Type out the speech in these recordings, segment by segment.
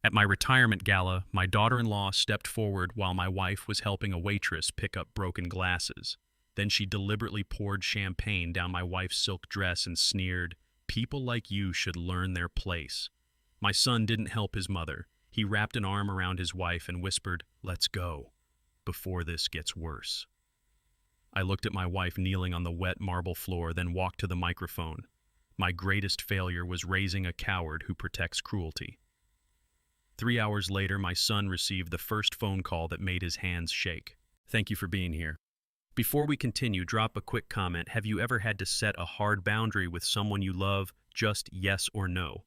At my retirement gala, my daughter-in-law stepped forward while my wife was helping a waitress pick up broken glasses. Then she deliberately poured champagne down my wife's silk dress and sneered, "People like you should learn their place." My son didn't help his mother. He wrapped an arm around his wife and whispered, "Let's go, before this gets worse." I looked at my wife kneeling on the wet marble floor, then walked to the microphone. My greatest failure was raising a coward who protects cruelty. 3 hours later, my son received the first phone call that made his hands shake. Thank you for being here. Before we continue, drop a quick comment. Have you ever had to set a hard boundary with someone you love? Just yes or no.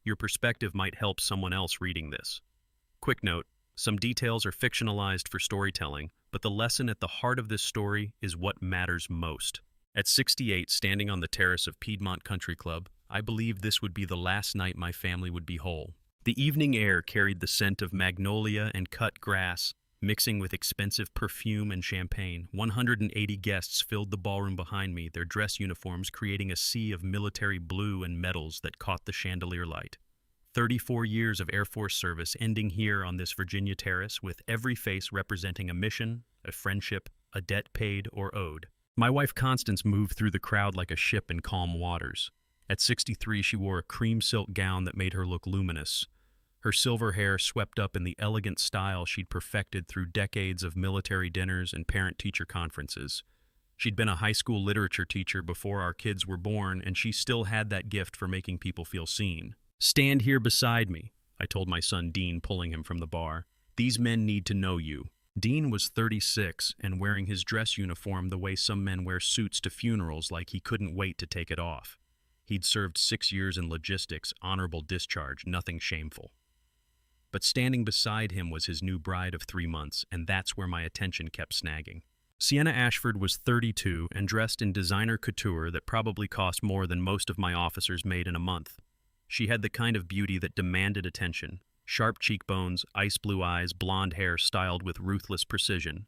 Your perspective might help someone else reading this. Quick note, some details are fictionalized for storytelling, but the lesson at the heart of this story is what matters most. At 68, standing on the terrace of Piedmont Country Club, I believed this would be the last night my family would be whole. The evening air carried the scent of magnolia and cut grass, mixing with expensive perfume and champagne. 180 guests filled the ballroom behind me, their dress uniforms creating a sea of military blue and metals that caught the chandelier light. 34 years of Air Force service ending here on this Virginia terrace, with every face representing a mission, a friendship, a debt paid or owed. My wife Constance moved through the crowd like a ship in calm waters. At 63, she wore a cream silk gown that made her look luminous. Her silver hair swept up in the elegant style she'd perfected through decades of military dinners and parent-teacher conferences. She'd been a high school literature teacher before our kids were born, and she still had that gift for making people feel seen. "Stand here beside me," I told my son Dean, pulling him from the bar. "These men need to know you." Dean was 36 and wearing his dress uniform the way some men wear suits to funerals, like he couldn't wait to take it off. He'd served 6 years in logistics, honorable discharge, nothing shameful. But standing beside him was his new bride of 3 months, and that's where my attention kept snagging. Sienna Ashford was 32 and dressed in designer couture that probably cost more than most of my officers made in a month. She had the kind of beauty that demanded attention. Sharp cheekbones, ice blue eyes, blonde hair styled with ruthless precision.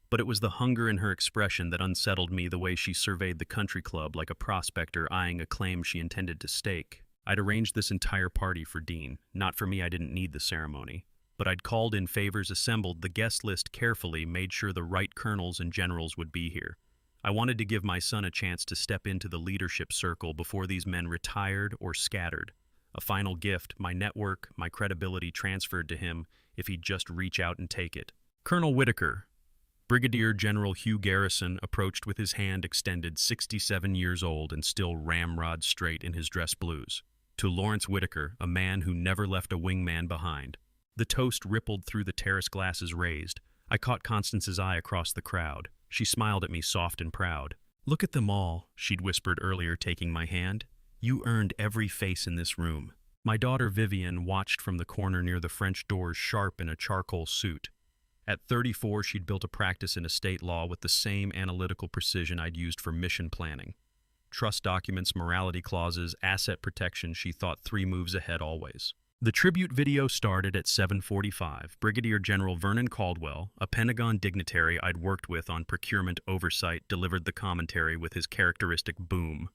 But it was the hunger in her expression that unsettled me, the way she surveyed the country club like a prospector eyeing a claim she intended to stake. I'd arranged this entire party for Dean. Not for me, I didn't need the ceremony. But I'd called in favors, assembled the guest list carefully, made sure the right colonels and generals would be here. I wanted to give my son a chance to step into the leadership circle before these men retired or scattered. A final gift, my network, my credibility transferred to him if he'd just reach out and take it. Colonel Whitaker. Brigadier General Hugh Garrison approached with his hand extended, 67 years old and still ramrod straight in his dress blues. To Lawrence Whitaker, a man who never left a wingman behind. The toast rippled through the terrace, glasses raised. I caught Constance's eye across the crowd. She smiled at me, soft and proud. "Look at them all," she'd whispered earlier, taking my hand. "You earned every face in this room." My daughter Vivian watched from the corner near the French doors, sharp in a charcoal suit. At 34, she'd built a practice in estate law with the same analytical precision I'd used for mission planning. Trust documents, morality clauses, asset protection, she thought 3 moves ahead always. The tribute video started at 7:45. Brigadier General Vernon Caldwell, a Pentagon dignitary I'd worked with on procurement oversight, delivered the commentary with his characteristic boom.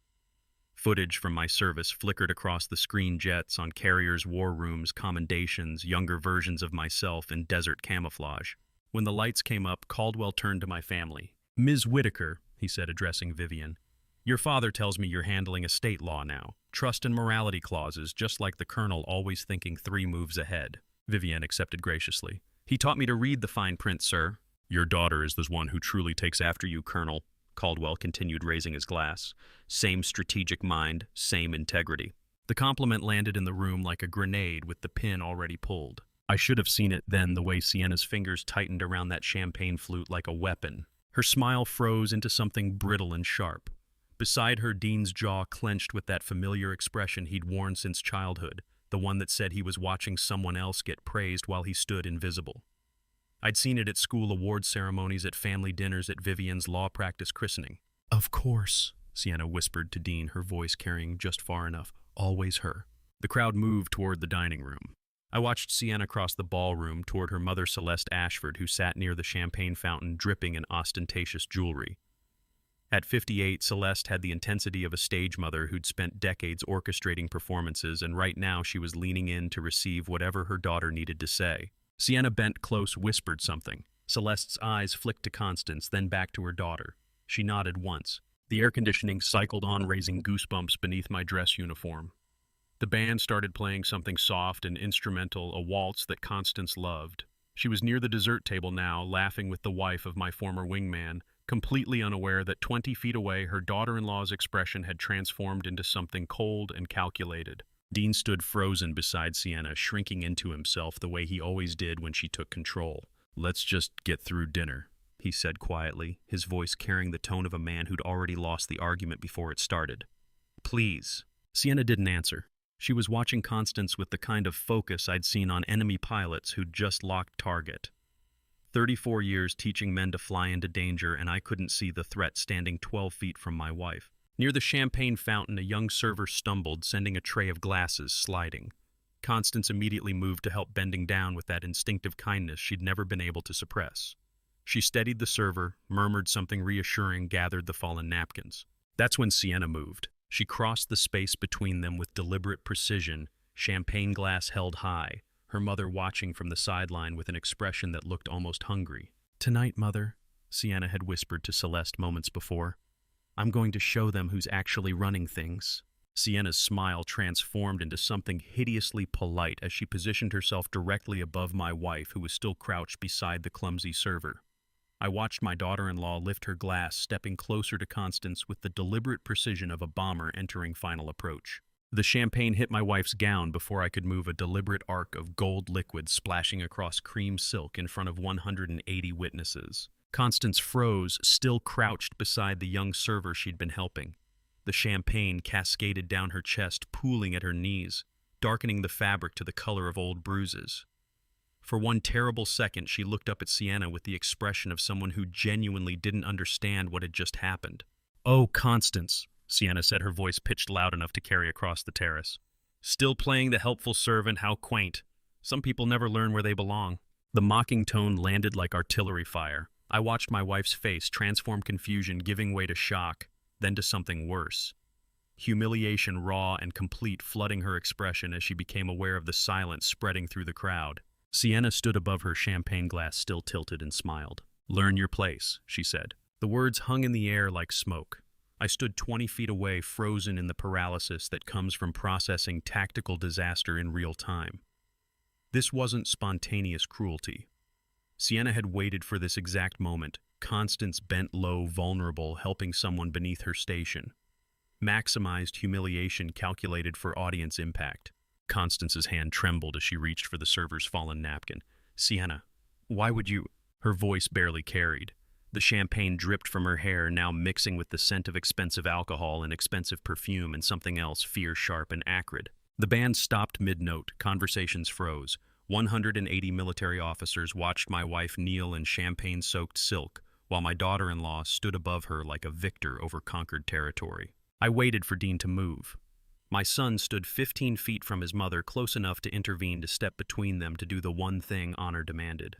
Footage from my service flickered across the screen, jets on carriers, war rooms, commendations, younger versions of myself in desert camouflage. When the lights came up, Caldwell turned to my family. "Ms. Whitaker," he said, addressing Vivian, "your father tells me you're handling estate law now. Trust and morality clauses, just like the colonel, always thinking 3 moves ahead." Vivian accepted graciously. "He taught me to read the fine print, sir." "Your daughter is the one who truly takes after you, Colonel," Caldwell continued, raising his glass. "Same strategic mind, same integrity." The compliment landed in the room like a grenade with the pin already pulled. I should have seen it then, the way Sienna's fingers tightened around that champagne flute like a weapon. Her smile froze into something brittle and sharp. Beside her, Dean's jaw clenched with that familiar expression he'd worn since childhood, the one that said he was watching someone else get praised while he stood invisible. I'd seen it at school award ceremonies, at family dinners, at Vivian's law practice christening. "Of course," Sienna whispered to Dean, her voice carrying just far enough. "Always her." The crowd moved toward the dining room. I watched Sienna cross the ballroom toward her mother, Celeste Ashford, who sat near the champagne fountain, dripping in ostentatious jewelry. At 58, Celeste had the intensity of a stage mother who'd spent decades orchestrating performances, and right now she was leaning in to receive whatever her daughter needed to say. Sienna bent close, whispered something. Celeste's eyes flicked to Constance, then back to her daughter. She nodded once. The air conditioning cycled on, raising goosebumps beneath my dress uniform. The band started playing something soft and instrumental, a waltz that Constance loved. She was near the dessert table now, laughing with the wife of my former wingman, completely unaware that 20 feet away her daughter-in-law's expression had transformed into something cold and calculated. Dean stood frozen beside Sienna, shrinking into himself the way he always did when she took control. "Let's just get through dinner," he said quietly, his voice carrying the tone of a man who'd already lost the argument before it started. "Please." Sienna didn't answer. She was watching Constance with the kind of focus I'd seen on enemy pilots who'd just locked target. 34 years teaching men to fly into danger, and I couldn't see the threat standing 12 feet from my wife. Near the champagne fountain, a young server stumbled, sending a tray of glasses sliding. Constance immediately moved to help, bending down with that instinctive kindness she'd never been able to suppress. She steadied the server, murmured something reassuring, gathered the fallen napkins. That's when Sienna moved. She crossed the space between them with deliberate precision, champagne glass held high, her mother watching from the sideline with an expression that looked almost hungry. "Tonight, Mother," Sienna had whispered to Celeste moments before, "I'm going to show them who's actually running things." Sienna's smile transformed into something hideously polite as she positioned herself directly above my wife, who was still crouched beside the clumsy server. I watched my daughter-in-law lift her glass, stepping closer to Constance with the deliberate precision of a bomber entering final approach. The champagne hit my wife's gown before I could move, a deliberate arc of gold liquid splashing across cream silk in front of 180 witnesses. Constance froze, still crouched beside the young server she'd been helping. The champagne cascaded down her chest, pooling at her knees, darkening the fabric to the color of old bruises. For one terrible second, she looked up at Sienna with the expression of someone who genuinely didn't understand what had just happened. "Oh, Constance," Sienna said, her voice pitched loud enough to carry across the terrace. "Still playing the helpful servant, how quaint. Some people never learn where they belong." The mocking tone landed like artillery fire. I watched my wife's face transform, confusion giving way to shock, then to something worse. Humiliation, raw and complete, flooding her expression as she became aware of the silence spreading through the crowd. Sienna stood above her champagne glass, still tilted, and smiled. "Learn your place," she said. The words hung in the air like smoke. I stood 20 feet away, frozen in the paralysis that comes from processing tactical disaster in real time. This wasn't spontaneous cruelty. Sienna had waited for this exact moment. Constance bent low, vulnerable, helping someone beneath her station. Maximized humiliation calculated for audience impact. Constance's hand trembled as she reached for the server's fallen napkin. "Sienna, why would you—" Her voice barely carried. The champagne dripped from her hair, now mixing with the scent of expensive alcohol and expensive perfume and something else, fear-sharp and acrid. The band stopped mid-note. Conversations froze. 180 military officers watched my wife kneel in champagne-soaked silk, while my daughter-in-law stood above her like a victor over conquered territory. I waited for Dean to move. My son stood 15 feet from his mother, close enough to intervene, to step between them, to do the one thing honor demanded.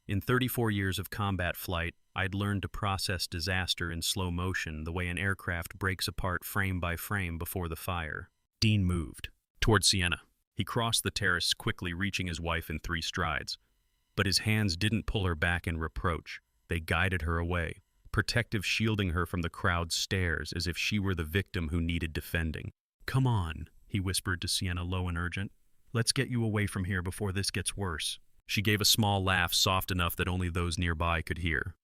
In 34 years of combat flight, I'd learned to process disaster in slow motion, the way an aircraft breaks apart frame by frame before the fire. Dean moved toward Sienna. He crossed the terrace quickly, reaching his wife in 3 strides. But his hands didn't pull her back in reproach. They guided her away, protective, shielding her from the crowd's stares as if she were the victim who needed defending. "Come on," he whispered to Sienna, low and urgent. "Let's get you away from here before this gets worse." She gave a small laugh, soft enough that only those nearby could hear.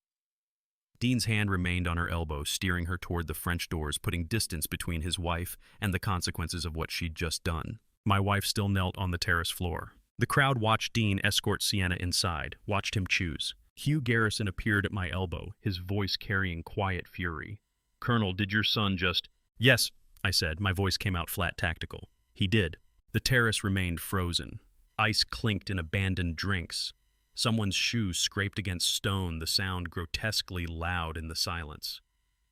Dean's hand remained on her elbow, steering her toward the French doors, putting distance between his wife and the consequences of what she'd just done. My wife still knelt on the terrace floor. The crowd watched Dean escort Sienna inside, watched him choose. Hugh Garrison appeared at my elbow, his voice carrying quiet fury. "Colonel, did your son just—" "Yes," I said. My voice came out flat, tactical. "He did." The terrace remained frozen. Ice clinked in abandoned drinks. Someone's shoes scraped against stone, the sound grotesquely loud in the silence.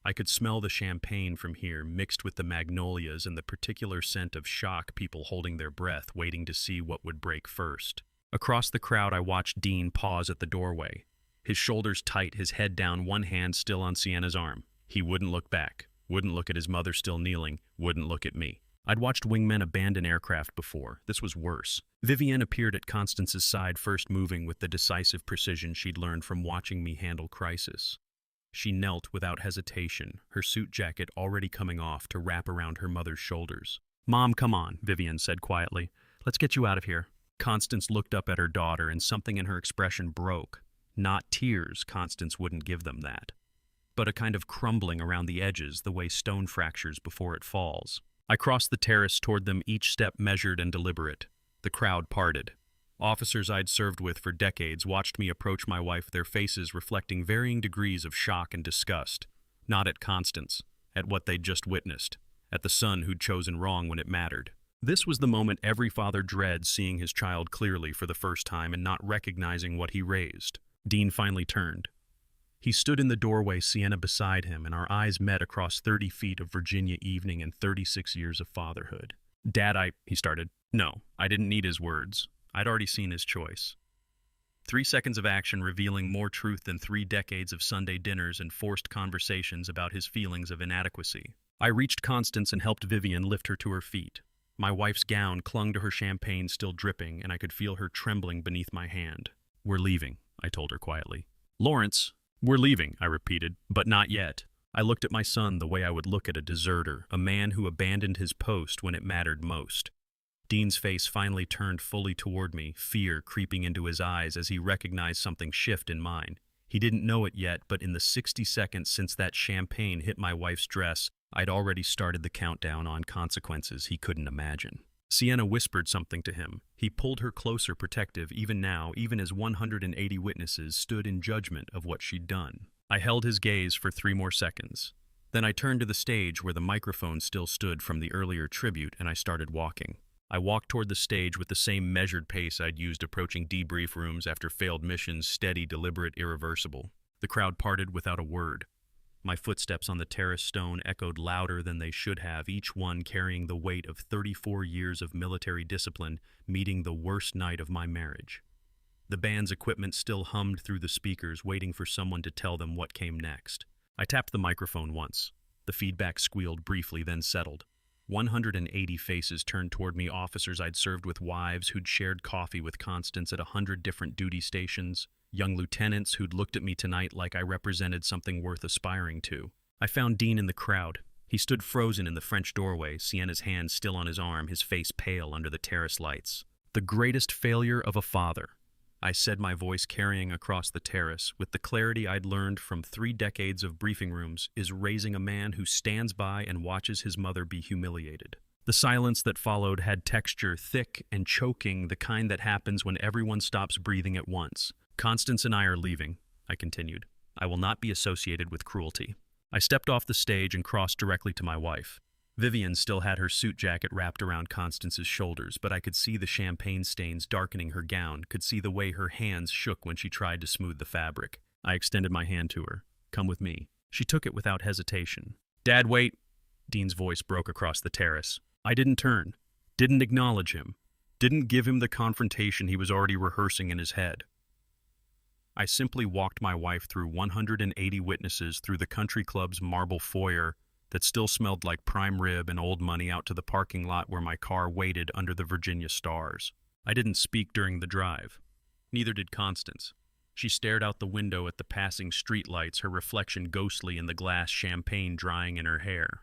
I could smell the champagne from here, mixed with the magnolias and the particular scent of shock, people holding their breath, waiting to see what would break first. Across the crowd, I watched Dean pause at the doorway. His shoulders tight, his head down, one hand still on Sienna's arm. He wouldn't look back, wouldn't look at his mother still kneeling, wouldn't look at me. I'd watched wingmen abandon aircraft before. This was worse. Vivienne appeared at Constance's side, first moving with the decisive precision she'd learned from watching me handle crisis. She knelt without hesitation, her suit jacket already coming off to wrap around her mother's shoulders. "Mom, come on," Vivienne said quietly. "Let's get you out of here." Constance looked up at her daughter, and something in her expression broke. Not tears, Constance wouldn't give them that, but a kind of crumbling around the edges, the way stone fractures before it falls. I crossed the terrace toward them, each step measured and deliberate. The crowd parted. Officers I'd served with for decades watched me approach my wife, their faces reflecting varying degrees of shock and disgust. Not at Constance, at what they'd just witnessed, at the son who'd chosen wrong when it mattered. This was the moment every father dreads, seeing his child clearly for the first time and not recognizing what he raised. Dean finally turned. He stood in the doorway, Sienna beside him, and our eyes met across 30 feet of Virginia evening and 36 years of fatherhood. "Dad, he started. No, I didn't need his words. I'd already seen his choice. 3 seconds of action revealing more truth than 3 decades of Sunday dinners and forced conversations about his feelings of inadequacy. I reached Constance and helped Vivienne lift her to her feet. My wife's gown clung to her champagne, still dripping, and I could feel her trembling beneath my hand. "We're leaving," I told her quietly. "Lawrence, we're leaving," I repeated, "but not yet." I looked at my son the way I would look at a deserter, a man who abandoned his post when it mattered most. Dean's face finally turned fully toward me, fear creeping into his eyes as he recognized something shift in mine. He didn't know it yet, but in the 60 seconds since that champagne hit my wife's dress, I'd already started the countdown on consequences he couldn't imagine. Sienna whispered something to him. He pulled her closer, protective, even now, even as 180 witnesses stood in judgment of what she'd done. I held his gaze for 3 more seconds. Then I turned to the stage where the microphone still stood from the earlier tribute, and I started walking. I walked toward the stage with the same measured pace I'd used approaching debrief rooms after failed missions, steady, deliberate, irreversible. The crowd parted without a word. My footsteps on the terrace stone echoed louder than they should have, each one carrying the weight of 34 years of military discipline, meeting the worst night of my marriage. The band's equipment still hummed through the speakers, waiting for someone to tell them what came next. I tapped the microphone once. The feedback squealed briefly, then settled. 180 faces turned toward me, officers I'd served with, wives who'd shared coffee with Constance at 100 different duty stations, young lieutenants who'd looked at me tonight like I represented something worth aspiring to. I found Dean in the crowd. He stood frozen in the French doorway, Sienna's hand still on his arm, his face pale under the terrace lights. "The greatest failure of a father," I said, my voice carrying across the terrace, with the clarity I'd learned from 3 decades of briefing rooms, "is raising a man who stands by and watches his mother be humiliated." The silence that followed had texture, thick and choking, the kind that happens when everyone stops breathing at once. "Constance and I are leaving," I continued. "I will not be associated with cruelty." I stepped off the stage and crossed directly to my wife. Vivienne still had her suit jacket wrapped around Constance's shoulders, but I could see the champagne stains darkening her gown, could see the way her hands shook when she tried to smooth the fabric. I extended my hand to her. "Come with me." She took it without hesitation. "Dad, wait!" Dean's voice broke across the terrace. I didn't turn, didn't acknowledge him, didn't give him the confrontation he was already rehearsing in his head. I simply walked my wife through 180 witnesses, through the country club's marble foyer that still smelled like prime rib and old money, out to the parking lot where my car waited under the Virginia stars. I didn't speak during the drive. Neither did Constance. She stared out the window at the passing streetlights, her reflection ghostly in the glass champagne drying in her hair.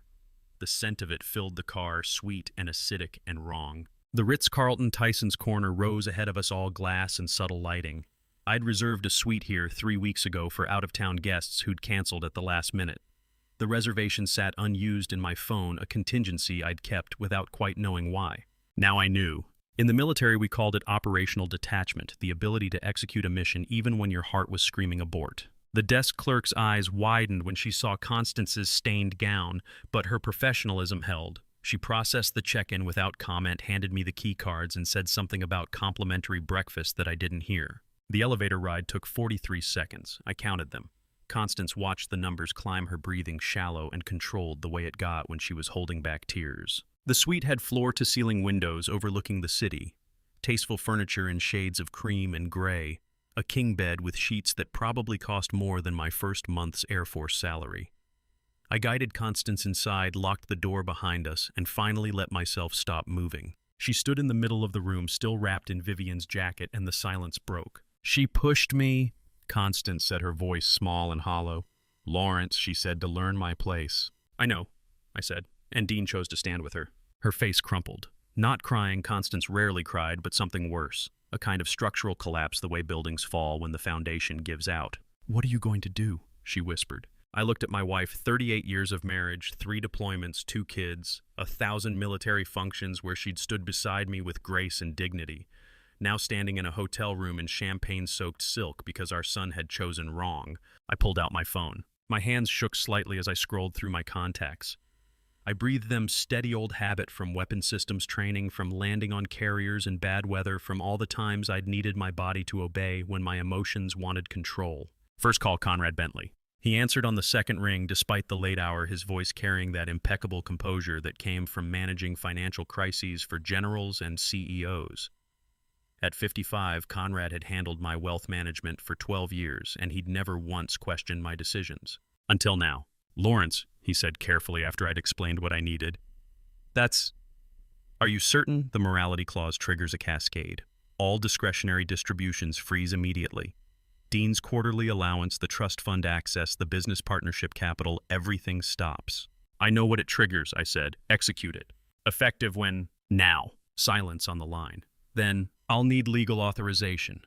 The scent of it filled the car, sweet and acidic and wrong. The Ritz-Carlton Tyson's Corner rose ahead of us, all glass and subtle lighting. I'd reserved a suite here 3 weeks ago for out-of-town guests who'd canceled at the last minute. The reservation sat unused in my phone, a contingency I'd kept without quite knowing why. Now I knew. In the military, we called it operational detachment, the ability to execute a mission even when your heart was screaming abort. The desk clerk's eyes widened when she saw Constance's stained gown, but her professionalism held. She processed the check-in without comment, handed me the key cards, and said something about complimentary breakfast that I didn't hear. The elevator ride took 43 seconds. I counted them. Constance watched the numbers climb, her breathing shallow and controlled the way it got when she was holding back tears. The suite had floor-to-ceiling windows overlooking the city, tasteful furniture in shades of cream and gray, a king bed with sheets that probably cost more than my first month's Air Force salary. I guided Constance inside, locked the door behind us, and finally let myself stop moving. She stood in the middle of the room, still wrapped in Vivian's jacket, and the silence broke. "She pushed me," Constance said, her voice small and hollow. "Lawrence," she said, "to learn my place." "I know," I said, and Dean chose to stand with her. Her face crumpled. Not crying, Constance rarely cried, but something worse. A kind of structural collapse, the way buildings fall when the foundation gives out. "What are you going to do?" she whispered. I looked at my wife, 38 years of marriage, 3 deployments, 2 kids, 1,000 military functions where she'd stood beside me with grace and dignity, now standing in a hotel room in champagne-soaked silk because our son had chosen wrong. I pulled out my phone. My hands shook slightly as I scrolled through my contacts. I breathed them, steady old habit, from weapon systems training, from landing on carriers in bad weather, from all the times I'd needed my body to obey when my emotions wanted control. First call, Conrad Bentley. He answered on the second ring, despite the late hour, his voice carrying that impeccable composure that came from managing financial crises for generals and CEOs. At 55, Conrad had handled my wealth management for 12 years, and he'd never once questioned my decisions. Until now. "Lawrence," he said carefully after I'd explained what I needed. "Are you certain?" The morality clause triggers a cascade. All discretionary distributions freeze immediately. Dean's quarterly allowance, the trust fund access, the business partnership capital, everything stops. "I know what it triggers," I said. "Execute it. Effective when?" "Now." Silence on the line. "Then, I'll need legal authorization.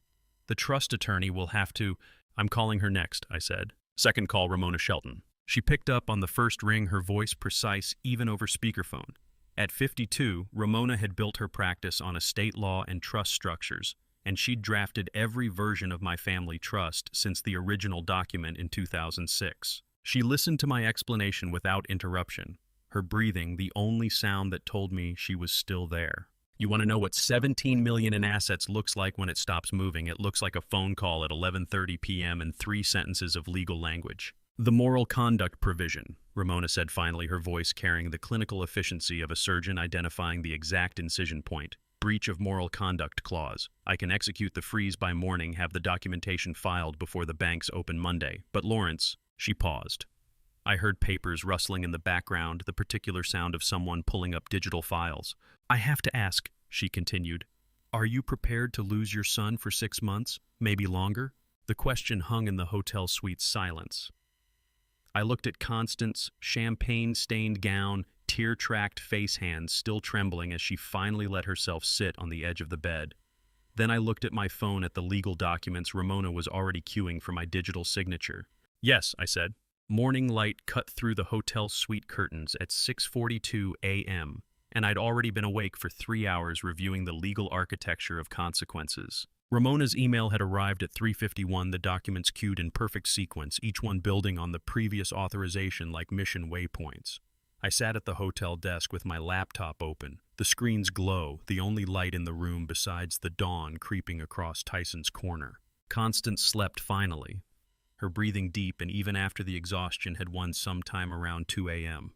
The trust attorney will have to—" "I'm calling her next," I said. Second call, Ramona Shelton. She picked up on the first ring, her voice precise even over speakerphone. At 52, Ramona had built her practice on estate law and trust structures, and she'd drafted every version of my family trust since the original document in 2006. She listened to my explanation without interruption, her breathing the only sound that told me she was still there. "You want to know what 17 million in assets looks like when it stops moving? It looks like a phone call at 11:30 p.m. and 3 sentences of legal language." "The moral conduct provision," Ramona said finally, her voice carrying the clinical efficiency of a surgeon identifying the exact incision point. "Breach of moral conduct clause. I can execute the freeze by morning, have the documentation filed before the banks open Monday. But Lawrence—" She paused. I heard papers rustling in the background, the particular sound of someone pulling up digital files. "I have to ask," she continued, "are you prepared to lose your son for 6 months, maybe longer?" The question hung in the hotel suite's silence. I looked at Constance, champagne-stained gown, tear-tracked face hands still trembling as she finally let herself sit on the edge of the bed. Then I looked at my phone at the legal documents Ramona was already queuing for my digital signature. "Yes," I said. Morning light cut through the hotel suite curtains at 6:42 a.m., and I'd already been awake for 3 hours reviewing the legal architecture of consequences. Ramona's email had arrived at 3:51, the documents queued in perfect sequence, each one building on the previous authorization like mission waypoints. I sat at the hotel desk with my laptop open, the screen's glow, the only light in the room besides the dawn creeping across Tyson's corner. Constance slept finally, her breathing deep, and even after the exhaustion had won sometime around 2 a.m.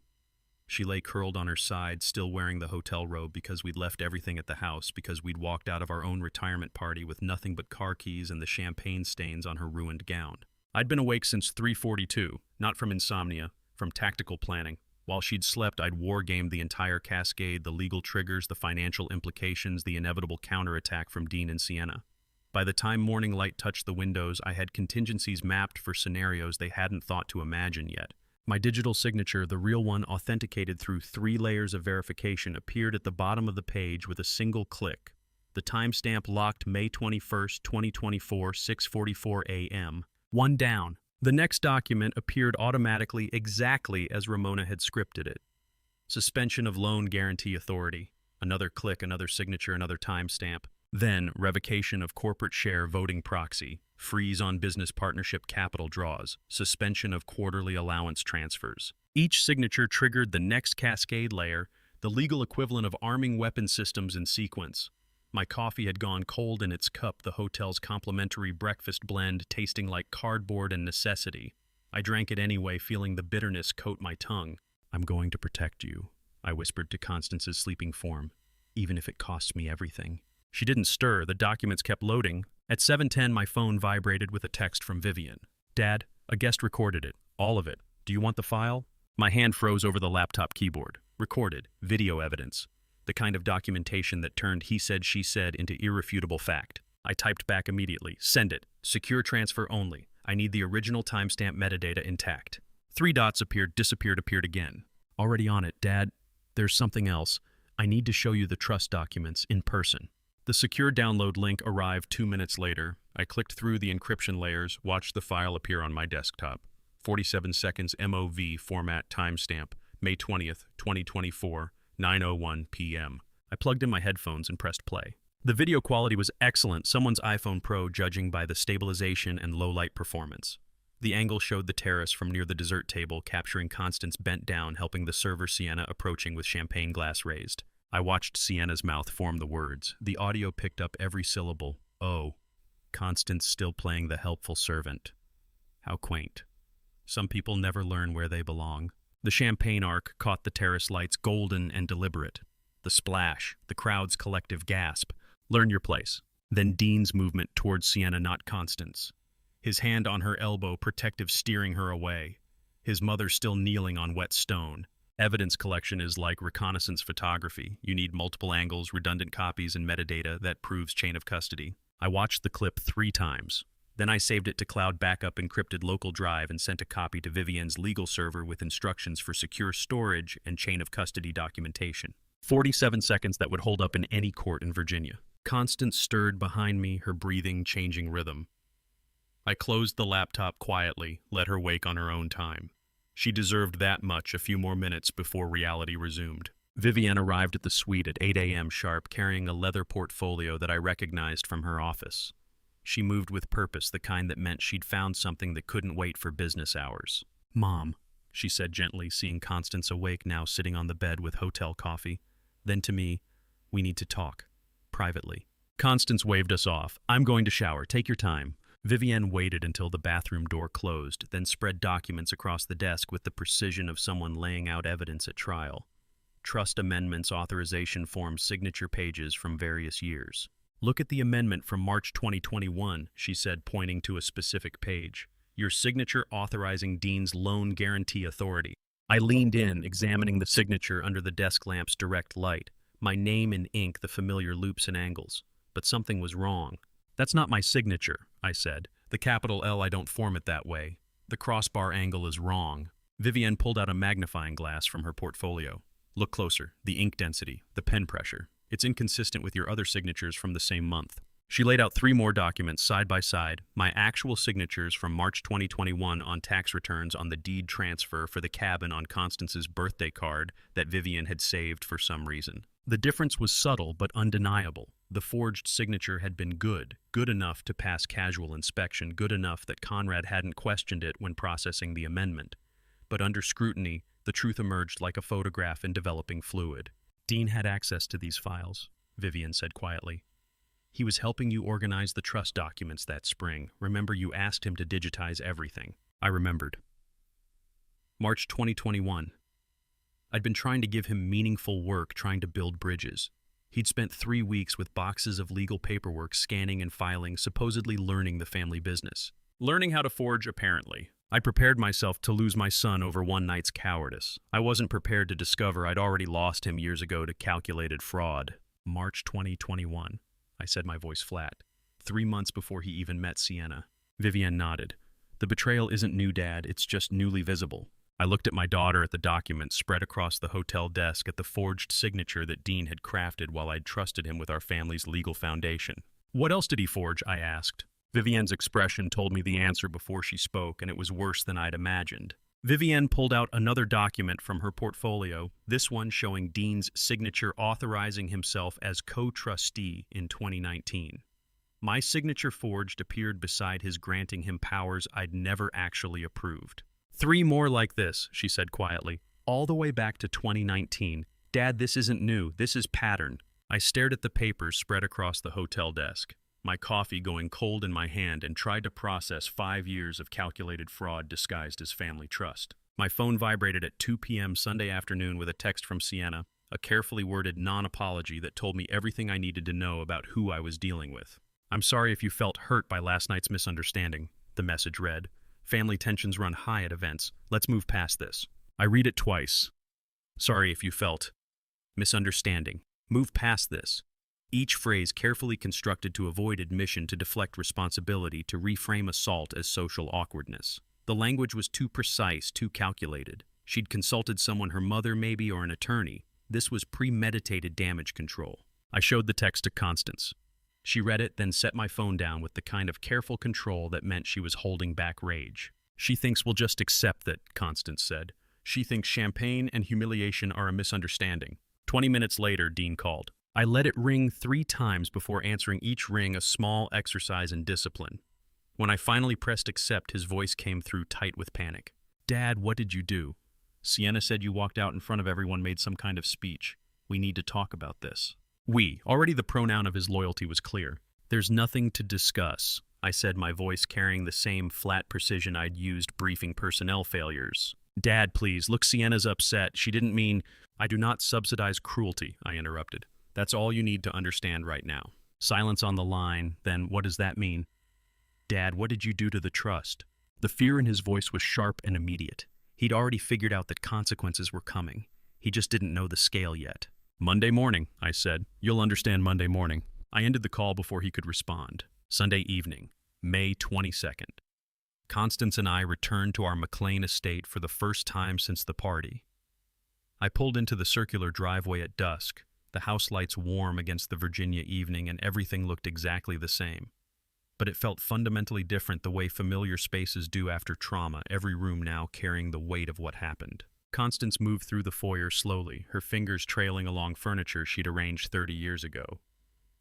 She lay curled on her side, still wearing the hotel robe because we'd left everything at the house, because we'd walked out of our own retirement party with nothing but car keys and the champagne stains on her ruined gown. I'd been awake since 3:42, not from insomnia, from tactical planning. While she'd slept, I'd war-gamed the entire cascade, the legal triggers, the financial implications, the inevitable counterattack from Dean and Sienna. By the time morning light touched the windows, I had contingencies mapped for scenarios they hadn't thought to imagine yet. My digital signature, the real one authenticated through 3 layers of verification, appeared at the bottom of the page with a single click. The timestamp locked May 21st, 2024, 6:44 a.m. One down. The next document appeared automatically exactly as Ramona had scripted it. Suspension of loan guarantee authority. Another click, another signature, another timestamp. Then, revocation of corporate share voting proxy, freeze on business partnership capital draws, suspension of quarterly allowance transfers. Each signature triggered the next cascade layer, the legal equivalent of arming weapon systems in sequence. My coffee had gone cold in its cup, the hotel's complimentary breakfast blend tasting like cardboard and necessity. I drank it anyway, feeling the bitterness coat my tongue. "I'm going to protect you," I whispered to Constance's sleeping form, "even if it costs me everything." She didn't stir. The documents kept loading. At 7:10, my phone vibrated with a text from Vivian. "Dad, a guest recorded it. All of it. Do you want the file?" My hand froze over the laptop keyboard. Recorded, video evidence. The kind of documentation that turned he said, she said into irrefutable fact. I typed back immediately. Send it. Secure transfer only. I need the original timestamp metadata intact. 3 dots appeared, disappeared, appeared again. Already on it, Dad. There's something else. I need to show you the trust documents in person. The secure download link arrived 2 minutes later. I clicked through the encryption layers, watched the file appear on my desktop. 47 seconds MOV format timestamp, May 20th, 2024, 9:01 p.m. I plugged in my headphones and pressed play. The video quality was excellent, someone's iPhone Pro judging by the stabilization and low-light performance. The angle showed the terrace from near the dessert table, capturing Constance bent down, helping the server Sienna approaching with champagne glass raised. I watched Sienna's mouth form the words. The audio picked up every syllable. Oh, Constance still playing the helpful servant. How quaint. Some people never learn where they belong. The champagne arc caught the terrace lights, golden and deliberate. The splash, the crowd's collective gasp. Learn your place. Then Dean's movement towards Sienna, not Constance. His hand on her elbow, protective, steering her away. His mother still kneeling on wet stone. Evidence collection is like reconnaissance photography. You need multiple angles, redundant copies, and metadata that proves chain of custody. I watched the clip 3 times. Then I saved it to cloud backup encrypted local drive and sent a copy to Vivienne's legal server with instructions for secure storage and chain of custody documentation. 47 seconds that would hold up in any court in Virginia. Constance stirred behind me, her breathing changing rhythm. I closed the laptop quietly, let her wake on her own time. She deserved that much, a few more minutes before reality resumed. Vivienne arrived at the suite at 8 a.m. sharp, carrying a leather portfolio that I recognized from her office. She moved with purpose, the kind that meant she'd found something that couldn't wait for business hours. "Mom," she said gently, seeing Constance awake now sitting on the bed with hotel coffee. Then to me, "We need to talk. Privately." Constance waved us off. "I'm going to shower. Take your time." Vivienne waited until the bathroom door closed, then spread documents across the desk with the precision of someone laying out evidence at trial. Trust amendments, authorization forms, signature pages from various years. "Look at the amendment from March 2021, she said, pointing to a specific page. "Your signature authorizing Dean's loan guarantee authority." I leaned in, examining the signature under the desk lamp's direct light. My name in ink, the familiar loops and angles. But something was wrong. "That's not my signature," I said. "The capital L, I don't form it that way. The crossbar angle is wrong." Vivienne pulled out a magnifying glass from her portfolio. "Look closer. The ink density, the pen pressure. It's inconsistent with your other signatures from the same month." She laid out 3 more documents side by side, my actual signatures from March 2021 on tax returns on the deed transfer for the cabin on Constance's birthday card that Vivienne had saved for some reason. The difference was subtle but undeniable. The forged signature had been good enough to pass casual inspection, good enough that Conrad hadn't questioned it when processing the amendment. But under scrutiny, the truth emerged like a photograph in developing fluid. "Dean had access to these files," Vivienne said quietly. "He was helping you organize the trust documents that spring. Remember, you asked him to digitize everything." I remembered. March 2021. I'd been trying to give him meaningful work, trying to build bridges. He'd spent 3 weeks with boxes of legal paperwork, scanning and filing, supposedly learning the family business. Learning how to forge, apparently. I prepared myself to lose my son over one night's cowardice. I wasn't prepared to discover I'd already lost him years ago to calculated fraud. March 2021. I said, my voice flat. 3 months before he even met Sienna. Vivienne nodded. "The betrayal isn't new, Dad. It's just newly visible." I looked at my daughter, at the documents spread across the hotel desk, at the forged signature that Dean had crafted while I'd trusted him with our family's legal foundation. "What else did he forge?" I asked. Vivienne's expression told me the answer before she spoke, and it was worse than I'd imagined. Vivienne pulled out another document from her portfolio, this one showing Dean's signature authorizing himself as co-trustee in 2019. My signature forged appeared beside his, granting him powers I'd never actually approved. 3 more like this," she said quietly, "all the way back to 2019. Dad, this isn't new. This is pattern." I stared at the papers spread across the hotel desk, my coffee going cold in my hand, and tried to process 5 years of calculated fraud disguised as family trust. My phone vibrated at 2 p.m. Sunday afternoon with a text from Sienna, a carefully worded non-apology that told me everything I needed to know about who I was dealing with. "I'm sorry if you felt hurt by last night's misunderstanding," the message read. "Family tensions run high at events. Let's move past this." I read it twice. Sorry if you felt misunderstanding. Move past this. Each phrase carefully constructed to avoid admission, to deflect responsibility, to reframe assault as social awkwardness. The language was too precise, too calculated. She'd consulted someone, her mother maybe, or an attorney. This was premeditated damage control. I showed the text to Constance. She read it, then set my phone down with the kind of careful control that meant she was holding back rage. She thinks we'll just accept that, Constance said. She thinks champagne and humiliation are a misunderstanding. 20 minutes later, Dean called. I let it ring 3 times before answering, each ring a small exercise in discipline. When I finally pressed accept, his voice came through tight with panic. Dad, what did you do? Sienna said you walked out in front of everyone, made some kind of speech. We need to talk about this. We. Already the pronoun of his loyalty was clear. There's nothing to discuss, I said, my voice carrying the same flat precision I'd used briefing personnel failures. Dad, please, look, Sienna's upset. She didn't mean... I do not subsidize cruelty, I interrupted. That's all you need to understand right now. Silence on the line. Then what does that mean? Dad, what did you do to the trust? The fear in his voice was sharp and immediate. He'd already figured out that consequences were coming. He just didn't know the scale yet. Monday morning, I said. You'll understand Monday morning. I ended the call before he could respond. Sunday evening, May 22nd. Constance and I returned to our McLean estate for the first time since the party. I pulled into the circular driveway at dusk, the house lights warm against the Virginia evening, and everything looked exactly the same. But it felt fundamentally different, the way familiar spaces do after trauma, every room now carrying the weight of what happened. Constance moved through the foyer slowly, her fingers trailing along furniture she'd arranged 30 years ago.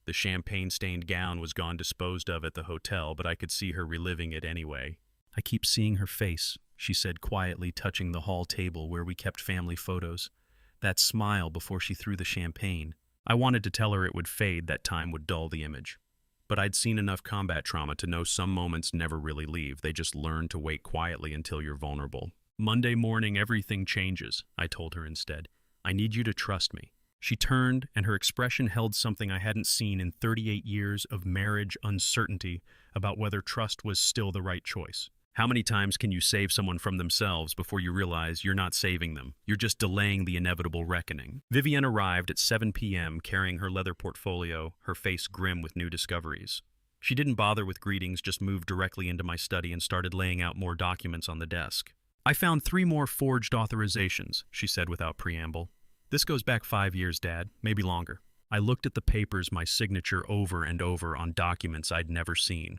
The champagne-stained gown was gone, disposed of at the hotel, but I could see her reliving it anyway. I keep seeing her face, she said quietly, touching the hall table where we kept family photos. That smile before she threw the champagne. I wanted to tell her it would fade, that time would dull the image. But I'd seen enough combat trauma to know some moments never really leave. They just learn to wait quietly until you're vulnerable. Monday morning, everything changes, I told her instead. I need you to trust me. She turned, and her expression held something I hadn't seen in 38 years of marriage uncertainty about whether trust was still the right choice. How many times can you save someone from themselves before you realize you're not saving them? You're just delaying the inevitable reckoning. Vivienne arrived at 7 p.m. carrying her leather portfolio, her face grim with new discoveries. She didn't bother with greetings, just moved directly into my study and started laying out more documents on the desk. I found 3 more forged authorizations, she said without preamble. This goes back 5 years, Dad, maybe longer. I looked at the papers, my signature over and over on documents I'd never seen.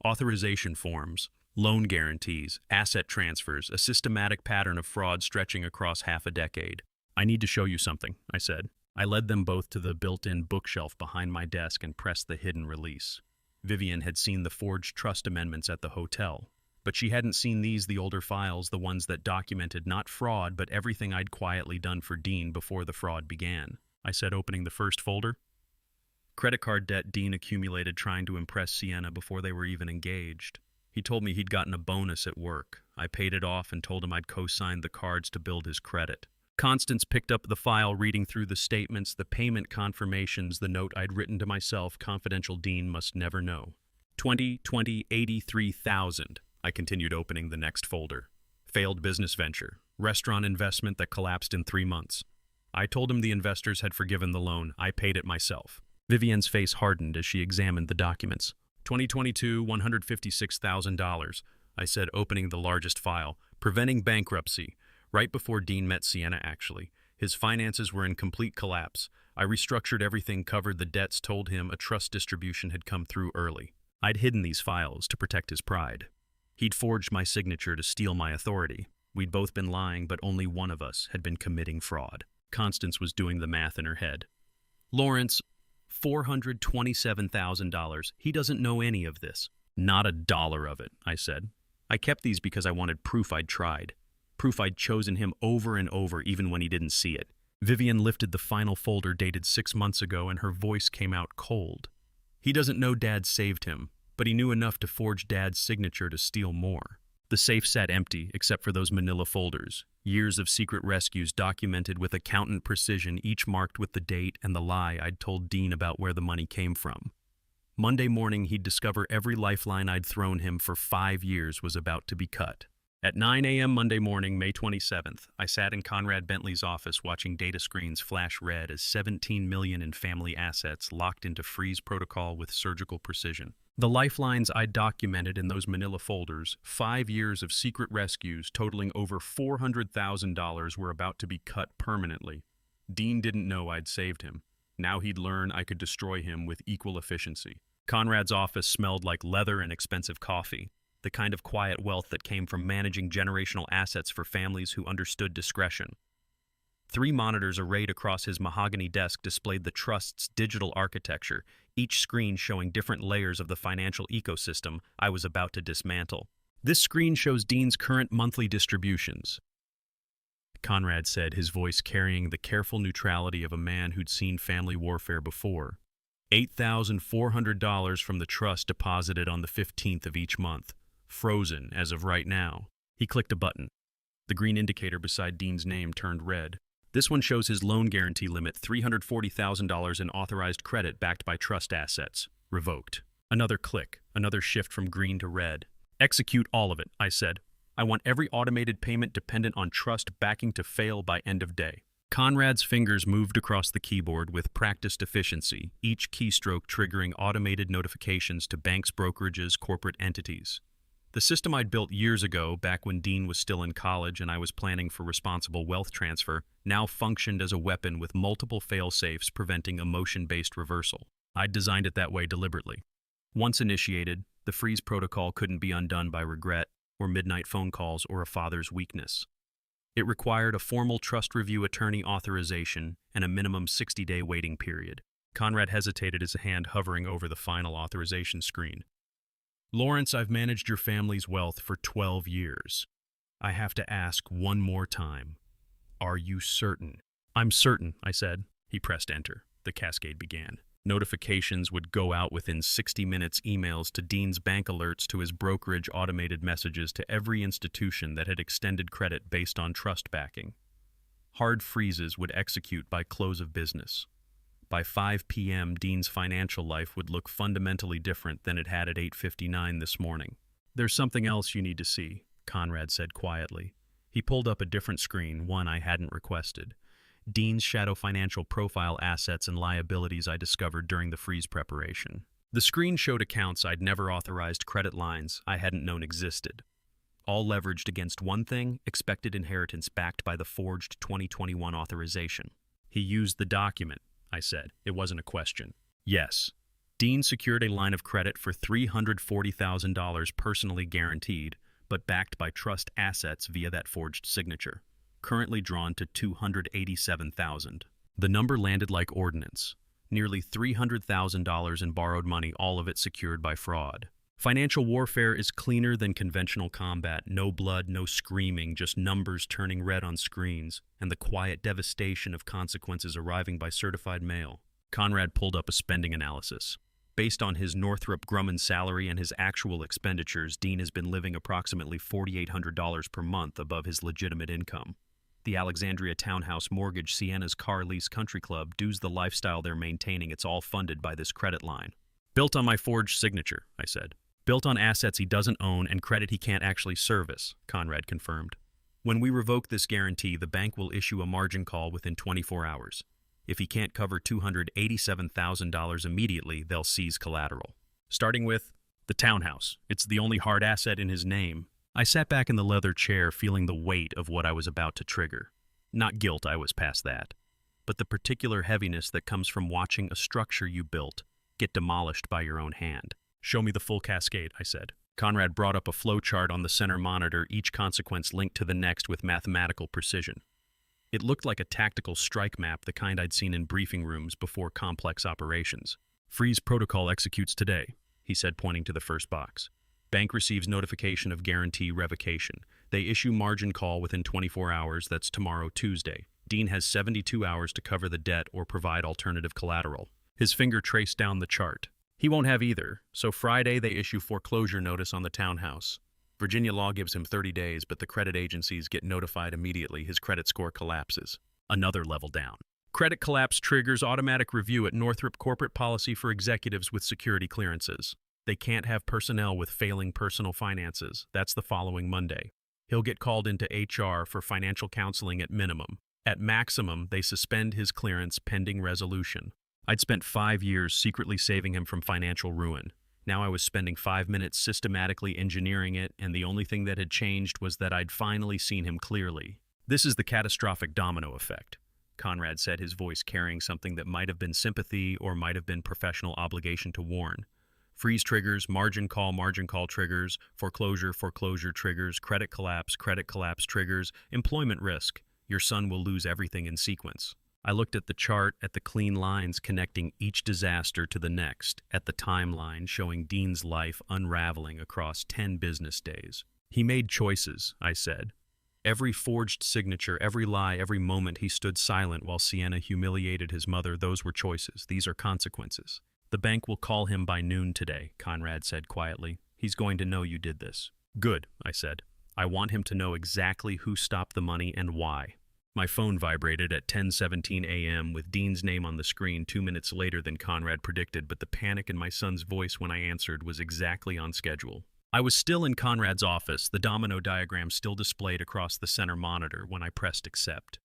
Authorization forms, loan guarantees, asset transfers, a systematic pattern of fraud stretching across half a decade. I need to show you something, I said. I led them both to the built-in bookshelf behind my desk and pressed the hidden release. Vivienne had seen the forged trust amendments at the hotel, but she hadn't seen these, the older files, the ones that documented not fraud, but everything I'd quietly done for Dean before the fraud began. I said, opening the first folder. Credit card debt Dean accumulated trying to impress Sienna before they were even engaged. He told me he'd gotten a bonus at work. I paid it off and told him I'd co-signed the cards to build his credit. Constance picked up the file, reading through the statements, the payment confirmations, the note I'd written to myself, confidential, Dean must never know. 83,000. I continued, opening the next folder. Failed business venture. Restaurant investment that collapsed in 3 months. I told him the investors had forgiven the loan. I paid it myself. Vivienne's face hardened as she examined the documents. 2022, $156,000, I said, opening the largest file. Preventing bankruptcy. Right before Dean met Sienna, actually. His finances were in complete collapse. I restructured everything, covered the debts, told him a trust distribution had come through early. I'd hidden these files to protect his pride. He'd forged my signature to steal my authority. We'd both been lying, but only one of us had been committing fraud. Constance was doing the math in her head. Lawrence, $427,000. He doesn't know any of this. Not a dollar of it, I said. I kept these because I wanted proof I'd tried. Proof I'd chosen him over and over, even when he didn't see it. Vivienne lifted the final folder dated 6 months ago, and her voice came out cold. He doesn't know Dad saved him, but he knew enough to forge Dad's signature to steal more. The safe sat empty, except for those manila folders. Years of secret rescues documented with accountant precision, each marked with the date and the lie I'd told Dean about where the money came from. Monday morning, he'd discover every lifeline I'd thrown him for 5 years was about to be cut. At 9 a.m. Monday morning, May 27th, I sat in Conrad Bentley's office watching data screens flash red as 17 million in family assets locked into freeze protocol with surgical precision. The lifelines I documented in those manila folders, 5 years of secret rescues totaling over $400,000 were about to be cut permanently. Dean didn't know I'd saved him. Now he'd learn I could destroy him with equal efficiency. Conrad's office smelled like leather and expensive coffee, the kind of quiet wealth that came from managing generational assets for families who understood discretion. 3 monitors arrayed across his mahogany desk displayed the trust's digital architecture, each screen showing different layers of the financial ecosystem I was about to dismantle. This screen shows Dean's current monthly distributions, Conrad said, his voice carrying the careful neutrality of a man who'd seen family warfare before. $8,400 from the trust deposited on the 15th of each month, frozen as of right now. He clicked a button. The green indicator beside Dean's name turned red. This one shows his loan guarantee limit, $340,000 in authorized credit backed by trust assets. Revoked. Another click, another shift from green to red. Execute all of it, I said. I want every automated payment dependent on trust backing to fail by end of day. Conrad's fingers moved across the keyboard with practiced efficiency, each keystroke triggering automated notifications to banks, brokerages, corporate entities. The system I'd built years ago, back when Dean was still in college and I was planning for responsible wealth transfer, now functioned as a weapon with multiple fail-safes preventing emotion-based reversal. I'd designed it that way deliberately. Once initiated, the freeze protocol couldn't be undone by regret or midnight phone calls or a father's weakness. It required a formal trust review attorney authorization and a minimum 60-day waiting period. Conrad hesitated, his hand hovering over the final authorization screen. Lawrence, I've managed your family's wealth for 12 years. I have to ask one more time. Are you certain? I'm certain, I said. He pressed enter. The cascade began. Notifications would go out within 60 minutes, emails to Dean's bank, alerts to his brokerage, automated messages to every institution that had extended credit based on trust backing. Hard freezes would execute by close of business. By 5 p.m., Dean's financial life would look fundamentally different than it had at 8:59 this morning. There's something else you need to see, Conrad said quietly. He pulled up a different screen, one I hadn't requested. Dean's shadow financial profile, assets and liabilities I discovered during the freeze preparation. The screen showed accounts I'd never authorized, credit lines I hadn't known existed. All leveraged against one thing, expected inheritance backed by the forged 2021 authorization. He used the document, I said. It wasn't a question. Yes. Dean secured a line of credit for $340,000 personally guaranteed, but backed by trust assets via that forged signature. Currently drawn to $287,000. The number landed like ordnance. Nearly $300,000 in borrowed money, all of it secured by fraud. Financial warfare is cleaner than conventional combat. No blood, no screaming, just numbers turning red on screens, and the quiet devastation of consequences arriving by certified mail. Conrad pulled up a spending analysis. Based on his Northrop Grumman salary and his actual expenditures, Dean has been living approximately $4,800 per month above his legitimate income. The Alexandria townhouse mortgage, Sienna's car lease, country club, dues, the lifestyle they're maintaining, it's all funded by this credit line. Built on my forged signature, I said. Built on assets he doesn't own and credit he can't actually service, Conrad confirmed. When we revoke this guarantee, the bank will issue a margin call within 24 hours. If he can't cover $287,000 immediately, they'll seize collateral. Starting with the townhouse. It's the only hard asset in his name. I sat back in the leather chair, feeling the weight of what I was about to trigger. Not guilt, I was past that. But the particular heaviness that comes from watching a structure you built get demolished by your own hand. Show me the full cascade, I said. Conrad brought up a flowchart on the center monitor, each consequence linked to the next with mathematical precision. It looked like a tactical strike map, the kind I'd seen in briefing rooms before complex operations. Freeze protocol executes today, he said, pointing to the first box. Bank receives notification of guarantee revocation. They issue margin call within 24 hours, that's tomorrow, Tuesday. Dean has 72 hours to cover the debt or provide alternative collateral. His finger traced down the chart. He won't have either, so Friday they issue foreclosure notice on the townhouse. Virginia law gives him 30 days, but the credit agencies get notified immediately. His credit score collapses. Another level down. Credit collapse triggers automatic review at Northrop, corporate policy for executives with security clearances. They can't have personnel with failing personal finances. That's the following Monday. He'll get called into HR for financial counseling at minimum. At maximum, they suspend his clearance pending resolution. I'd spent 5 years secretly saving him from financial ruin. Now I was spending 5 minutes systematically engineering it, and the only thing that had changed was that I'd finally seen him clearly. This is the catastrophic domino effect, Conrad said, his voice carrying something that might have been sympathy or might have been professional obligation to warn. Freeze triggers, margin call triggers, foreclosure triggers, credit collapse triggers, employment risk. Your son will lose everything in sequence. I looked at the chart, at the clean lines connecting each disaster to the next, at the timeline showing Dean's life unraveling across 10 business days. He made choices, I said. Every forged signature, every lie, every moment he stood silent while Sienna humiliated his mother, those were choices. These are consequences. The bank will call him by noon today, Conrad said quietly. He's going to know you did this. Good, I said. I want him to know exactly who stopped the money and why. My phone vibrated at 10:17 a.m. with Dean's name on the screen 2 minutes later than Conrad predicted, but the panic in my son's voice when I answered was exactly on schedule. I was still in Conrad's office, the domino diagram still displayed across the center monitor when I pressed accept.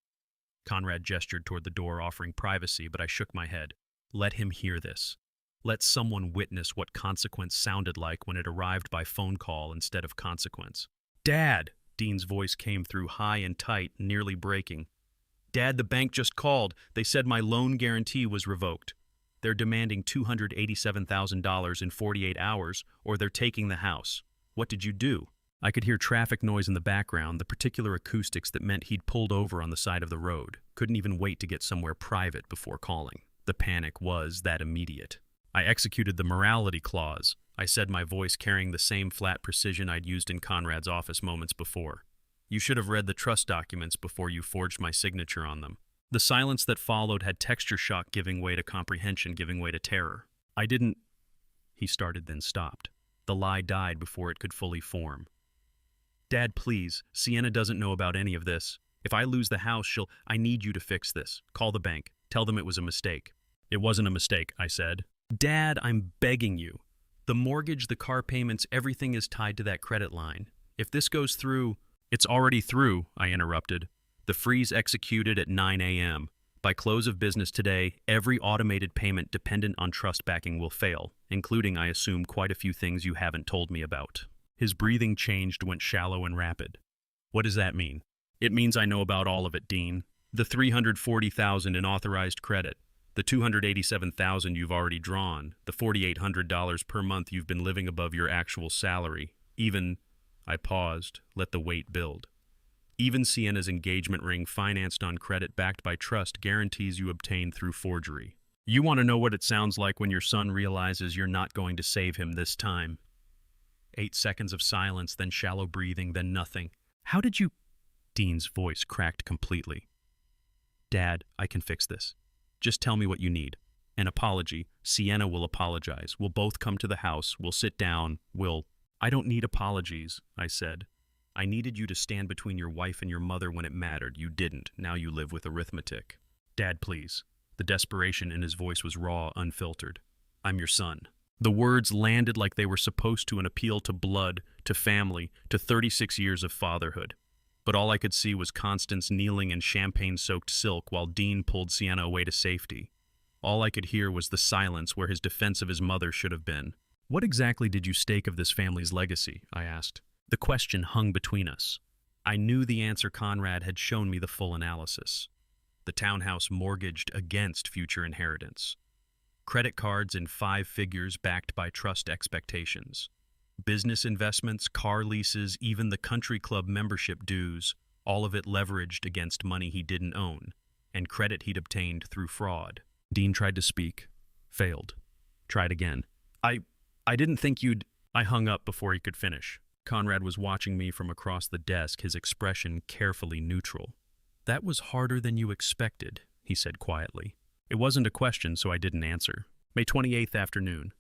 Conrad gestured toward the door, offering privacy, but I shook my head. Let him hear this. Let someone witness what consequence sounded like when it arrived by phone call instead of consequence. Dad! Dean's voice came through high and tight, nearly breaking. Dad, the bank just called. They said my loan guarantee was revoked. They're demanding $287,000 in 48 hours, or they're taking the house. What did you do? I could hear traffic noise in the background, the particular acoustics that meant he'd pulled over on the side of the road. Couldn't even wait to get somewhere private before calling. The panic was that immediate. I executed the morality clause. I said, my voice carrying the same flat precision I'd used in Conrad's office moments before. You should have read the trust documents before you forged my signature on them. The silence that followed had texture shock giving way to comprehension, giving way to terror. I didn't... He started, then stopped. The lie died before it could fully form. Dad, please. Sienna doesn't know about any of this. If I lose the house, I need you to fix this. Call the bank. Tell them it was a mistake. It wasn't a mistake, I said. Dad, I'm begging you. The mortgage, the car payments, everything is tied to that credit line. If this goes through... It's already through, I interrupted. The freeze executed at 9 a.m. By close of business today, every automated payment dependent on trust backing will fail, including, I assume, quite a few things you haven't told me about. His breathing changed, went shallow and rapid. What does that mean? It means I know about all of it, Dean. The $340,000 in authorized credit. The $287,000 you've already drawn, the $4,800 per month you've been living above your actual salary, even, I paused, let the weight build. Even Sienna's engagement ring financed on credit backed by trust guarantees you obtained through forgery. You want to know what it sounds like when your son realizes you're not going to save him this time. 8 seconds of silence, then shallow breathing, then nothing. How did you... Dean's voice cracked completely. Dad, I can fix this. Just tell me what you need. An apology. Sienna will apologize. We'll both come to the house. We'll sit down. I don't need apologies, I said. I needed you to stand between your wife and your mother when it mattered. You didn't. Now you live with arithmetic. Dad, please. The desperation in his voice was raw, unfiltered. I'm your son. The words landed like they were supposed to, an appeal to blood, to family, to 36 years of fatherhood. But all I could see was Constance kneeling in champagne-soaked silk while Dean pulled Sienna away to safety. All I could hear was the silence where his defense of his mother should have been. What exactly did you stake of this family's legacy? I asked. The question hung between us. I knew the answer. Conrad had shown me the full analysis. The townhouse mortgaged against future inheritance. Credit cards in 5 figures backed by trust expectations. Business investments, car leases, even the country club membership dues, all of it leveraged against money he didn't own, and credit he'd obtained through fraud. Dean tried to speak. Failed. Tried again. I didn't think you'd... I hung up before he could finish. Conrad was watching me from across the desk, his expression carefully neutral. That was harder than you expected, he said quietly. It wasn't a question, so I didn't answer. May 28th afternoon.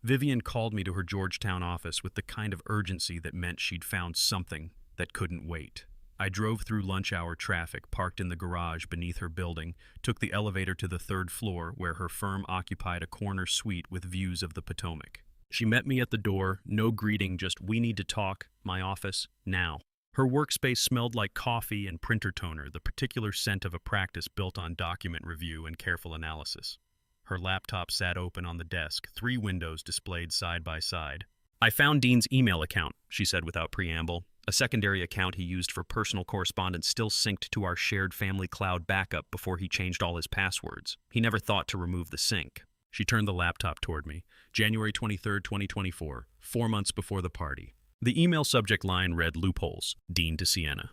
Vivian called me to her Georgetown office with the kind of urgency that meant she'd found something that couldn't wait. I drove through lunch hour traffic, parked in the garage beneath her building, took the elevator to the 3rd floor where her firm occupied a corner suite with views of the Potomac. She met me at the door, no greeting, just we need to talk, my office, now. Her workspace smelled like coffee and printer toner, the particular scent of a practice built on document review and careful analysis. Her laptop sat open on the desk, 3 windows displayed side by side. "I found Dean's email account," she said without preamble. A secondary account he used for personal correspondence still synced to our shared family cloud backup before he changed all his passwords. He never thought to remove the sync. She turned the laptop toward me. January 23rd, 2024, 4 months before the party. The email subject line read "Loopholes, Dean to Sienna."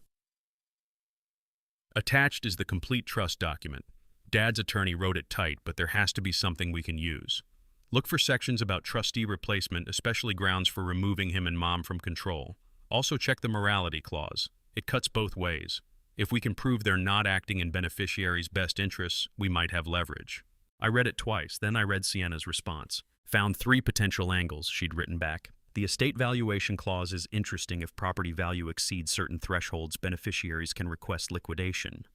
Attached is the complete trust document. Dad's attorney wrote it tight, but there has to be something we can use. Look for sections about trustee replacement, especially grounds for removing him and Mom from control. Also check the morality clause. It cuts both ways. If we can prove they're not acting in beneficiaries' best interests, we might have leverage. I read it twice, then I read Sienna's response. Found 3 potential angles, she'd written back. The estate valuation clause is interesting. If property value exceeds certain thresholds, beneficiaries can request liquidation.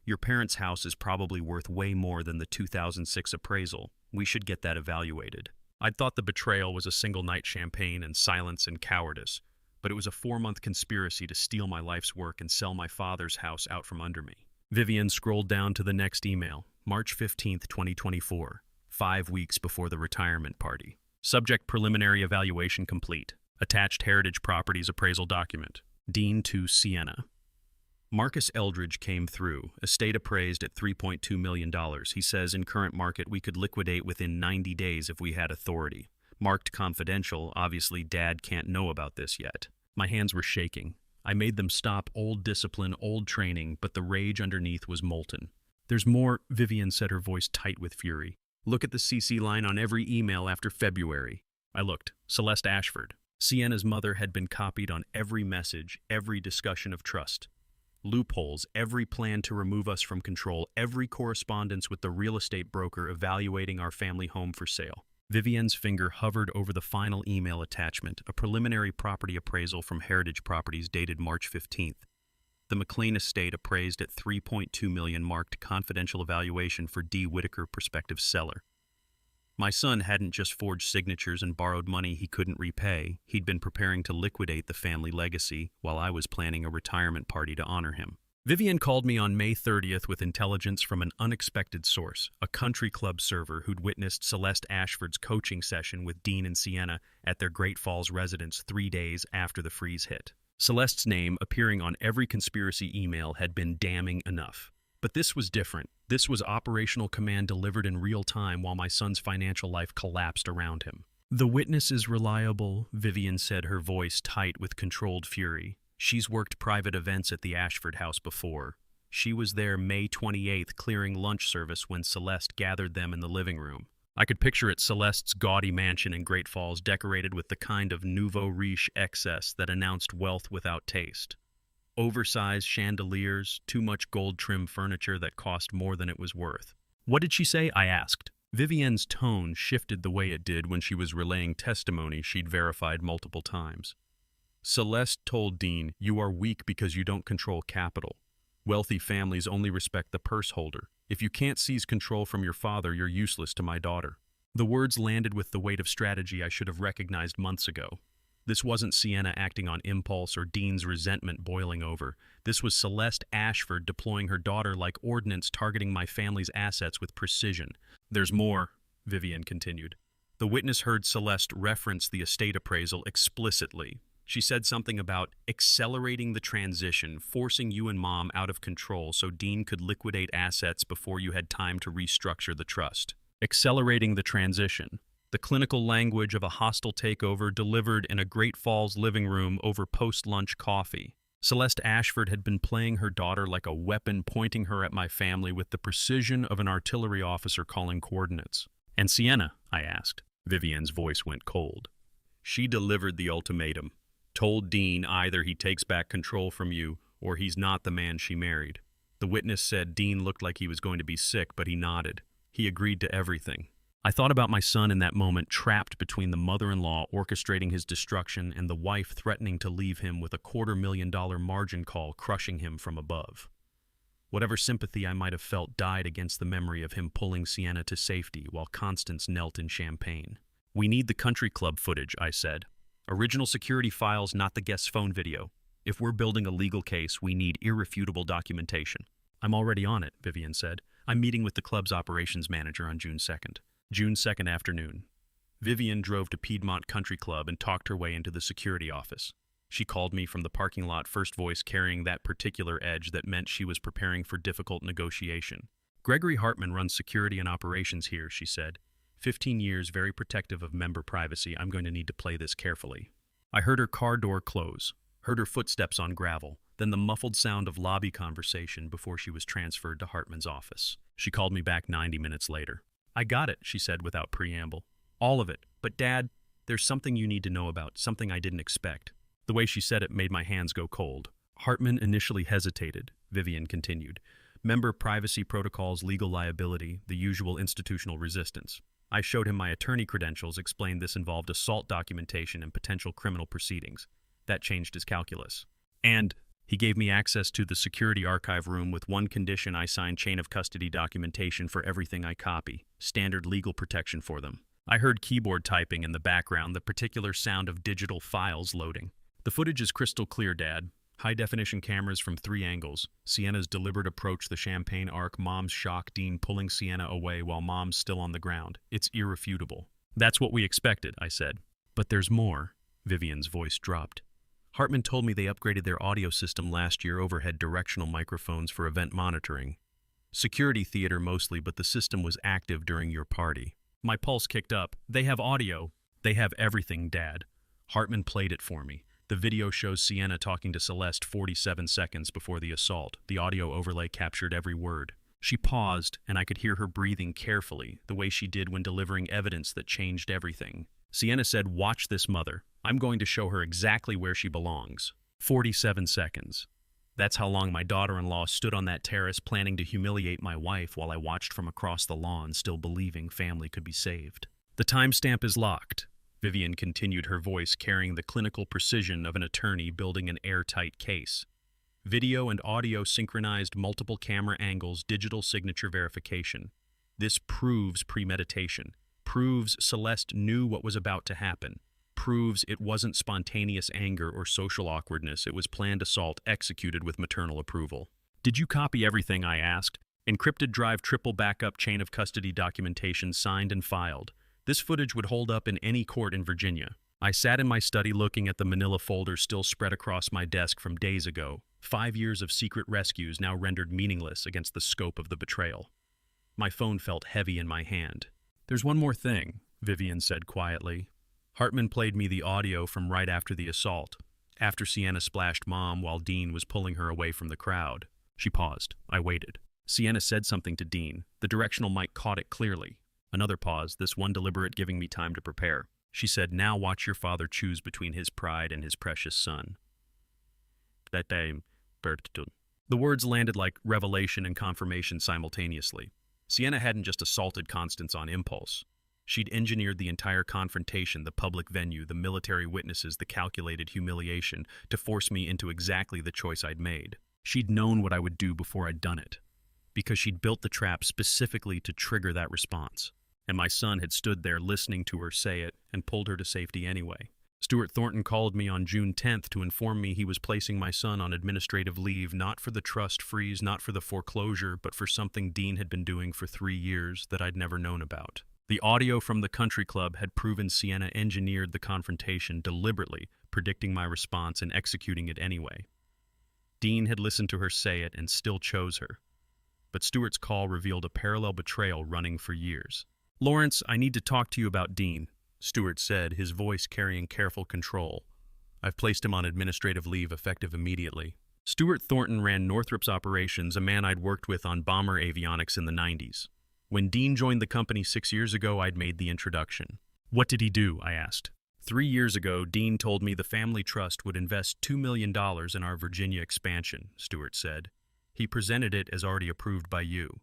Your parents' house is probably worth way more than the 2006 appraisal. We should get that evaluated. I'd thought the betrayal was a single night champagne and silence and cowardice, but it was a 4-month conspiracy to steal my life's work and sell my father's house out from under me. Vivian scrolled down to the next email, March 15th, 2024, 5 weeks before the retirement party. Subject: preliminary evaluation complete. Attached: Heritage Properties appraisal document. Dean to Sienna. Marcus Eldridge came through, estate appraised at $3.2 million. He says in current market we could liquidate within 90 days if we had authority. Marked confidential, obviously Dad can't know about this yet. My hands were shaking. I made them stop. Old discipline, old training, but the rage underneath was molten. "There's more," Vivian said, her voice tight with fury. "Look at the CC line on every email after February." I looked. Celeste Ashford. Sienna's mother had been copied on every message, every discussion of trust. Loopholes, every plan to remove us from control, every correspondence with the real estate broker evaluating our family home for sale. Vivian's finger hovered over the final email attachment, a preliminary property appraisal from Heritage Properties dated March 15th. The McLean estate appraised at $3.2 million, marked confidential evaluation for D. Whitaker, prospective seller. My son hadn't just forged signatures and borrowed money he couldn't repay. He'd been preparing to liquidate the family legacy while I was planning a retirement party to honor him. Vivian called me on May 30th with intelligence from an unexpected source, a country club server who'd witnessed Celeste Ashford's coaching session with Dean and Sienna at their Great Falls residence 3 days after the freeze hit. Celeste's name appearing on every conspiracy email had been damning enough. But this was different. This was operational command delivered in real time while my son's financial life collapsed around him. "The witness is reliable," Vivian said, her voice tight with controlled fury. "She's worked private events at the Ashford house before. She was there May 28th clearing lunch service when Celeste gathered them in the living room." I could picture it, Celeste's gaudy mansion in Great Falls, decorated with the kind of nouveau riche excess that announced wealth without taste. Oversized chandeliers, too much gold-trim furniture that cost more than it was worth. "What did she say?" I asked. Vivian's tone shifted the way it did when she was relaying testimony she'd verified multiple times. "Celeste told Dean, 'You are weak because you don't control capital. Wealthy families only respect the purse holder. If you can't seize control from your father, you're useless to my daughter.'" The words landed with the weight of strategy I should have recognized months ago. This wasn't Sienna acting on impulse or Dean's resentment boiling over. This was Celeste Ashford deploying her daughter like ordnance, targeting my family's assets with precision. "There's more," Vivian continued. The witness heard Celeste reference the estate appraisal explicitly. She said something about accelerating the transition, forcing you and Mom out of control so Dean could liquidate assets before you had time to restructure the trust. Accelerating the transition. The clinical language of a hostile takeover delivered in a Great Falls living room over post-lunch coffee. Celeste Ashford had been playing her daughter like a weapon, pointing her at my family with the precision of an artillery officer calling coordinates. "And Sienna?" I asked. Vivian's voice went cold. "She delivered the ultimatum. Told Dean either he takes back control from you or he's not the man she married." The witness said Dean looked like he was going to be sick, but he nodded. He agreed to everything. I thought about my son in that moment, trapped between the mother-in-law orchestrating his destruction and the wife threatening to leave him with a $250,000 margin call crushing him from above. Whatever sympathy I might have felt died against the memory of him pulling Sienna to safety while Constance knelt in champagne. "We need the country club footage," I said. "Original security files, not the guest's phone video. If we're building a legal case, we need irrefutable documentation. I'm already on it, Vivian said. I'm meeting with the club's operations manager on June 2nd. June 2nd afternoon. Vivian drove to Piedmont Country Club and talked her way into the security office. She called me from the parking lot, first voice carrying that particular edge that meant she was preparing for difficult negotiation. Gregory Hartman runs security and operations here, she said. 15 years, very protective of member privacy. I'm going to need to play this carefully. I heard her car door close, heard her footsteps on gravel, then the muffled sound of lobby conversation before she was transferred to Hartman's office. She called me back 90 minutes later. I got it, she said without preamble. All of it. But Dad, there's something you need to know about, something I didn't expect. The way she said it made my hands go cold. Hartman initially hesitated, Vivian continued. Member privacy protocols, legal liability, the usual institutional resistance. I showed him my attorney credentials, explained this involved assault documentation and potential criminal proceedings. That changed his calculus. And he gave me access to the security archive room with one condition: I sign chain of custody documentation for everything I copy. Standard legal protection for them. I heard keyboard typing in the background, the particular sound of digital files loading. The footage is crystal clear, Dad. High-definition cameras from 3 angles. Sienna's deliberate approach, the champagne arc, Mom's shock, Dean pulling Sienna away while Mom's still on the ground. It's irrefutable. That's what we expected, I said. But there's more. Vivian's voice dropped. Hartman told me they upgraded their audio system last year, overhead directional microphones for event monitoring. Security theater mostly, but the system was active during your party. My pulse kicked up. They have audio. They have everything, Dad. Hartman played it for me. The video shows Sienna talking to Celeste 47 seconds before the assault. The audio overlay captured every word. She paused, and I could hear her breathing carefully, the way she did when delivering evidence that changed everything. Sienna said, "Watch this, Mother. I'm going to show her exactly where she belongs." 47 seconds. That's how long my daughter-in-law stood on that terrace planning to humiliate my wife while I watched from across the lawn, still believing family could be saved. The timestamp is locked. Vivian continued, her voice carrying the clinical precision of an attorney building an airtight case. Video and audio synchronized, multiple camera angles, digital signature verification. This proves premeditation. Proves Celeste knew what was about to happen. Proves it wasn't spontaneous anger or social awkwardness. It was planned assault executed with maternal approval. Did you copy everything? I asked. Encrypted drive, triple backup, chain of custody documentation signed and filed. This footage would hold up in any court in Virginia. I sat in my study looking at the manila folder still spread across my desk from days ago. 5 years of secret rescues now rendered meaningless against the scope of the betrayal. My phone felt heavy in my hand. There's one more thing, Vivian said quietly. Hartman played me the audio from right after the assault, after Sienna splashed Mom while Dean was pulling her away from the crowd. She paused. I waited. Sienna said something to Dean. The directional mic caught it clearly. Another pause, this one deliberate, giving me time to prepare. She said, "Now watch your father choose between his pride and his precious son." The words landed like revelation and confirmation simultaneously. Sienna hadn't just assaulted Constance on impulse. She'd engineered the entire confrontation, the public venue, the military witnesses, the calculated humiliation, to force me into exactly the choice I'd made. She'd known what I would do before I'd done it, because she'd built the trap specifically to trigger that response. And my son had stood there listening to her say it and pulled her to safety anyway. Stuart Thornton called me on June 10th to inform me he was placing my son on administrative leave, not for the trust freeze, not for the foreclosure, but for something Dean had been doing for 3 years that I'd never known about. The audio from the country club had proven Sienna engineered the confrontation deliberately, predicting my response and executing it anyway. Dean had listened to her say it and still chose her. But Stuart's call revealed a parallel betrayal running for years. "Lawrence, I need to talk to you about Dean," Stuart said, his voice carrying careful control. "I've placed him on administrative leave effective immediately." Stuart Thornton ran Northrop's operations, a man I'd worked with on bomber avionics in the 90s. When Dean joined the company 6 years ago, I'd made the introduction. "What did he do?" I asked. 3 years ago, Dean told me the family trust would invest $2 million in our Virginia expansion, Stuart said. He presented it as already approved by you.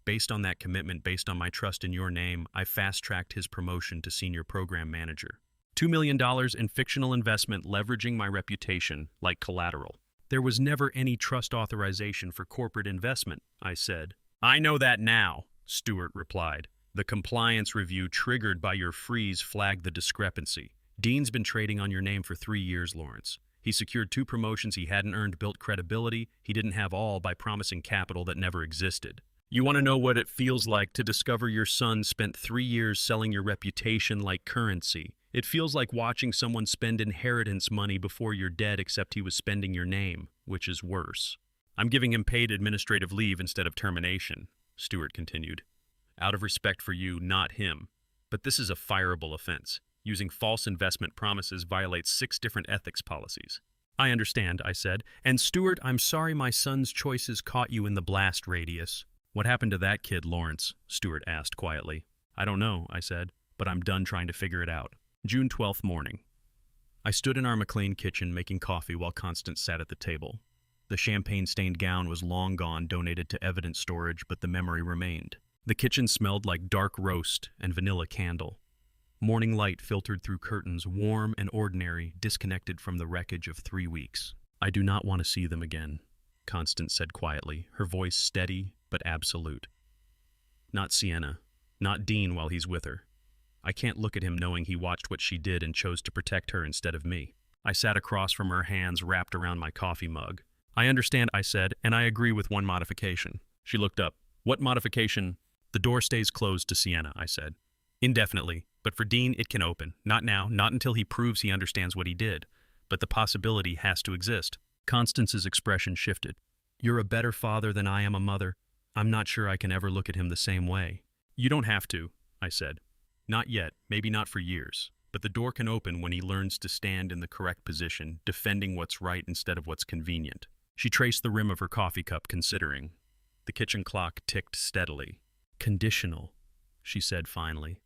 Based on that commitment, based on my trust in your name, I fast-tracked his promotion to senior program manager. $2 million in fictional investment, leveraging my reputation like collateral. There was never any trust authorization for corporate investment, I said. "I know that now," Stuart replied. "The compliance review triggered by your freeze flagged the discrepancy. Dean's been trading on your name for 3 years, Lawrence. He secured 2 promotions he hadn't earned, built credibility he didn't have, all by promising capital that never existed. You want to know what it feels like to discover your son spent 3 years selling your reputation like currency? It feels like watching someone spend inheritance money before you're dead, except he was spending your name, which is worse. I'm giving him paid administrative leave instead of termination, Stewart continued. Out of respect for you, not him. But this is a fireable offense. Using false investment promises violates 6 different ethics policies. I understand, I said. And Stewart, I'm sorry my son's choices caught you in the blast radius. What happened to that kid, Lawrence? Stewart asked quietly. I don't know, I said, but I'm done trying to figure it out. June 12th morning. I stood in our McLean kitchen making coffee while Constance sat at the table. The champagne-stained gown was long gone, donated to evidence storage, but the memory remained. The kitchen smelled like dark roast and vanilla candle. Morning light filtered through curtains, warm and ordinary, disconnected from the wreckage of 3 weeks. I do not want to see them again, Constance said quietly, her voice steady but absolute. Not Sienna, not Dean while he's with her. I can't look at him knowing he watched what she did and chose to protect her instead of me. I sat across from her, hands wrapped around my coffee mug. I understand, I said, and I agree with one modification. She looked up. What modification? The door stays closed to Sienna, I said. Indefinitely, but for Dean it can open. Not now, not until he proves he understands what he did. But the possibility has to exist. Constance's expression shifted. You're a better father than I am a mother. I'm not sure I can ever look at him the same way. You don't have to, I said. Not yet, maybe not for years. But the door can open when he learns to stand in the correct position, defending what's right instead of what's convenient. She traced the rim of her coffee cup, considering. The kitchen clock ticked steadily. Conditional, she said finally.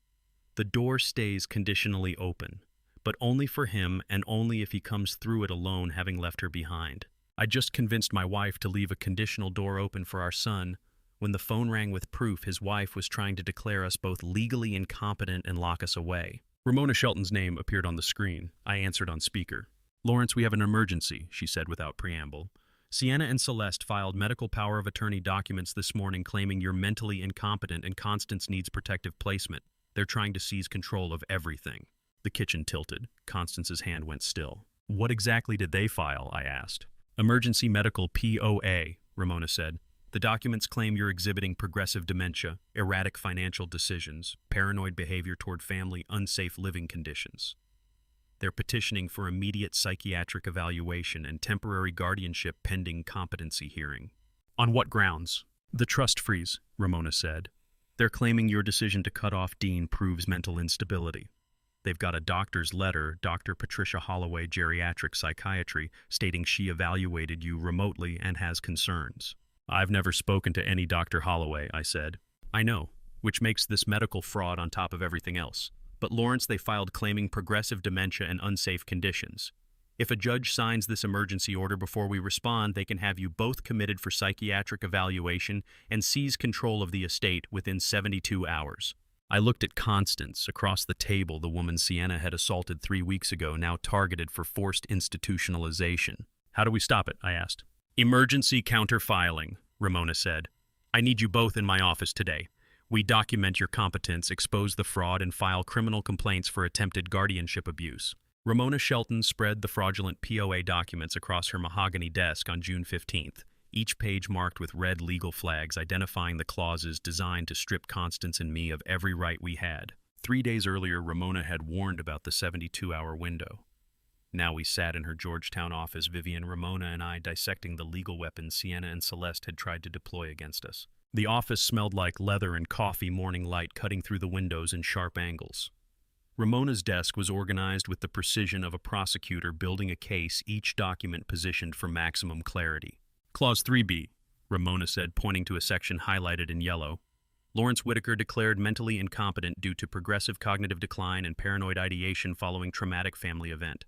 The door stays conditionally open, but only for him and only if he comes through it alone, having left her behind. I just convinced my wife to leave a conditional door open for our son when the phone rang with proof his wife was trying to declare us both legally incompetent and lock us away. Ramona Shelton's name appeared on the screen. I answered on speaker. Lawrence, we have an emergency, she said without preamble. Sienna and Celeste filed medical power of attorney documents this morning claiming you're mentally incompetent and Constance needs protective placement. They're trying to seize control of everything. The kitchen tilted. Constance's hand went still. What exactly did they file? I asked. Emergency medical POA, Ramona said. The documents claim you're exhibiting progressive dementia, erratic financial decisions, paranoid behavior toward family, unsafe living conditions. They're petitioning for immediate psychiatric evaluation and temporary guardianship pending competency hearing. On what grounds? The trust freeze, Ramona said. They're claiming your decision to cut off Dean proves mental instability. They've got a doctor's letter, Dr. Patricia Holloway, geriatric psychiatry, stating she evaluated you remotely and has concerns. I've never spoken to any Dr. Holloway, I said. I know, which makes this medical fraud on top of everything else. But Lawrence, they filed claiming progressive dementia and unsafe conditions. If a judge signs this emergency order before we respond, they can have you both committed for psychiatric evaluation and seize control of the estate within 72 hours. I looked at Constance. Across the table, the woman Sienna had assaulted 3 weeks ago, now targeted for forced institutionalization. How do we stop it? I asked. Emergency counter-filing, Ramona said. I need you both in my office today. We document your competence, expose the fraud, and file criminal complaints for attempted guardianship abuse. Ramona Shelton spread the fraudulent POA documents across her mahogany desk on June 15th, each page marked with red legal flags identifying the clauses designed to strip Constance and me of every right we had. 3 days earlier, Ramona had warned about the 72-hour window. Now we sat in her Georgetown office, Vivian, Ramona, and I dissecting the legal weapons Sienna and Celeste had tried to deploy against us. The office smelled like leather and coffee, morning light cutting through the windows in sharp angles. Ramona's desk was organized with the precision of a prosecutor building a case, each document positioned for maximum clarity. Clause 3B, Ramona said, pointing to a section highlighted in yellow. Lawrence Whitaker declared mentally incompetent due to progressive cognitive decline and paranoid ideation following traumatic family event.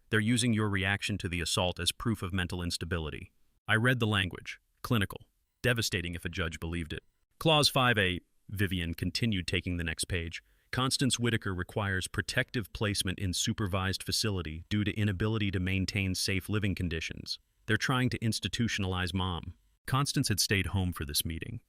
They're using your reaction to the assault as proof of mental instability. I read the language. Clinical. Devastating if a judge believed it. Clause 5A, Vivian continued, taking the next page. Constance Whitaker requires protective placement in supervised facility due to inability to maintain safe living conditions. They're trying to institutionalize Mom. Constance had stayed home for this meeting.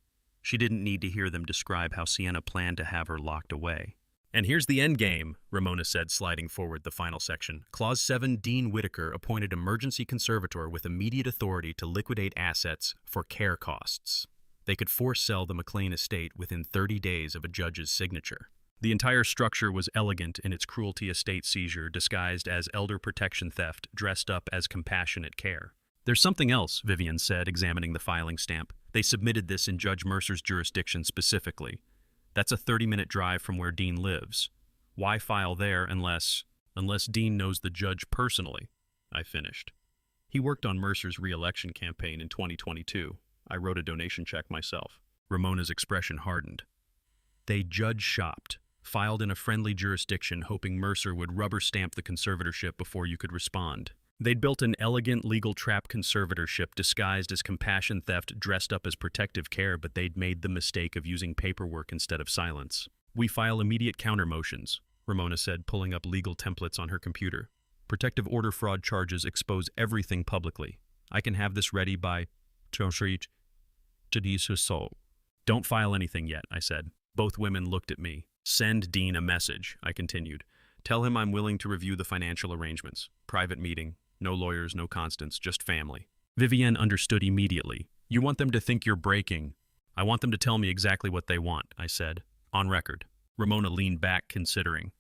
She didn't need to hear them describe how Sienna planned to have her locked away. And here's the end game, Ramona said, sliding forward the final section. Clause 7, Dean Whitaker appointed emergency conservator with immediate authority to liquidate assets for care costs. They could force sell the McLean estate within 30 days of a judge's signature. The entire structure was elegant in its cruelty estate seizure, disguised as elder protection theft, dressed up as compassionate care. There's something else, Vivian said, examining the filing stamp. They submitted this in Judge Mercer's jurisdiction specifically. That's a 30-minute drive from where Dean lives. Why file there unless Dean knows the judge personally? I finished. He worked on Mercer's re-election campaign in 2022. I wrote a donation check myself. Ramona's expression hardened. They judge-shopped, filed in a friendly jurisdiction hoping Mercer would rubber stamp the conservatorship before you could respond. They'd built an elegant legal trap conservatorship disguised as compassion theft, dressed up as protective care, but they'd made the mistake of using paperwork instead of silence. We file immediate counter motions, Ramona said, pulling up legal templates on her computer. Protective order fraud charges expose everything publicly. I can have this ready by Don't file anything yet, I said. Both women looked at me. Send Dean a message, I continued. Tell him I'm willing to review the financial arrangements. Private meeting. No lawyers, no Constance, just family. Vivienne understood immediately. You want them to think you're breaking. I want them to tell me exactly what they want, I said. On record. Ramona leaned back, considering.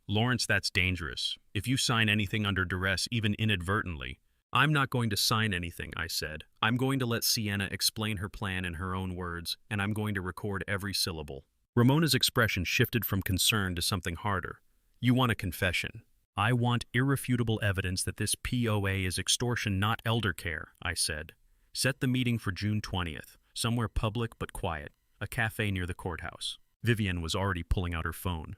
Lawrence, that's dangerous. If you sign anything under duress, even inadvertently. I'm not going to sign anything, I said. I'm going to let Sienna explain her plan in her own words, and I'm going to record every syllable. Ramona's expression shifted from concern to something harder. You want a confession. I want irrefutable evidence that this POA is extortion, not elder care, I said. Set the meeting for June 20th, somewhere public but quiet, a cafe near the courthouse. Vivian was already pulling out her phone.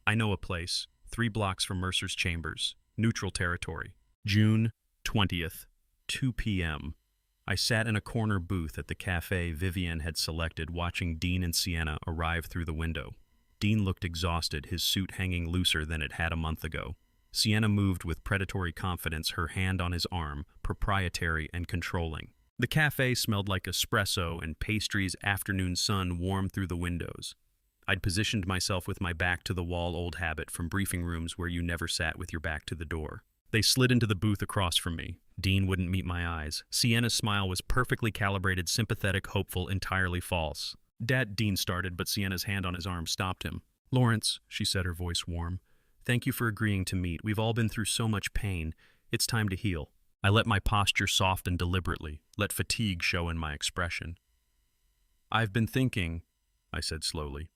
I know a place, 3 blocks from Mercer's chambers, neutral territory. June 20th, 2 p.m. I sat in a corner booth at the cafe Vivian had selected, watching Dean and Sienna arrive through the window. Dean looked exhausted, his suit hanging looser than it had a month ago. Sienna moved with predatory confidence, her hand on his arm, proprietary and controlling. The cafe smelled like espresso, and pastry's afternoon sun warmed through the windows. I'd positioned myself with my back to the wall, old habit from briefing rooms where you never sat with your back to the door. They slid into the booth across from me. Dean wouldn't meet my eyes. Sienna's smile was perfectly calibrated, sympathetic, hopeful, entirely false. Dad, Dean started, but Sienna's hand on his arm stopped him. Lawrence, she said, her voice warm. Thank you for agreeing to meet. We've all been through so much pain. It's time to heal. I let my posture soften deliberately, let fatigue show in my expression. I've been thinking, I said slowly.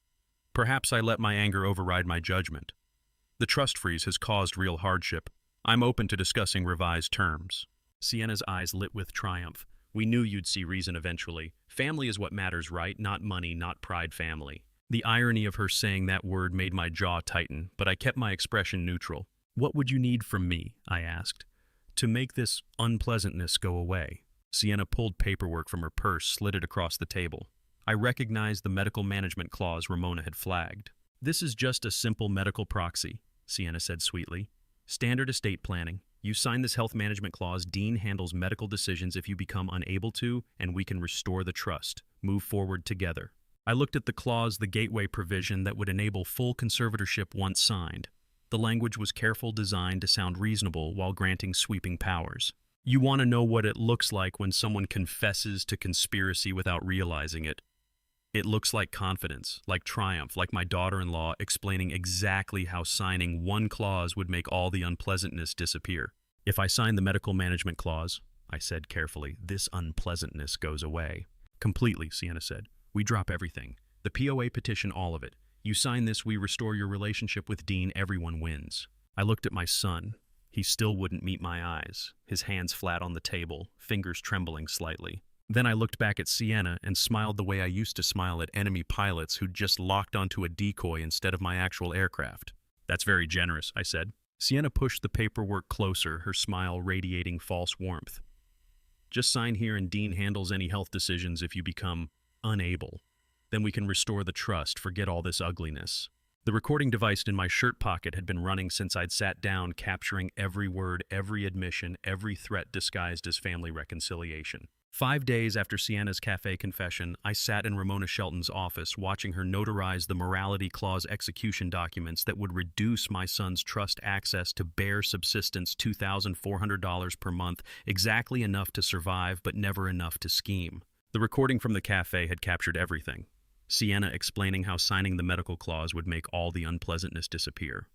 Perhaps I let my anger override my judgment. The trust freeze has caused real hardship. I'm open to discussing revised terms. Sienna's eyes lit with triumph. We knew you'd see reason eventually. Family is what matters, right? Not money, not pride, family. The irony of her saying that word made my jaw tighten, but I kept my expression neutral. What would you need from me? I asked. To make this unpleasantness go away. Sienna pulled paperwork from her purse, slid it across the table. I recognized the medical management clause Ramona had flagged. This is just a simple medical proxy, Sienna said sweetly. Standard estate planning. You sign this health management clause, Dean handles medical decisions if you become unable to, and we can restore the trust. Move forward together. I looked at the clause, the gateway provision that would enable full conservatorship once signed. The language was careful, designed to sound reasonable while granting sweeping powers. You want to know what it looks like when someone confesses to conspiracy without realizing it. It looks like confidence, like triumph, like my daughter-in-law explaining exactly how signing one clause would make all the unpleasantness disappear. If I sign the medical management clause, I said carefully, this unpleasantness goes away. Completely, Sienna said. We drop everything. The POA petition, all of it. You sign this, we restore your relationship with Dean, everyone wins. I looked at my son. He still wouldn't meet my eyes, his hands flat on the table, fingers trembling slightly. Then I looked back at Sienna and smiled the way I used to smile at enemy pilots who'd just locked onto a decoy instead of my actual aircraft. That's very generous, I said. Sienna pushed the paperwork closer, her smile radiating false warmth. Just sign here and Dean handles any health decisions if you become unable. Then we can restore the trust, forget all this ugliness. The recording device in my shirt pocket had been running since I'd sat down, capturing every word, every admission, every threat disguised as family reconciliation. 5 days after Sienna's cafe confession, I sat in Ramona Shelton's office watching her notarize the morality clause execution documents that would reduce my son's trust access to bare subsistence $2,400 per month, exactly enough to survive but never enough to scheme. The recording from the cafe had captured everything. Sienna explaining how signing the medical clause would make all the unpleasantness disappear.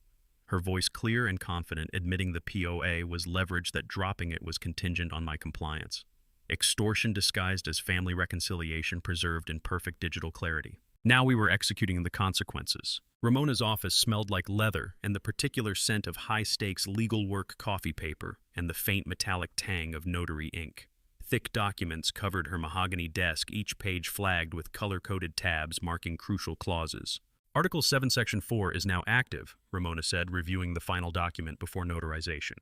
Her voice clear and confident, admitting the POA was leverage that dropping it was contingent on my compliance. Extortion disguised as family reconciliation preserved in perfect digital clarity. Now we were executing the consequences. Ramona's office smelled like leather and the particular scent of high-stakes legal work coffee paper and the faint metallic tang of notary ink. Thick documents covered her mahogany desk, each page flagged with color-coded tabs marking crucial clauses. Article 7, Section 4 is now active, Ramona said, reviewing the final document before notarization.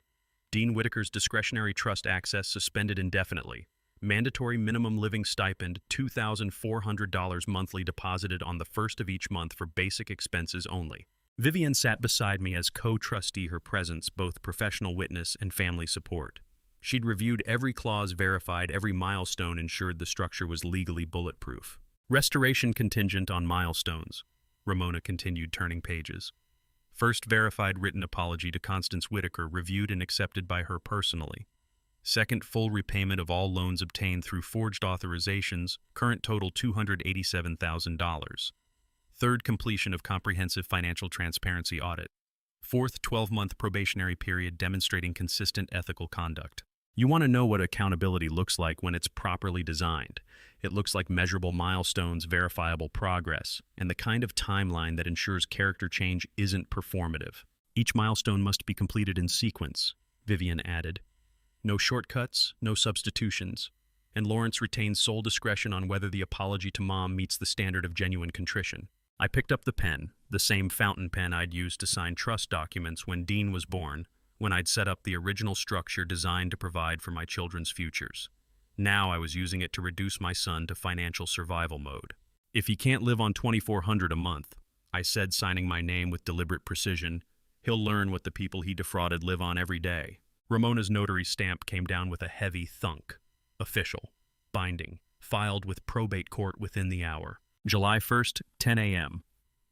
Dean Whitaker's discretionary trust access suspended indefinitely. Mandatory minimum living stipend $2,400 monthly deposited on the first of each month for basic expenses only. Vivian sat beside me as co-trustee, her presence both professional witness and family support. She'd reviewed every clause, verified every milestone, ensured the structure was legally bulletproof. Restoration contingent on milestones, Ramona continued, turning pages. First, verified written apology to Constance Whitaker, reviewed and accepted by her personally. Second, full repayment of all loans obtained through forged authorizations, current total $287,000. Third, completion of comprehensive financial transparency audit. Fourth, 12-month probationary period demonstrating consistent ethical conduct. You want to know what accountability looks like when it's properly designed. It looks like measurable milestones, verifiable progress, and the kind of timeline that ensures character change isn't performative. Each milestone must be completed in sequence, Vivian added. No shortcuts, no substitutions, and Lawrence retains sole discretion on whether the apology to Mom meets the standard of genuine contrition. I picked up the pen, the same fountain pen I'd used to sign trust documents when Dean was born, when I'd set up the original structure designed to provide for my children's futures. Now I was using it to reduce my son to financial survival mode. If he can't live on $2,400 a month, I said, signing my name with deliberate precision, he'll learn what the people he defrauded live on every day. Ramona's notary stamp came down with a heavy thunk. Official. Binding. Filed with probate court within the hour. July 1st, 10 a.m.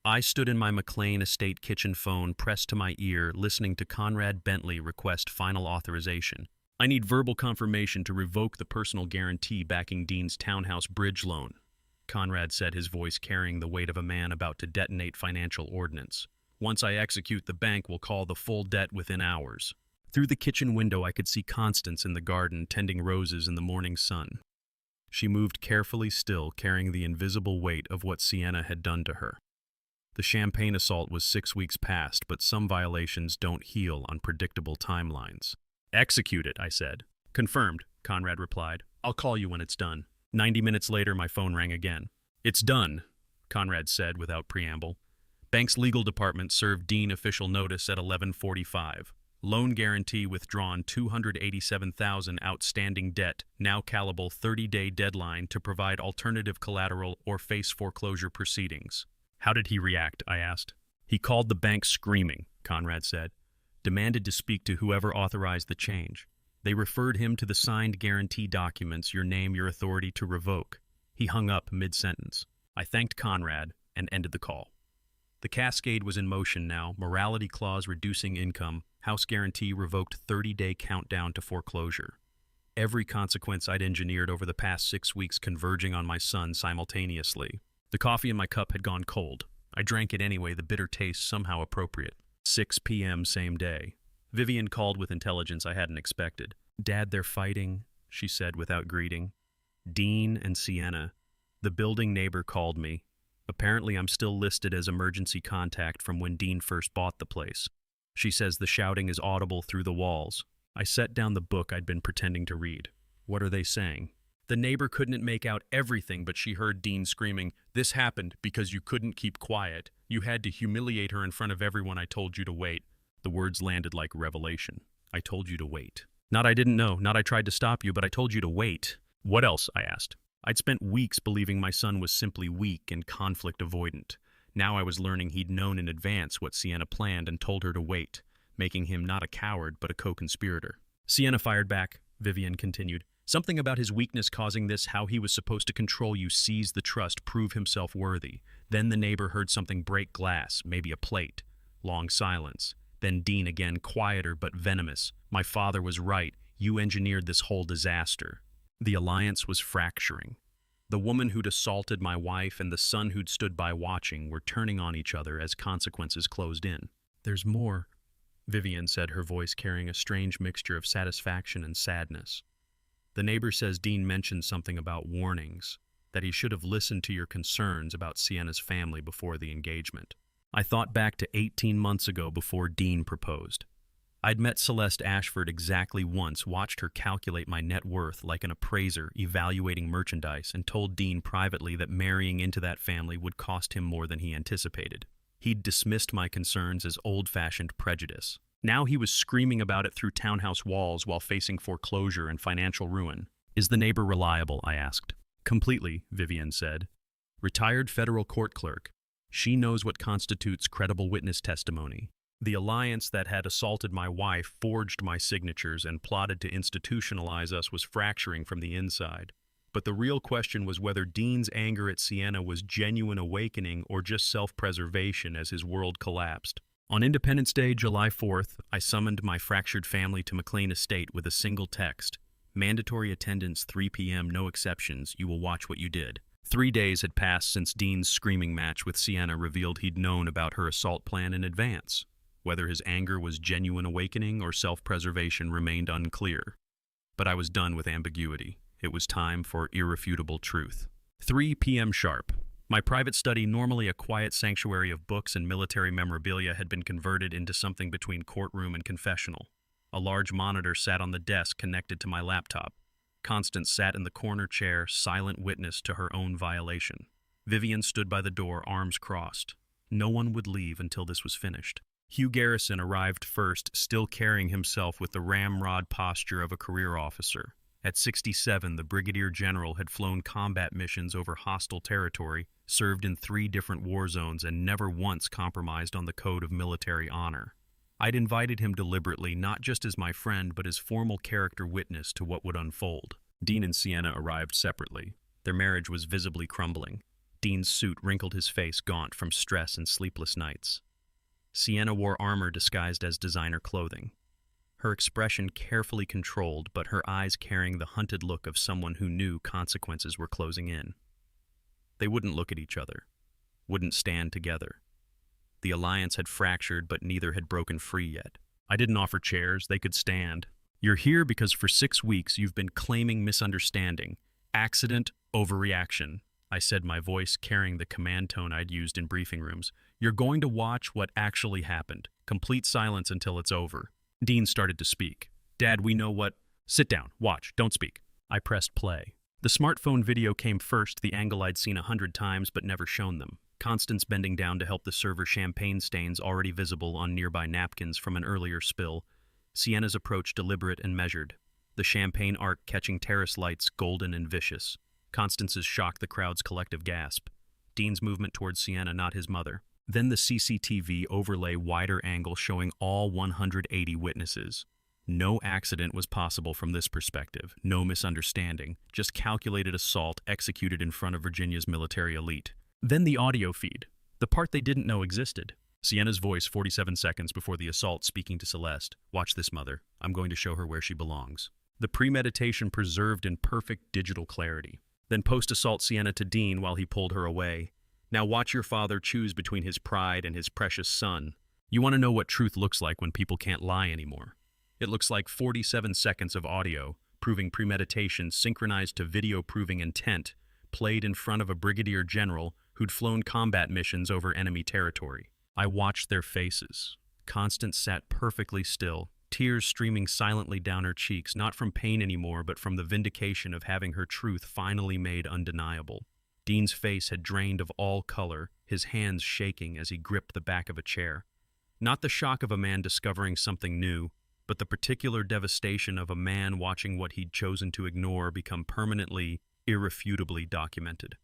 I stood in my McLean Estate kitchen phone pressed to my ear, listening to Conrad Bentley request final authorization. I need verbal confirmation to revoke the personal guarantee backing Dean's townhouse bridge loan, Conrad said, his voice carrying the weight of a man about to detonate financial ordnance. Once I execute, the bank will call the full debt within hours. Through the kitchen window, I could see Constance in the garden, tending roses in the morning sun. She moved carefully still, carrying the invisible weight of what Sienna had done to her. The champagne assault was 6 weeks past, but some violations don't heal on predictable timelines. Execute it, I said. Confirmed, Conrad replied. I'll call you when it's done. 90 minutes later, my phone rang again. It's done, Conrad said without preamble. Bank's legal department served Dean official notice at 11:45. Loan guarantee withdrawn, $287,000 outstanding debt, now callable 30-day deadline to provide alternative collateral or face foreclosure proceedings. How did he react? I asked. He called the bank screaming, Conrad said. Demanded to speak to whoever authorized the change. They referred him to the signed guarantee documents, your name, your authority to revoke. He hung up mid-sentence. I thanked Conrad and ended the call. The cascade was in motion now, morality clause reducing income, house guarantee revoked, 30-day countdown to foreclosure. Every consequence I'd engineered over the past 6 weeks converging on my son simultaneously. The coffee in my cup had gone cold. I drank it anyway, the bitter taste somehow appropriate. 6 p.m. same day. Vivian called with intelligence I hadn't expected. Dad, they're fighting, she said without greeting. Dean and Sienna. The building neighbor called me. Apparently I'm still listed as emergency contact from when Dean first bought the place. She says the shouting is audible through the walls. I set down the book I'd been pretending to read. What are they saying? The neighbor couldn't make out everything, but she heard Dean screaming, "This happened because you couldn't keep quiet. You had to humiliate her in front of everyone. I told you to wait." The words landed like revelation. I told you to wait. Not I didn't know, not I tried to stop you, but I told you to wait. What else? I asked. I'd spent weeks believing my son was simply weak and conflict avoidant. Now I was learning he'd known in advance what Sienna planned and told her to wait, making him not a coward but a co-conspirator. Sienna fired back, Vivian continued. Something about his weakness causing this, how he was supposed to control you, seize the trust, prove himself worthy. Then the neighbor heard something break glass, maybe a plate. Long silence. Then Dean again, quieter but venomous. My father was right. You engineered this whole disaster. The alliance was fracturing. The woman who'd assaulted my wife and the son who'd stood by watching were turning on each other as consequences closed in. There's more, Vivian said, her voice carrying a strange mixture of satisfaction and sadness. The neighbor says Dean mentioned something about warnings, that he should have listened to your concerns about Sienna's family before the engagement. I thought back to 18 months ago before Dean proposed. I'd met Celeste Ashford exactly once, watched her calculate my net worth like an appraiser evaluating merchandise, and told Dean privately that marrying into that family would cost him more than he anticipated. He'd dismissed my concerns as old-fashioned prejudice. Now he was screaming about it through townhouse walls while facing foreclosure and financial ruin. Is the neighbor reliable? I asked. Completely, Vivian said. Retired federal court clerk. She knows what constitutes credible witness testimony. The alliance that had assaulted my wife, forged my signatures, and plotted to institutionalize us was fracturing from the inside. But the real question was whether Dean's anger at Sienna was genuine awakening or just self-preservation as his world collapsed. On Independence Day, July 4th, I summoned my fractured family to McLean Estate with a single text. Mandatory attendance 3 p.m., no exceptions. You will watch what you did. 3 days had passed since Dean's screaming match with Sienna revealed he'd known about her assault plan in advance. Whether his anger was genuine awakening or self-preservation remained unclear. But I was done with ambiguity. It was time for irrefutable truth. 3 p.m. sharp. My private study, normally a quiet sanctuary of books and military memorabilia, had been converted into something between courtroom and confessional. A large monitor sat on the desk connected to my laptop. Constance sat in the corner chair, silent witness to her own violation. Vivian stood by the door, arms crossed. No one would leave until this was finished. Hugh Garrison arrived first, still carrying himself with the ramrod posture of a career officer. At 67, the brigadier general had flown combat missions over hostile territory, served in 3 different war zones, and never once compromised on the code of military honor. I'd invited him deliberately, not just as my friend, but as formal character witness to what would unfold. Dean and Sienna arrived separately. Their marriage was visibly crumbling. Dean's suit wrinkled his face, gaunt from stress and sleepless nights. Sienna wore armor disguised as designer clothing. Her expression carefully controlled, but her eyes carrying the hunted look of someone who knew consequences were closing in. They wouldn't look at each other, wouldn't stand together. The alliance had fractured, but neither had broken free yet. I didn't offer chairs, they could stand. You're here because for 6 weeks you've been claiming misunderstanding. Accident, overreaction. I said, my voice carrying the command tone I'd used in briefing rooms. You're going to watch what actually happened. Complete silence until it's over. Dean started to speak. Dad, we know what... Sit down, watch, don't speak. I pressed play. The smartphone video came first, the angle I'd seen 100 times but never shown them. Constance bending down to help the server, champagne stains already visible on nearby napkins from an earlier spill. Sienna's approach deliberate and measured. The champagne arc catching terrace lights golden and vicious. Constance's shock, the crowd's collective gasp. Dean's movement towards Sienna, not his mother. Then the CCTV overlay wider angle showing all 180 witnesses. No accident was possible from this perspective, no misunderstanding, just calculated assault executed in front of Virginia's military elite. Then the audio feed, the part they didn't know existed. Sienna's voice 47 seconds before the assault speaking to Celeste. Watch this, mother. I'm going to show her where she belongs. The premeditation preserved in perfect digital clarity. Then post-assault Sienna to Dean while he pulled her away. Now watch your father choose between his pride and his precious son. You want to know what truth looks like when people can't lie anymore. It looks like 47 seconds of audio, proving premeditation, synchronized to video proving intent, played in front of a brigadier general who'd flown combat missions over enemy territory. I watched their faces. Constance sat perfectly still, tears streaming silently down her cheeks, not from pain anymore, but from the vindication of having her truth finally made undeniable. Dean's face had drained of all color, his hands shaking as he gripped the back of a chair. Not the shock of a man discovering something new, but the particular devastation of a man watching what he'd chosen to ignore become permanently, irrefutably documented.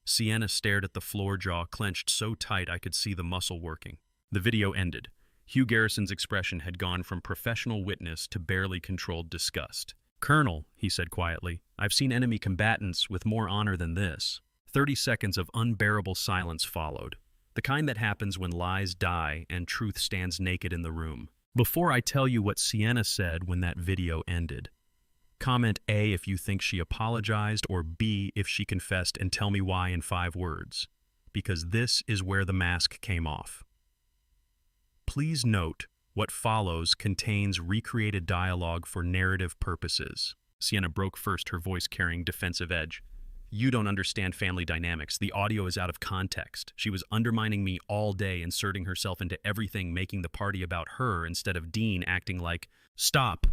Sienna stared at the floor, jaw clenched so tight I could see the muscle working. The video ended. Hugh Garrison's expression had gone from professional witness to barely controlled disgust. "Colonel," he said quietly, "I've seen enemy combatants with more honor than this." 30 seconds of unbearable silence followed, the kind that happens when lies die and truth stands naked in the room. Before I tell you what Sienna said when that video ended, comment A if you think she apologized, or B if she confessed, and tell me why in 5 words. Because this is where the mask came off. Please note, what follows contains recreated dialogue for narrative purposes. Sienna broke first, her voice carrying defensive edge. "You don't understand family dynamics. The audio is out of context. She was undermining me all day, inserting herself into everything, making the party about her instead of Dean, acting like..." "Stop!"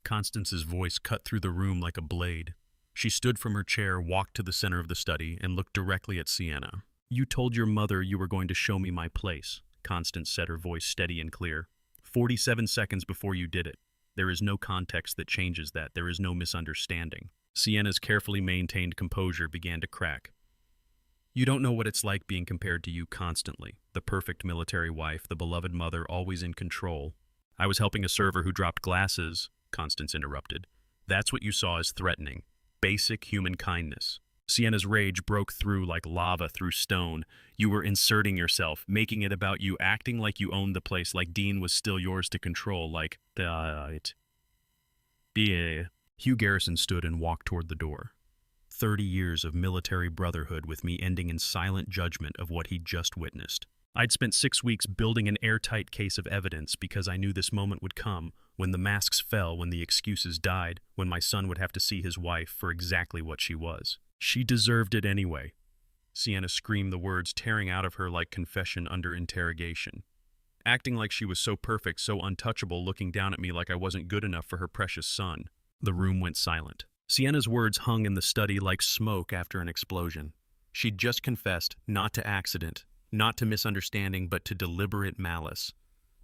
Constance's voice cut through the room like a blade. She stood from her chair, walked to the center of the study, and looked directly at Sienna. "You told your mother you were going to show me my place," Constance said, her voice steady and clear. 47 seconds before you did it. There is no context that changes that. There is no misunderstanding. Sienna's carefully maintained composure began to crack. "You don't know what it's like being compared to you constantly. The perfect military wife, the beloved mother, always in control." "I was helping a server who dropped glasses," Constance interrupted. "That's what you saw as threatening. Basic human kindness." Sienna's rage broke through like lava through stone. "You were inserting yourself, making it about you, acting like you owned the place, like Dean was still yours to control, like... Hugh Garrison stood and walked toward the door. 30 years of military brotherhood with me ending in silent judgment of what he'd just witnessed. I'd spent 6 weeks building an airtight case of evidence because I knew this moment would come, when the masks fell, when the excuses died, when my son would have to see his wife for exactly what she was. "She deserved it anyway." Sienna screamed, the words tearing out of her like confession under interrogation. Acting like she was so perfect, so untouchable, looking down at me like I wasn't good enough for her precious son. The room went silent. Sienna's words hung in the study like smoke after an explosion. She'd just confessed, not to accident, not to misunderstanding, but to deliberate malice.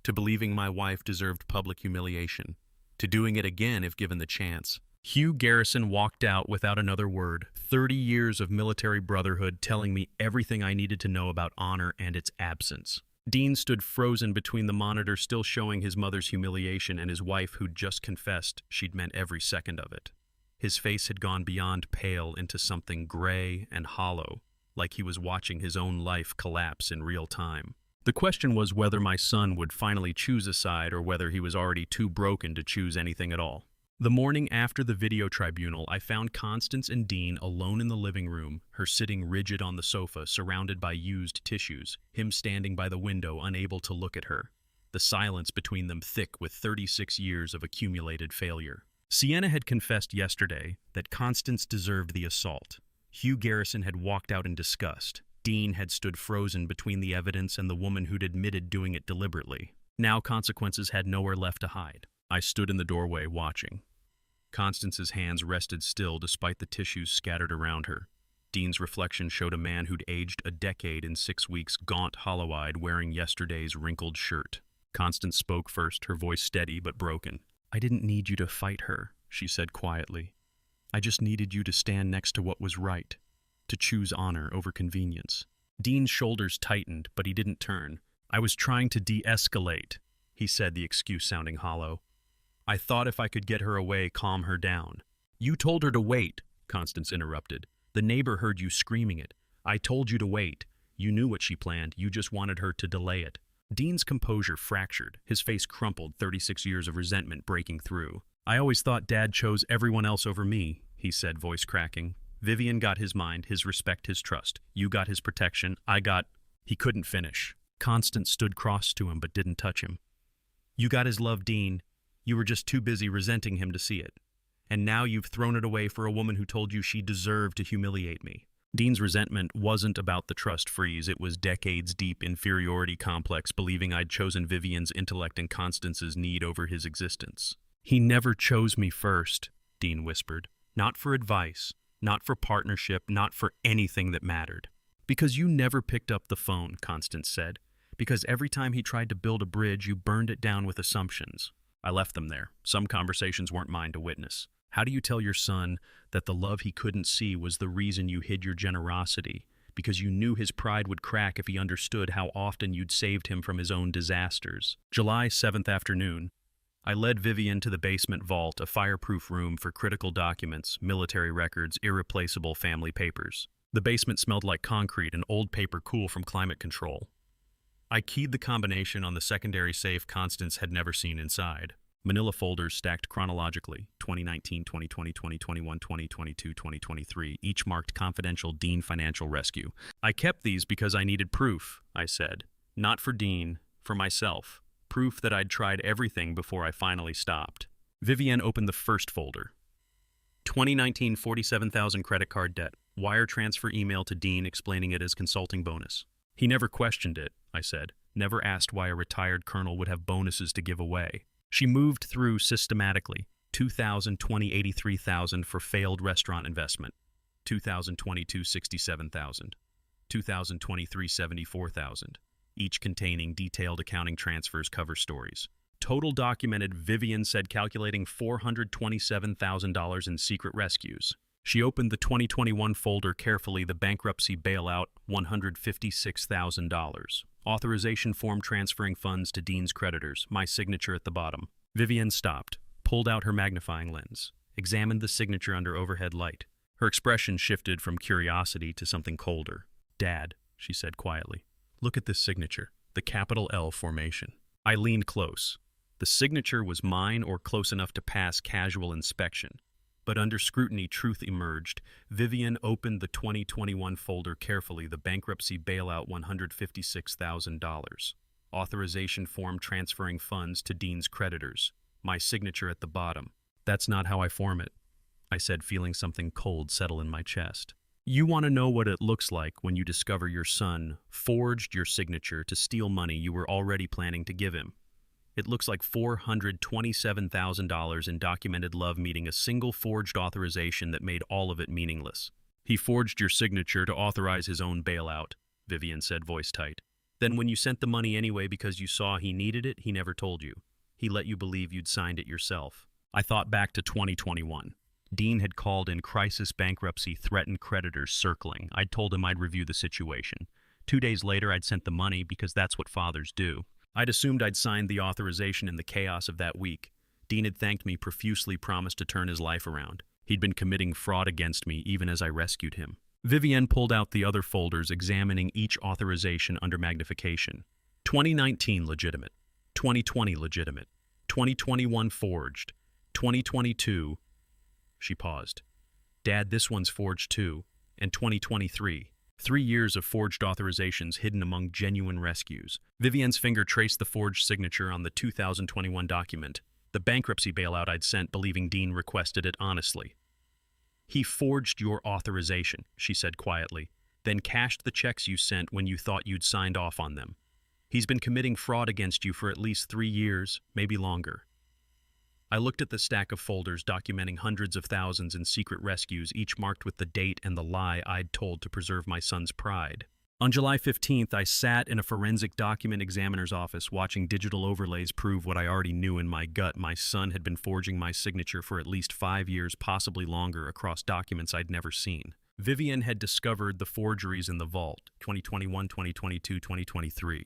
To believing my wife deserved public humiliation. To doing it again if given the chance. Hugh Garrison walked out without another word. 30 years of military brotherhood telling me everything I needed to know about honor and its absence. Dean stood frozen between the monitor still showing his mother's humiliation and his wife who'd just confessed she'd meant every second of it. His face had gone beyond pale into something gray and hollow, like he was watching his own life collapse in real time. The question was whether my son would finally choose a side or whether he was already too broken to choose anything at all. The morning after the video tribunal, I found Constance and Dean alone in the living room, her sitting rigid on the sofa, surrounded by used tissues, him standing by the window, unable to look at her. The silence between them thick with 36 years of accumulated failure. Sienna had confessed yesterday that Constance deserved the assault. Hugh Garrison had walked out in disgust. Dean had stood frozen between the evidence and the woman who'd admitted doing it deliberately. Now consequences had nowhere left to hide. I stood in the doorway, watching. Constance's hands rested still despite the tissues scattered around her. Dean's reflection showed a man who'd aged a decade in 6 weeks, gaunt, hollow-eyed, wearing yesterday's wrinkled shirt. Constance spoke first, her voice steady but broken. "I didn't need you to fight her," she said quietly. "I just needed you to stand next to what was right, to choose honor over convenience." Dean's shoulders tightened, but he didn't turn. "I was trying to de-escalate," he said, the excuse sounding hollow. "I thought if I could get her away, calm her down." "You told her to wait," Constance interrupted. "The neighbor heard you screaming it. I told you to wait. You knew what she planned. You just wanted her to delay it." Dean's composure fractured, his face crumpled, 36 years of resentment breaking through. "I always thought Dad chose everyone else over me," he said, voice cracking. "Vivian got his mind, his respect, his trust. You got his protection. I got..." He couldn't finish. Constance stood close to him but didn't touch him. "You got his love, Dean. You were just too busy resenting him to see it. And now you've thrown it away for a woman who told you she deserved to humiliate me." Dean's resentment wasn't about the trust freeze. It was decades-deep inferiority complex, believing I'd chosen Vivian's intellect and Constance's need over his existence. "He never chose me first," Dean whispered. "Not for advice, not for partnership, not for anything that mattered. Because you never picked up the phone," Constance said. "Because every time he tried to build a bridge, you burned it down with assumptions. I left them there. Some conversations weren't mine to witness. How do you tell your son that the love he couldn't see was the reason you hid your generosity? Because you knew his pride would crack if he understood how often you'd saved him from his own disasters." July 7th afternoon. I led Vivian to the basement vault, a fireproof room for critical documents, military records, irreplaceable family papers. The basement smelled like concrete and old paper cool from climate control. I keyed the combination on the secondary safe Constance had never seen inside. Manila folders stacked chronologically, 2019, 2020, 2021, 2022, 2023, each marked confidential Dean Financial Rescue. I kept these because I needed proof, I said. Not for Dean, for myself. Proof that I'd tried everything before I finally stopped. Vivienne opened the first folder. 2019 $47,000 credit card debt. Wire transfer email to Dean explaining it as consulting bonus. He never questioned it, I said. Never asked why a retired colonel would have bonuses to give away. She moved through systematically. 2020 $83,000 for failed restaurant investment. 2022 $67,000. 2023 $74,000. Each containing detailed accounting transfers cover stories. Total documented, Vivian said, calculating $427,000 in secret rescues. She opened the 2021 folder carefully, the bankruptcy bailout, $156,000. Authorization form transferring funds to Dean's creditors, my signature at the bottom. Vivian stopped, pulled out her magnifying lens, examined the signature under overhead light. Her expression shifted from curiosity to something colder. Dad, she said quietly, look at this signature, the capital L formation. I leaned close. The signature was mine or close enough to pass casual inspection. But under scrutiny, truth emerged. Vivian opened the 2021 folder carefully, the bankruptcy bailout, $156,000. Authorization form transferring funds to Dean's creditors. My signature at the bottom. That's not how I form it, I said, feeling something cold settle in my chest. You want to know what it looks like when you discover your son forged your signature to steal money you were already planning to give him. It looks like $427,000 in documented love meeting a single forged authorization that made all of it meaningless. He forged your signature to authorize his own bailout, Vivian said, voice tight. Then when you sent the money anyway because you saw he needed it, he never told you. He let you believe you'd signed it yourself. I thought back to 2021. Dean had called in crisis bankruptcy, threatened creditors circling. I'd told him I'd review the situation. 2 days later, I'd sent the money because that's what fathers do. I'd assumed I'd signed the authorization in the chaos of that week. Dean had thanked me profusely, promised to turn his life around. He'd been committing fraud against me even as I rescued him. Vivienne pulled out the other folders, examining each authorization under magnification. 2019 legitimate. 2020 legitimate. 2021 forged. 2022... She paused. Dad, this one's forged too. And 2023. 3 years of forged authorizations hidden among genuine rescues. Vivienne's finger traced the forged signature on the 2021 document, the bankruptcy bailout I'd sent believing Dean requested it honestly. He forged your authorization, she said quietly, then cashed the checks you sent when you thought you'd signed off on them. He's been committing fraud against you for at least 3 years, maybe longer. I looked at the stack of folders documenting hundreds of thousands in secret rescues, each marked with the date and the lie I'd told to preserve my son's pride. On July 15th, I sat in a forensic document examiner's office watching digital overlays prove what I already knew in my gut. My son had been forging my signature for at least 5 years, possibly longer, across documents I'd never seen. Vivian had discovered the forgeries in the vault, 2021, 2022, 2023.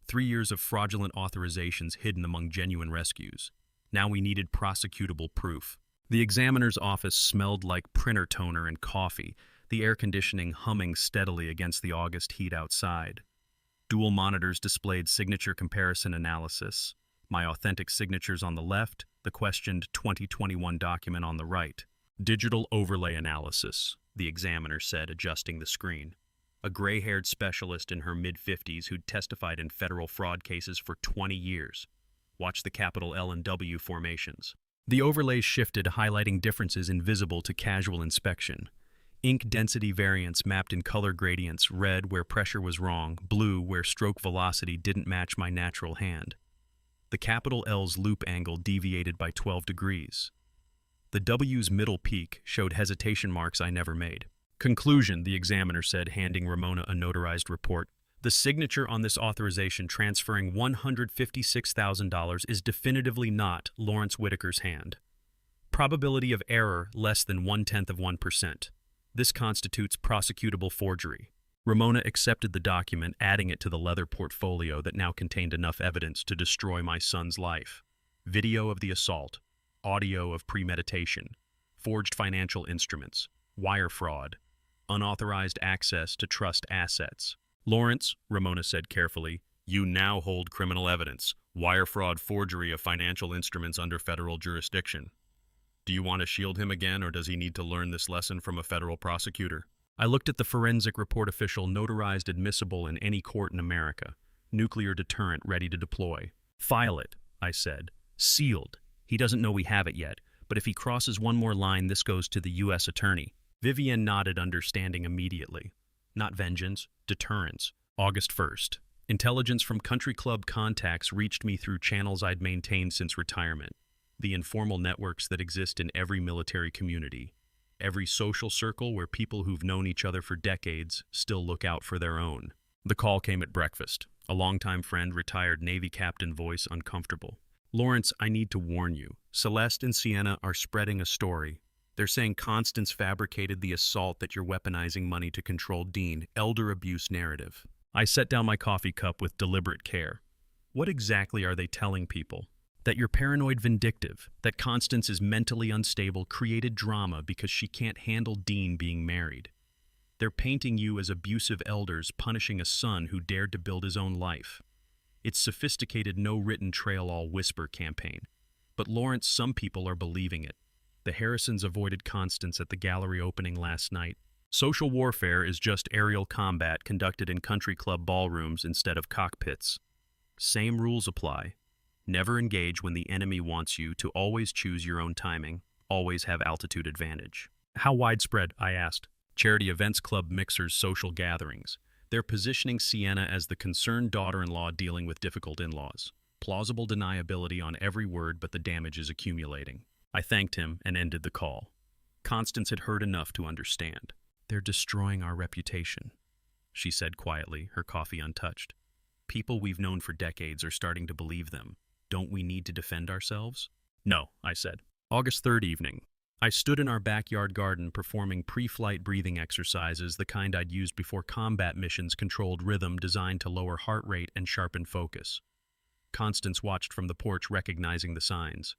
3 years of fraudulent authorizations hidden among genuine rescues. Now we needed prosecutable proof. The examiner's office smelled like printer toner and coffee, the air conditioning humming steadily against the August heat outside. Dual monitors displayed signature comparison analysis. My authentic signatures on the left, the questioned 2021 document on the right. Digital overlay analysis, the examiner said, adjusting the screen. A gray-haired specialist in her mid-50s who'd testified in federal fraud cases for 20 years. Watch the capital L and W formations. The overlays shifted, highlighting differences invisible to casual inspection. Ink density variance mapped in color gradients, red where pressure was wrong, blue where stroke velocity didn't match my natural hand. The capital L's loop angle deviated by 12 degrees. The W's middle peak showed hesitation marks I never made. Conclusion, the examiner said, handing Ramona a notarized report. The signature on this authorization transferring $156,000 is definitively not Lawrence Whitaker's hand. Probability of error less than 0.1%. This constitutes prosecutable forgery. Ramona accepted the document, adding it to the leather portfolio that now contained enough evidence to destroy my son's life. video of the assault, audio of premeditation, forged financial instruments, wire fraud, unauthorized access to trust assets. Lawrence, Ramona said carefully, you now hold criminal evidence, wire fraud, forgery of financial instruments under federal jurisdiction. Do you want to shield him again, or does he need to learn this lesson from a federal prosecutor? I looked at the forensic report official, notarized, admissible in any court in America. Nuclear deterrent ready to deploy. File it, I said. Sealed. He doesn't know we have it yet, but if he crosses one more line, this goes to the U.S. attorney. Vivian nodded, understanding immediately. Not vengeance, deterrence. August 1st. Intelligence from country club contacts reached me through channels I'd maintained since retirement. The informal networks that exist in every military community. Every social circle where people who've known each other for decades still look out for their own. The call came at breakfast. A longtime friend, retired Navy captain, voice uncomfortable. Lawrence, I need to warn you. Celeste and Sienna are spreading a story. They're saying Constance fabricated the assault, that you're weaponizing money to control Dean. Elder abuse narrative. I set down my coffee cup with deliberate care. What exactly are they telling people? That you're paranoid vindictive, that Constance is mentally unstable, created drama because she can't handle Dean being married. They're painting you as abusive elders punishing a son who dared to build his own life. It's sophisticated, no written trail, all whisper campaign. But Lawrence, some people are believing it. The Harrisons avoided Constance at the gallery opening last night. Social warfare is just aerial combat conducted in country club ballrooms instead of cockpits. Same rules apply. Never engage when the enemy wants you to, always choose your own timing, always have altitude advantage. How widespread? I asked. Charity events, club mixers, social gatherings. They're positioning Sienna as the concerned daughter-in-law dealing with difficult in-laws. Plausible deniability on every word, but the damage is accumulating. I thanked him and ended the call. Constance had heard enough to understand. They're destroying our reputation, she said quietly, her coffee untouched. People we've known for decades are starting to believe them. Don't we need to defend ourselves? No, I said. August 3rd evening. I stood in our backyard garden performing pre-flight breathing exercises, the kind I'd used before combat missions, controlled rhythm designed to lower heart rate and sharpen focus. Constance watched from the porch, recognizing the signs.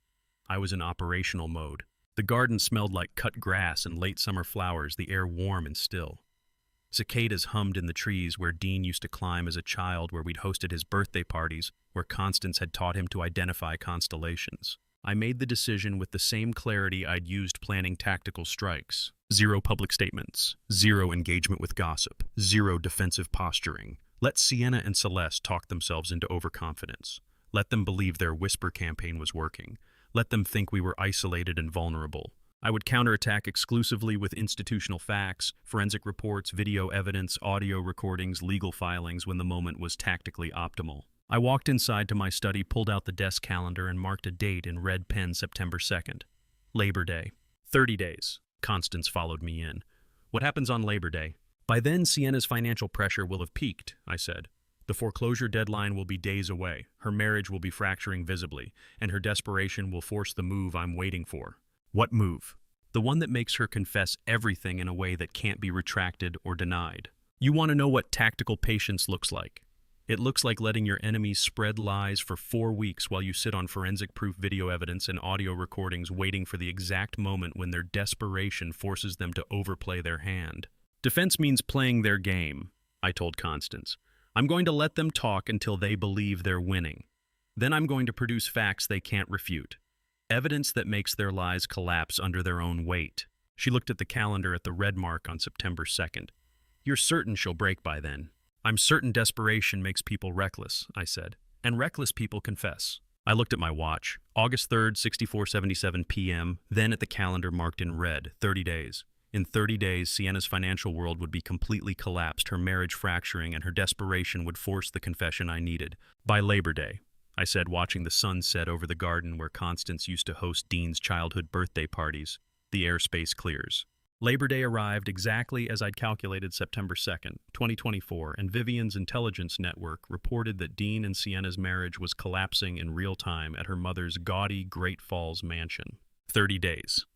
I was in operational mode. The garden smelled like cut grass and late summer flowers, the air warm and still. Cicadas hummed in the trees where Dean used to climb as a child, where we'd hosted his birthday parties, where Constance had taught him to identify constellations. I made the decision with the same clarity I'd used planning tactical strikes. 0 public statements, 0 engagement with gossip, 0 defensive posturing. Let Sienna and Celeste talk themselves into overconfidence. Let them believe their whisper campaign was working. Let them think we were isolated and vulnerable. I would counterattack exclusively with institutional facts, forensic reports, video evidence, audio recordings, legal filings when the moment was tactically optimal. I walked inside to my study, pulled out the desk calendar, and marked a date in red pen, September 2nd. Labor Day. 30 days. Constance followed me in. What happens on Labor Day? By then, Sienna's financial pressure will have peaked, I said. The foreclosure deadline will be days away. Her marriage will be fracturing visibly, and her desperation will force the move I'm waiting for. What move? The one that makes her confess everything in a way that can't be retracted or denied. You want to know what tactical patience looks like? It looks like letting your enemies spread lies for 4 weeks while you sit on forensic proof, video evidence, and audio recordings, waiting for the exact moment when their desperation forces them to overplay their hand. Defense means playing their game, I told Constance. I'm going to let them talk until they believe they're winning. Then I'm going to produce facts they can't refute. Evidence that makes their lies collapse under their own weight. She looked at the calendar at the red mark on September 2nd. You're certain she'll break by then? I'm certain desperation makes people reckless, I said. And reckless people confess. I looked at my watch. August 3rd, 64:77 p.m., then at the calendar marked in red, 30 days. In 30 days, Sienna's financial world would be completely collapsed, her marriage fracturing, and her desperation would force the confession I needed. By Labor Day, I said, watching the sun set over the garden where Constance used to host Dean's childhood birthday parties. The airspace clears. Labor Day arrived exactly as I'd calculated, September 2nd, 2024, and Vivian's intelligence network reported that Dean and Sienna's marriage was collapsing in real time at her mother's gaudy Great Falls mansion. 30 days.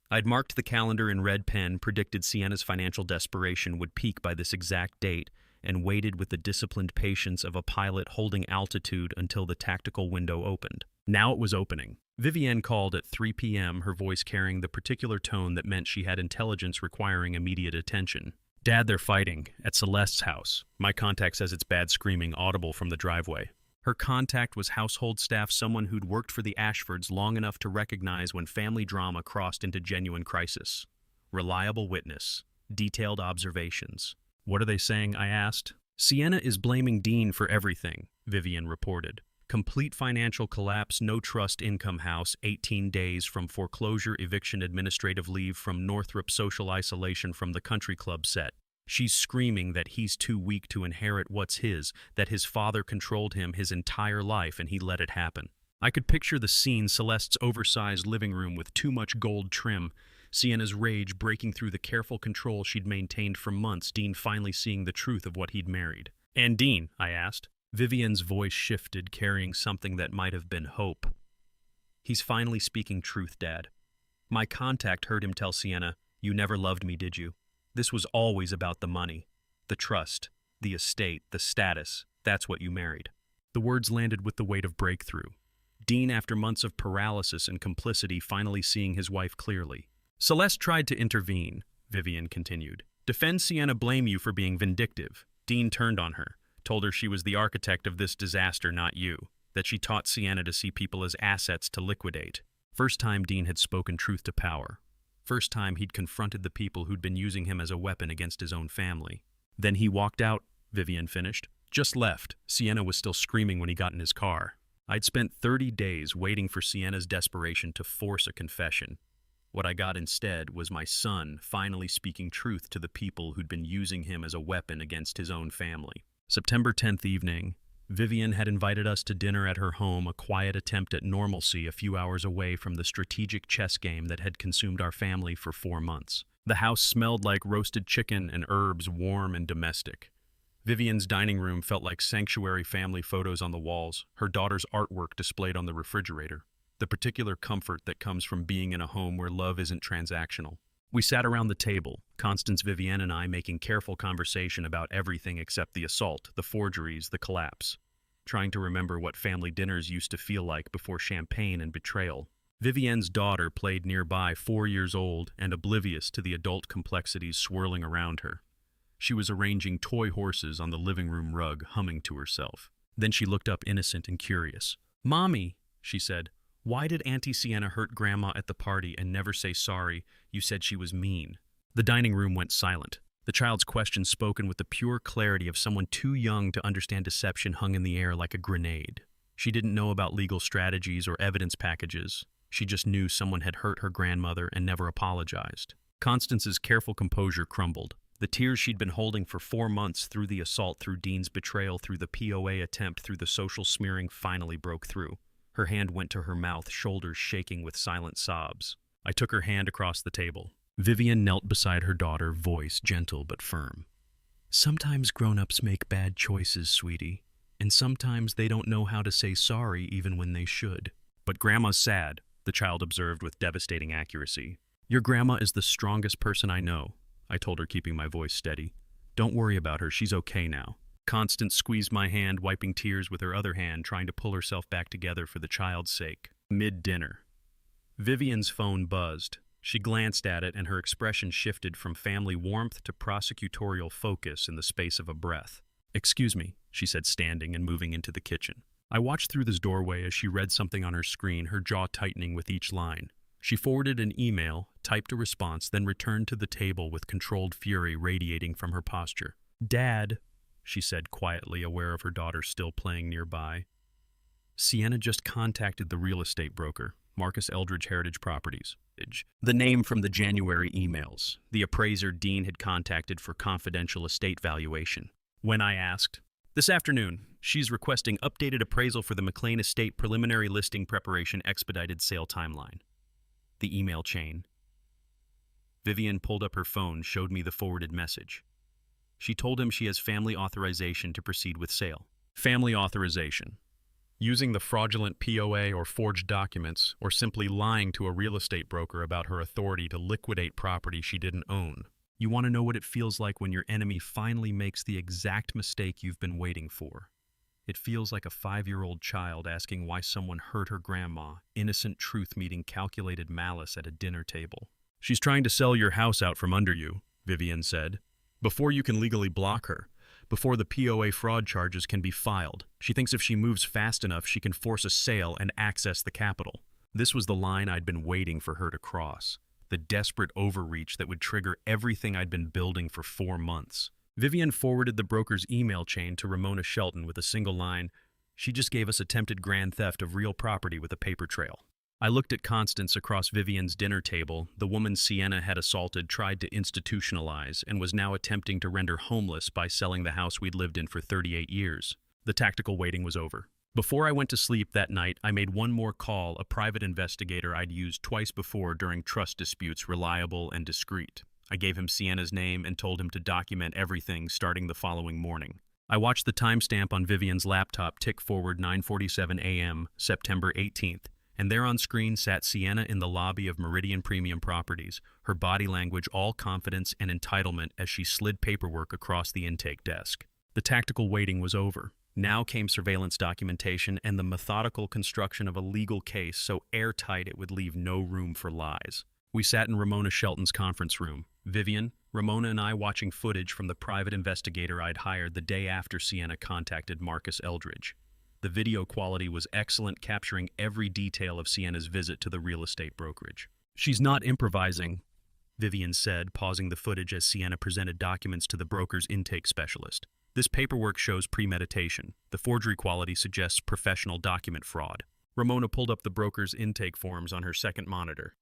I'd marked the calendar in red pen, predicted Sienna's financial desperation would peak by this exact date, and waited with the disciplined patience of a pilot holding altitude until the tactical window opened. Now it was opening. Vivienne called at 3 p.m., her voice carrying the particular tone that meant she had intelligence requiring immediate attention. Dad, they're fighting. At Celeste's house. My contact says it's bad screaming audible from the driveway. Her contact was household staff, someone who'd worked for the Ashfords long enough to recognize when family drama crossed into genuine crisis. Reliable witness. Detailed observations. What are they saying? I asked. Sienna is blaming Dean for everything, Vivienne reported. Complete financial collapse, no trust income house, 18 days from foreclosure, eviction, administrative leave from Northrop, social isolation from the country club set. She's screaming that he's too weak to inherit what's his, that his father controlled him his entire life and he let it happen. I could picture the scene, Celeste's oversized living room with too much gold trim, Sienna's rage breaking through the careful control she'd maintained for months, Dean finally seeing the truth of what he'd married. And Dean, I asked. Vivienne's voice shifted, carrying something that might have been hope. He's finally speaking truth, Dad. My contact heard him tell Sienna, "You never loved me, did you? This was always about the money, the trust, the estate, the status. That's what you married." The words landed with the weight of breakthrough. Dean, after months of paralysis and complicity, finally seeing his wife clearly. Celeste tried to intervene, Vivienne continued. Defend Sienna, blame you for being vindictive. Dean turned on her. Told her she was the architect of this disaster, not you, that she taught Sienna to see people as assets to liquidate. First time Dean had spoken truth to power. First time he'd confronted the people who'd been using him as a weapon against his own family. Then he walked out, Vivienne finished. Just left. Sienna was still screaming when he got in his car. I'd spent 30 days waiting for Sienna's desperation to force a confession. What I got instead was my son finally speaking truth to the people who'd been using him as a weapon against his own family. September 10th evening, Vivienne had invited us to dinner at her home, a quiet attempt at normalcy a few hours away from the strategic chess game that had consumed our family for 4 months. The house smelled like roasted chicken and herbs, warm and domestic. Vivienne's dining room felt like sanctuary, family photos on the walls, her daughter's artwork displayed on the refrigerator. The particular comfort that comes from being in a home where love isn't transactional. We sat around the table, Constance, Vivienne, and I making careful conversation about everything except the assault, the forgeries, the collapse. Trying to remember what family dinners used to feel like before champagne and betrayal. Vivienne's daughter played nearby, 4 years old, and oblivious to the adult complexities swirling around her. She was arranging toy horses on the living room rug, humming to herself. Then she looked up innocent and curious. "Mommy," she said, "why did Auntie Sienna hurt Grandma at the party and never say sorry? You said she was mean." The dining room went silent. The child's question, spoken with the pure clarity of someone too young to understand deception, hung in the air like a grenade. She didn't know about legal strategies or evidence packages. She just knew someone had hurt her grandmother and never apologized. Constance's careful composure crumbled. The tears she'd been holding for 4 months, through the assault, through Dean's betrayal, through the POA attempt, through the social smearing, finally broke through. Her hand went to her mouth, shoulders shaking with silent sobs. I took her hand across the table. Vivienne knelt beside her daughter, voice gentle but firm. "Sometimes grown-ups make bad choices, sweetie, and sometimes they don't know how to say sorry even when they should. But Grandma's sad," the child observed with devastating accuracy. "Your grandma is the strongest person I know," I told her, keeping my voice steady. "Don't worry about her, she's okay now." Constance squeezed my hand, wiping tears with her other hand, trying to pull herself back together for the child's sake. Mid-dinner. Vivienne's phone buzzed. She glanced at it, and her expression shifted from family warmth to prosecutorial focus in the space of a breath. "Excuse me," she said, standing and moving into the kitchen. I watched through this doorway as she read something on her screen, her jaw tightening with each line. She forwarded an email, typed a response, then returned to the table with controlled fury radiating from her posture. "Dad," she said quietly, aware of her daughter still playing nearby. "Sienna just contacted the real estate broker, Marcus Eldridge Heritage Properties. The name from the January emails, the appraiser Dean had contacted for confidential estate valuation. When I asked, "This afternoon, she's requesting updated appraisal for the McLean Estate preliminary listing preparation expedited sale timeline." The email chain. Vivienne pulled up her phone, showed me the forwarded message. She told him she has family authorization to proceed with sale. Family authorization. Using the fraudulent POA or forged documents, or simply lying to a real estate broker about her authority to liquidate property she didn't own. You want to know what it feels like when your enemy finally makes the exact mistake you've been waiting for. It feels like a 5-year-old child asking why someone hurt her grandma, innocent truth meeting calculated malice at a dinner table. She's trying to sell your house out from under you, Vivian said. Before you can legally block her, before the POA fraud charges can be filed, she thinks if she moves fast enough, she can force a sale and access the capital. This was the line I'd been waiting for her to cross, the desperate overreach that would trigger everything I'd been building for 4 months. Vivian forwarded the broker's email chain to Ramona Shelton with a single line, "She just gave us attempted grand theft of real property with a paper trail." I looked at Constance across Vivian's dinner table, the woman Sienna had assaulted, tried to institutionalize, and was now attempting to render homeless by selling the house we'd lived in for 38 years. The tactical waiting was over. Before I went to sleep that night, I made one more call, a private investigator I'd used twice before during trust disputes, reliable and discreet. I gave him Sienna's name and told him to document everything starting the following morning. I watched the timestamp on Vivian's laptop tick forward 9:47 a.m., September 18th, and there on screen sat Sienna in the lobby of Meridian Premium Properties, her body language all confidence and entitlement as she slid paperwork across the intake desk. The tactical waiting was over. Now came surveillance documentation and the methodical construction of a legal case so airtight it would leave no room for lies. We sat in Ramona Shelton's conference room. Vivian, Ramona and I watching footage from the private investigator I'd hired the day after Sienna contacted Marcus Eldridge. The video quality was excellent, capturing every detail of Sienna's visit to the real estate brokerage. "She's not improvising," Vivian said, pausing the footage as Sienna presented documents to the broker's intake specialist. "This paperwork shows premeditation. The forgery quality suggests professional document fraud." Ramona pulled up the broker's intake forms on her second monitor.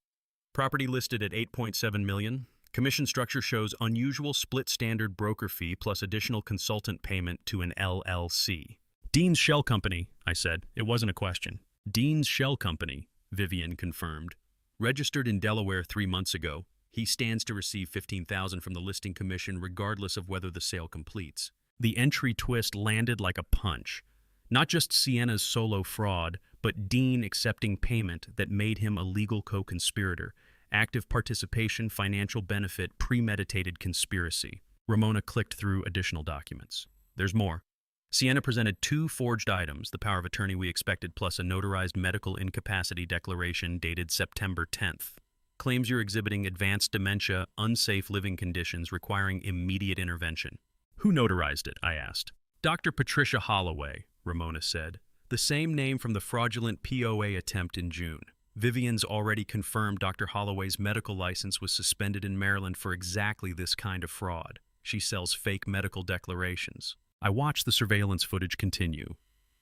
Property listed at $8.7 million. Commission structure shows unusual split standard broker fee plus additional consultant payment to an LLC. "Dean's Shell Company," I said. It wasn't a question. "Dean's Shell Company," Vivian confirmed. "Registered in Delaware 3 months ago. He stands to receive $15,000 from the listing commission regardless of whether the sale completes." The entry twist landed like a punch. Not just Sienna's solo fraud, but Dean accepting payment that made him a legal co-conspirator. Active participation, financial benefit, premeditated conspiracy. Ramona clicked through additional documents. "There's more." Sienna presented 2 forged items, the power of attorney we expected plus a notarized medical incapacity declaration dated September 10th. "Claims you're exhibiting advanced dementia, unsafe living conditions requiring immediate intervention." "Who notarized it?" I asked. "Dr. Patricia Holloway," Ramona said. "The same name from the fraudulent POA attempt in June." Vivian's already confirmed Dr. Holloway's medical license was suspended in Maryland for exactly this kind of fraud. She sells fake medical declarations. I watched the surveillance footage continue.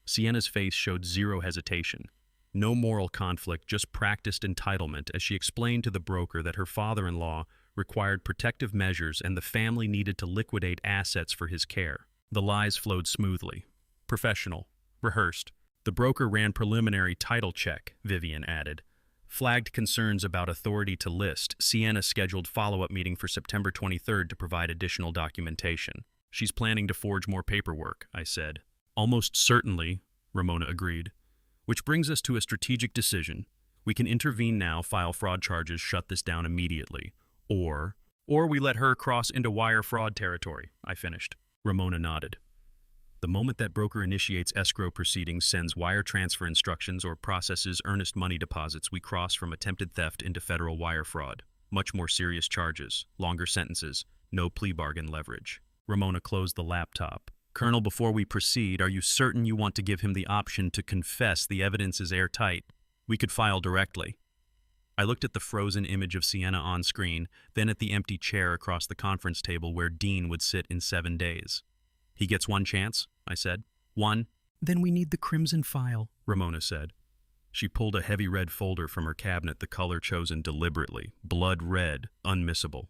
Sienna's face showed zero hesitation. No moral conflict, just practiced entitlement as she explained to the broker that her father-in-law required protective measures and the family needed to liquidate assets for his care. The lies flowed smoothly. Professional. Rehearsed. The broker ran preliminary title check, Vivian added. Flagged concerns about authority to list. Sienna scheduled follow-up meeting for September 23rd to provide additional documentation. "She's planning to forge more paperwork," I said. "Almost certainly," Ramona agreed. "Which brings us to a strategic decision. We can intervene now, file fraud charges, shut this down immediately. Or we let her cross into wire fraud territory," I finished. Ramona nodded. "The moment that broker initiates escrow proceedings, sends wire transfer instructions, or processes earnest money deposits, we cross from attempted theft into federal wire fraud. Much more serious charges, longer sentences, no plea bargain leverage." Ramona closed the laptop. "Colonel, before we proceed, are you certain you want to give him the option to confess the evidence is airtight? We could file directly." I looked at the frozen image of Sienna on screen, then at the empty chair across the conference table where Dean would sit in 7 days. "He gets one chance," I said. "One." "Then we need the crimson file," Ramona said. She pulled a heavy red folder from her cabinet, the color chosen deliberately, blood red, unmissable.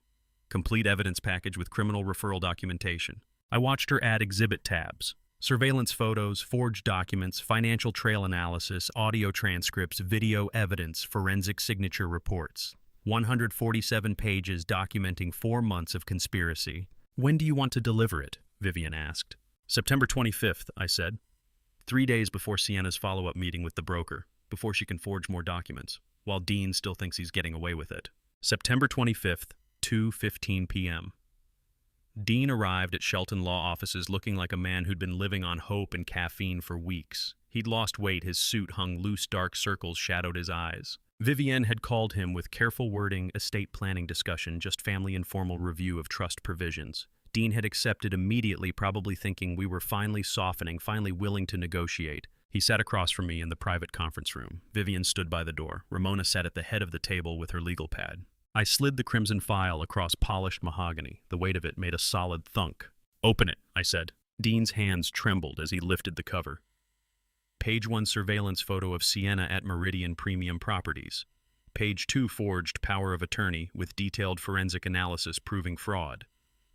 "Complete evidence package with criminal referral documentation." I watched her add exhibit tabs. Surveillance photos, forged documents, financial trail analysis, audio transcripts, video evidence, forensic signature reports. 147 pages documenting 4 months of conspiracy. "When do you want to deliver it?" Vivian asked. "September 25th, I said. 3 days before Sienna's follow-up meeting with the broker, before she can forge more documents, while Dean still thinks he's getting away with it. September 25th, 2:15 p.m. Dean arrived at Shelton Law offices looking like a man who'd been living on hope and caffeine for weeks. He'd lost weight, his suit hung loose, dark circles shadowed his eyes. Vivienne had called him with careful wording, estate planning discussion, just family informal review of trust provisions. Dean had accepted immediately, probably thinking we were finally softening, finally willing to negotiate. He sat across from me in the private conference room. Vivienne stood by the door. Ramona sat at the head of the table with her legal pad. I slid the crimson file across polished mahogany. The weight of it made a solid thunk. "Open it," I said. Dean's hands trembled as he lifted the cover. Page 1 surveillance photo of Sienna at Meridian Premium Properties. Page 2 forged power of attorney with detailed forensic analysis proving fraud.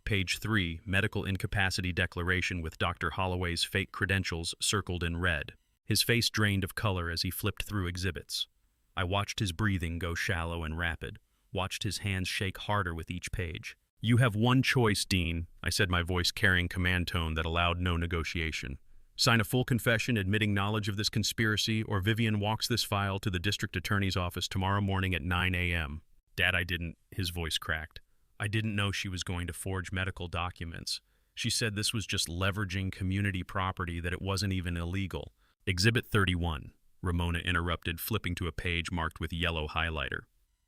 Page 3 medical incapacity declaration with Dr. Holloway's fake credentials circled in red. His face drained of color as he flipped through exhibits. I watched his breathing go shallow and rapid, watched his hands shake harder with each page. "You have one choice, Dean," I said, my voice carrying command tone that allowed no negotiation. "Sign a full confession admitting knowledge of this conspiracy, or Vivienne walks this file to the district attorney's office tomorrow morning at 9 a.m. Dad, I didn't," his voice cracked. "I didn't know she was going to forge medical documents. She said this was just leveraging community property, that it wasn't even illegal." "Exhibit 31, Ramona interrupted, flipping to a page marked with yellow highlighter.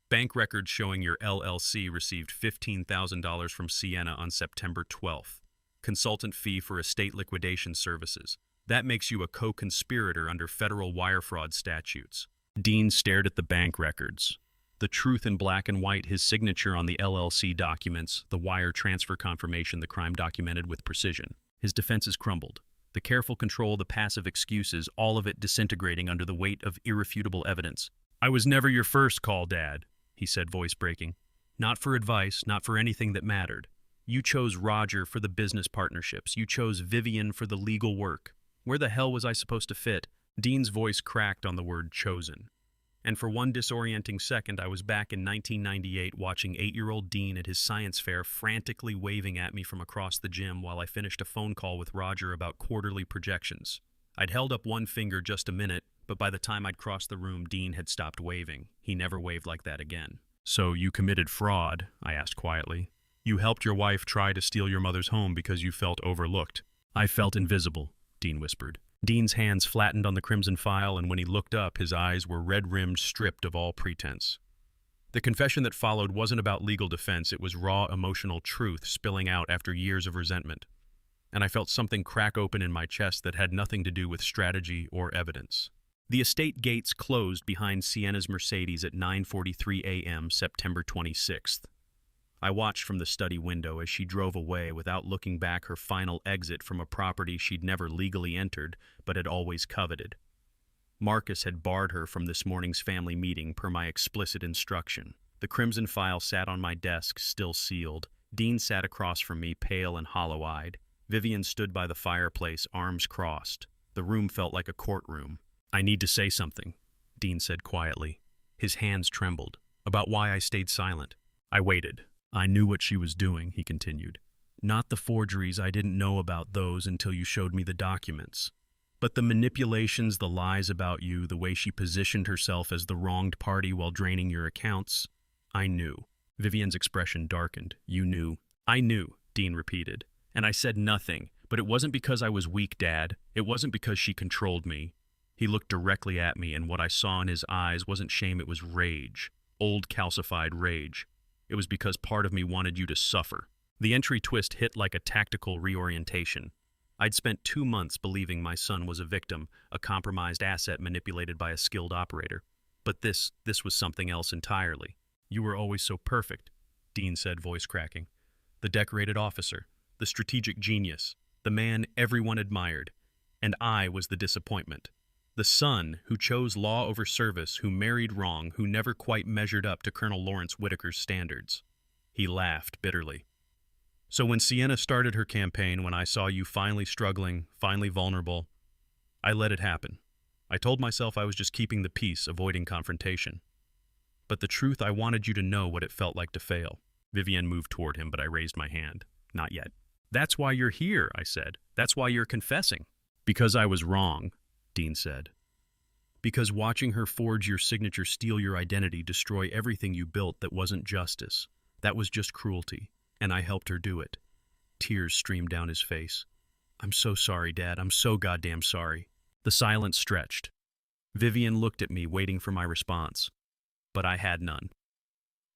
"Bank records showing your LLC received $15,000 from Sienna on September 12th. Consultant fee for estate liquidation services. That makes you a co-conspirator under federal wire fraud statutes." Dean stared at the bank records. The truth in black and white, his signature on the LLC documents, the wire transfer confirmation, the crime documented with precision. His defenses crumbled. The careful control, the passive excuses, all of it disintegrating under the weight of irrefutable evidence. "I was never your first call, Dad," he said, voice breaking. "Not for advice, not for anything that mattered. You chose Roger for the business partnerships. You chose Vivienne for the legal work. Where the hell was I supposed to fit?" Dean's voice cracked on the word chosen. And for one disorienting second, I was back in 1998 watching 8-year-old Dean at his science fair frantically waving at me from across the gym while I finished a phone call with Roger about quarterly projections. I'd held up one finger just a minute, but by the time I'd crossed the room, Dean had stopped waving. He never waved like that again. "So you committed fraud?" I asked quietly. "You helped your wife try to steal your mother's home because you felt overlooked." "I felt invisible," Dean whispered. Dean's hands flattened on the crimson file, and when he looked up, his eyes were red-rimmed, stripped of all pretense. The confession that followed wasn't about legal defense, it was raw emotional truth spilling out after years of resentment. And I felt something crack open in my chest that had nothing to do with strategy or evidence. The estate gates closed behind Sienna's Mercedes at 9:43 a.m. September 26th. I watched from the study window as she drove away without looking back, her final exit from a property she'd never legally entered but had always coveted. Marcus had barred her from this morning's family meeting per my explicit instruction. The crimson file sat on my desk, still sealed. Dean sat across from me, pale and hollow-eyed. Vivienne stood by the fireplace, arms crossed. The room felt like a courtroom. "I need to say something," Dean said quietly. His hands trembled. "About why I stayed silent. I waited. I knew what she was doing," he continued. "Not the forgeries, I didn't know about those until you showed me the documents. But the manipulations, the lies about you, the way she positioned herself as the wronged party while draining your accounts, I knew." Vivienne's expression darkened. "You knew." "I knew," Dean repeated. "And I said nothing. But it wasn't because I was weak, Dad. It wasn't because she controlled me." He looked directly at me, and what I saw in his eyes wasn't shame, it was rage. Old calcified rage. It was because part of me wanted you to suffer. The entry twist hit like a tactical reorientation. I'd spent 2 months believing my son was a victim, a compromised asset manipulated by a skilled operator. But this was something else entirely. "You were always so perfect," Dean said, voice cracking. "The decorated officer, the strategic genius, the man everyone admired. And I was the disappointment. The son who chose law over service, who married wrong, who never quite measured up to Colonel Lawrence Whitaker's standards." He laughed bitterly. "So when Sienna started her campaign, when I saw you finally struggling, finally vulnerable, I let it happen. I told myself I was just keeping the peace, avoiding confrontation. But the truth, I wanted you to know what it felt like to fail." Vivienne moved toward him, but I raised my hand. "Not yet." "That's why you're here," I said. "That's why you're confessing." "Because I was wrong," Dean said. "Because watching her forge your signature, steal your identity, destroy everything you built, that wasn't justice. That was just cruelty. And I helped her do it. Tears streamed down his face. "I'm so sorry, Dad. I'm so goddamn sorry." The silence stretched. Vivian looked at me, waiting for my response. But I had none.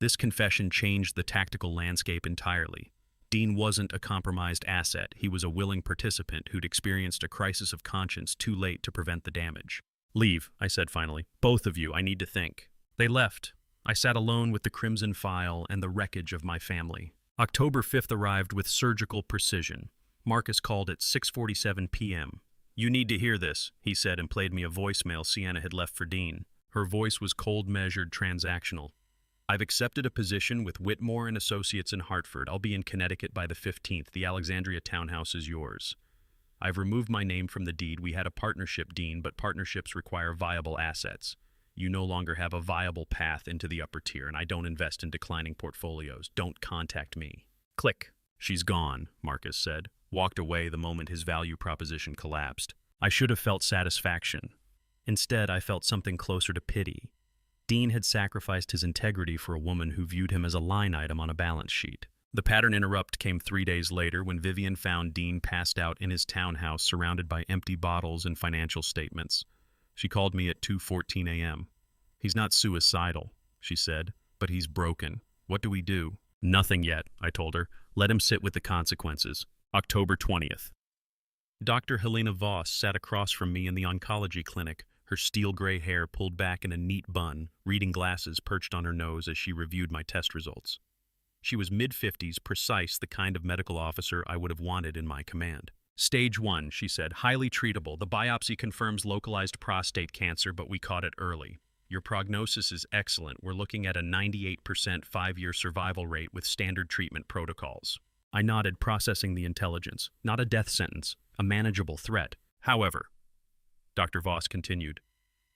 This confession changed the tactical landscape entirely. Dean wasn't a compromised asset. He was a willing participant who'd experienced a crisis of conscience too late to prevent the damage. "Leave," I said finally. "Both of you, I need to think." They left. I sat alone with the crimson file and the wreckage of my family. October 5th arrived with surgical precision. Marcus called at 6:47 p.m. "You need to hear this," he said, and played me a voicemail Sienna had left for Dean. Her voice was cold-measured, transactional. "I've accepted a position with Whitmore and Associates in Hartford. I'll be in Connecticut by the 15th. The Alexandria townhouse is yours. I've removed my name from the deed. We had a partnership, Dean, but partnerships require viable assets. You no longer have a viable path into the upper tier, and I don't invest in declining portfolios. Don't contact me." Click. "She's gone," Marcus said. Walked away the moment his value proposition collapsed. I should have felt satisfaction. Instead, I felt something closer to pity. Dean had sacrificed his integrity for a woman who viewed him as a line item on a balance sheet. The pattern interrupt came 3 days later when Vivian found Dean passed out in his townhouse surrounded by empty bottles and financial statements. She called me at 2:14 a.m. "He's not suicidal," she said, "but he's broken. What do we do?" "Nothing yet," I told her. "Let him sit with the consequences." October 20th. Dr. Helena Voss sat across from me in the oncology clinic, her steel-gray hair pulled back in a neat bun, reading glasses perched on her nose as she reviewed my test results. She was mid-50s, precise, the kind of medical officer I would have wanted in my command. "Stage 1, she said, "highly treatable. The biopsy confirms localized prostate cancer, but we caught it early. Your prognosis is excellent. We're looking at a 98% 5-year survival rate with standard treatment protocols." I nodded, processing the intelligence. Not a death sentence, a manageable threat. "However," Dr. Voss continued,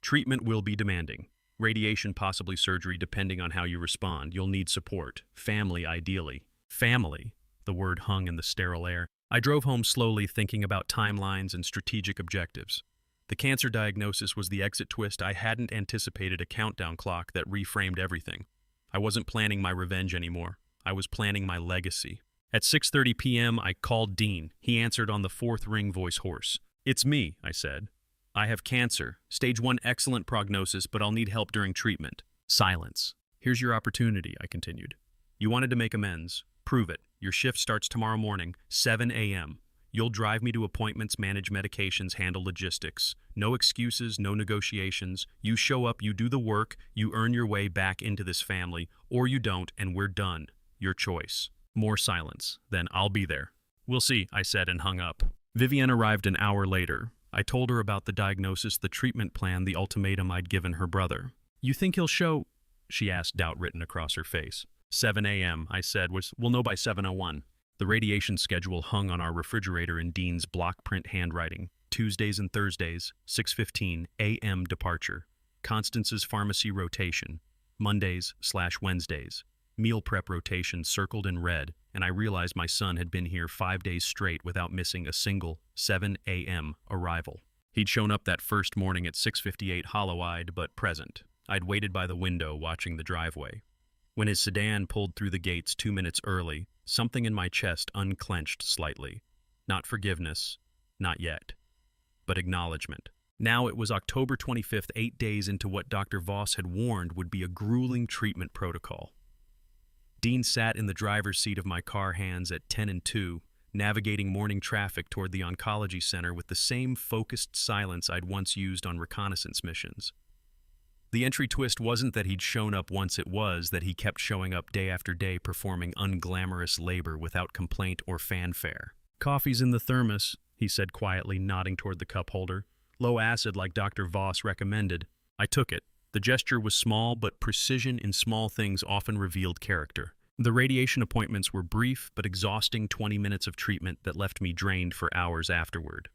"treatment will be demanding. Radiation, possibly surgery, depending on how you respond. You'll need support. Family, ideally." Family? The word hung in the sterile air. I drove home slowly, thinking about timelines and strategic objectives. The cancer diagnosis was the exit twist. I hadn't anticipated a countdown clock that reframed everything. I wasn't planning my revenge anymore. I was planning my legacy. At 6:30 p.m., I called Dean. He answered on the fourth ring, voice hoarse. "It's me," I said. "I have cancer. Stage 1, excellent prognosis, but I'll need help during treatment." Silence. "Here's your opportunity," I continued. "You wanted to make amends. Prove it. Your shift starts tomorrow morning, 7 a.m. You'll drive me to appointments, manage medications, handle logistics. No excuses, no negotiations. You show up, you do the work, you earn your way back into this family, or you don't, and we're done. Your choice." More silence. Then, "I'll be there." "We'll see," I said and hung up. Vivian arrived an hour later. I told her about the diagnosis, the treatment plan, the ultimatum I'd given her brother. "You think he'll show?" she asked, doubt written across her face. 7 a.m., I said, "We'll know by 7:01. The radiation schedule hung on our refrigerator in Dean's block print handwriting. Tuesdays and Thursdays, 6:15 a.m. departure. Constance's pharmacy rotation. Mondays/Wednesdays. Meal prep rotation circled in red, and I realized my son had been here 5 days straight without missing a single 7 a.m. arrival. He'd shown up that first morning at 6:58, hollow-eyed but present. I'd waited by the window watching the driveway. When his sedan pulled through the gates 2 minutes early, something in my chest unclenched slightly. Not forgiveness, not yet, but acknowledgement. Now it was October 25th, 8 days into what Dr. Voss had warned would be a grueling treatment protocol. Dean sat in the driver's seat of my car, hands at 10 and 2, navigating morning traffic toward the oncology center with the same focused silence I'd once used on reconnaissance missions. The entry twist wasn't that he'd shown up once, it was that he kept showing up day after day, performing unglamorous labor without complaint or fanfare. "Coffee's in the thermos," he said quietly, nodding toward the cup holder. "Low acid like Dr. Voss recommended." I took it. The gesture was small, but precision in small things often revealed character. The radiation appointments were brief but exhausting 20 minutes of treatment that left me drained for hours afterward.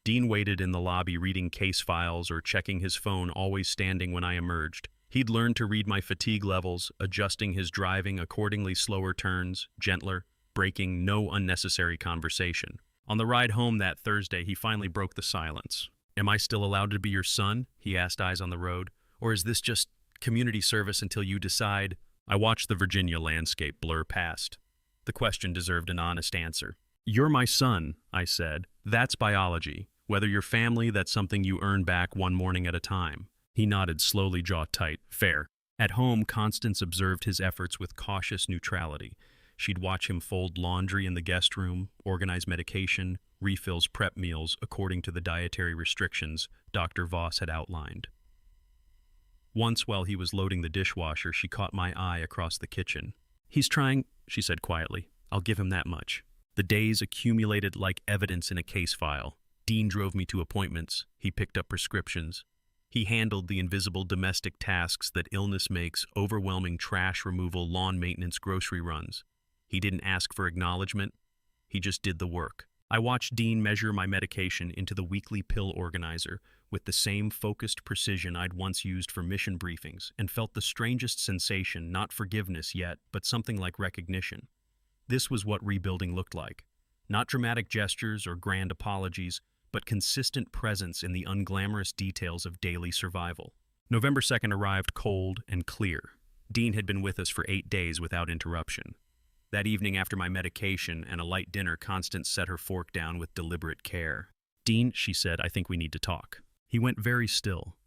Dean waited in the lobby reading case files or checking his phone, always standing when I emerged. He'd learned to read my fatigue levels, adjusting his driving accordingly, slower turns, gentler, breaking no unnecessary conversation. On the ride home that Thursday, he finally broke the silence. "Am I still allowed to be your son?" he asked, eyes on the road. "Or is this just community service until you decide?" I watched the Virginia landscape blur past. The question deserved an honest answer. You're my son, I said. That's biology. Whether you're family, that's something you earn back one morning at a time. He nodded, slowly, jaw tight. Fair. At home, Constance observed his efforts with cautious neutrality. She'd watch him fold laundry in the guest room, organize medication, refills, prep meals according to the dietary restrictions Dr. Voss had outlined. Once, while he was loading the dishwasher, she caught my eye across the kitchen. He's trying, she said quietly. I'll give him that much. The days accumulated like evidence in a case file. Dean drove me to appointments. He picked up prescriptions. He handled the invisible domestic tasks that illness makes, overwhelming trash removal, lawn maintenance, grocery runs. He didn't ask for acknowledgement. He just did the work. I watched Dean measure my medication into the weekly pill organizer with the same focused precision I'd once used for mission briefings, and felt the strangest sensation, not forgiveness yet, but something like recognition. This was what rebuilding looked like. Not dramatic gestures or grand apologies, but consistent presence in the unglamorous details of daily survival. November 2nd arrived cold and clear. Dean had been with us for 8 days without interruption. That evening, after my medication and a light dinner, Constance set her fork down with deliberate care. Dean, she said, I think we need to talk. He went very still.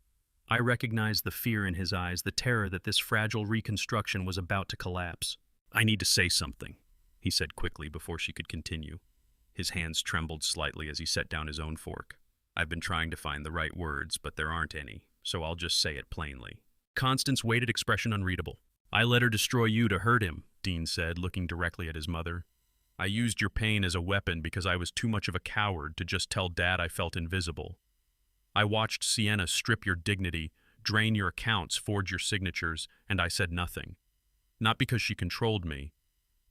I recognized the fear in his eyes, the terror that this fragile reconstruction was about to collapse. I need to say something, he said quickly before she could continue. His hands trembled slightly as he set down his own fork. I've been trying to find the right words, but there aren't any, so I'll just say it plainly. Constance waited, expression unreadable. I let her destroy you to hurt him, Dean said, looking directly at his mother. I used your pain as a weapon because I was too much of a coward to just tell Dad I felt invisible. I watched Sienna strip your dignity, drain your accounts, forge your signatures, and I said nothing. Not because she controlled me,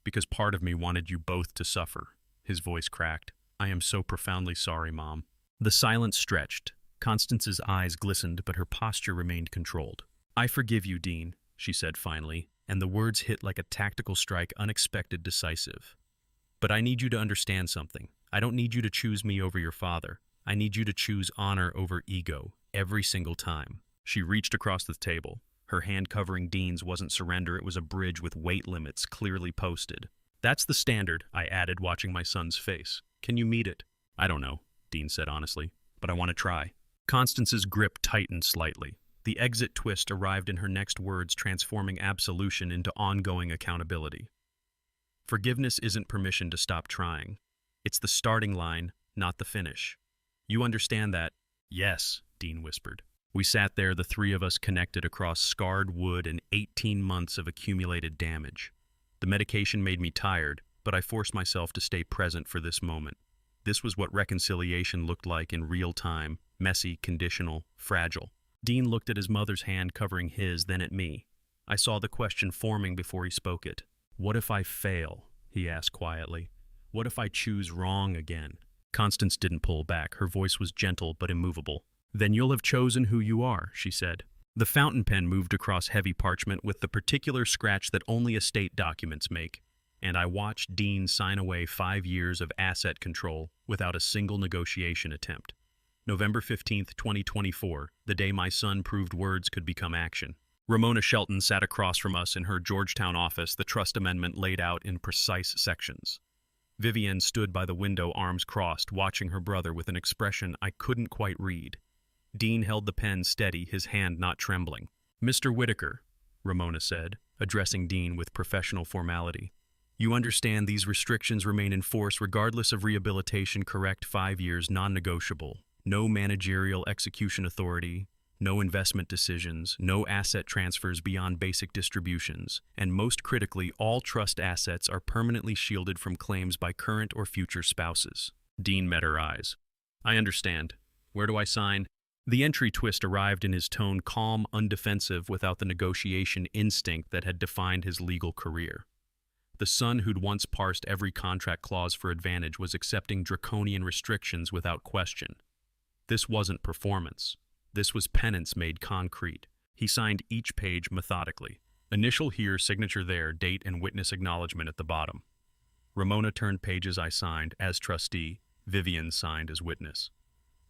because part of me wanted you both to suffer. His voice cracked. I am so profoundly sorry, Mom. The silence stretched. Constance's eyes glistened, but her posture remained controlled. I forgive you, Dean, she said finally, and the words hit like a tactical strike, unexpected, decisive. But I need you to understand something. I don't need you to choose me over your father. I need you to choose honor over ego, every single time. She reached across the table. Her hand covering Dean's wasn't surrender, it was a bridge with weight limits clearly posted. That's the standard, I added, watching my son's face. Can you meet it? I don't know, Dean said honestly, but I want to try. Constance's grip tightened slightly. The exit twist arrived in her next words, transforming absolution into ongoing accountability. Forgiveness isn't permission to stop trying. It's the starting line, not the finish. You understand that? Yes, Dean whispered. We sat there, the three of us connected across scarred wood and 18 months of accumulated damage. The medication made me tired, but I forced myself to stay present for this moment. This was what reconciliation looked like in real time, messy, conditional, fragile. Dean looked at his mother's hand covering his, then at me. I saw the question forming before he spoke it. What if I fail? He asked quietly. What if I choose wrong again? Constance didn't pull back. Her voice was gentle but immovable. Then you'll have chosen who you are, she said. The fountain pen moved across heavy parchment with the particular scratch that only estate documents make, and I watched Dean sign away 5 years of asset control without a single negotiation attempt. November 15th, 2024, the day my son proved words could become action. Ramona Shelton sat across from us in her Georgetown office, the trust amendment laid out in precise sections. Vivienne stood by the window, arms crossed, watching her brother with an expression I couldn't quite read. Dean held the pen steady, his hand not trembling. Mr. Whitaker, Ramona said, addressing Dean with professional formality. You understand these restrictions remain in force regardless of rehabilitation, correct? 5 years, non-negotiable. No managerial execution authority, no investment decisions, no asset transfers beyond basic distributions, and most critically, all trust assets are permanently shielded from claims by current or future spouses. Dean met her eyes. I understand. Where do I sign? The entry twist arrived in his tone, calm, undefensive, without the negotiation instinct that had defined his legal career. The son who'd once parsed every contract clause for advantage was accepting draconian restrictions without question. This wasn't performance. This was penance made concrete. He signed each page methodically. Initial here, signature there, date and witness acknowledgement at the bottom. Ramona turned pages. I signed as trustee. Vivienne signed as witness.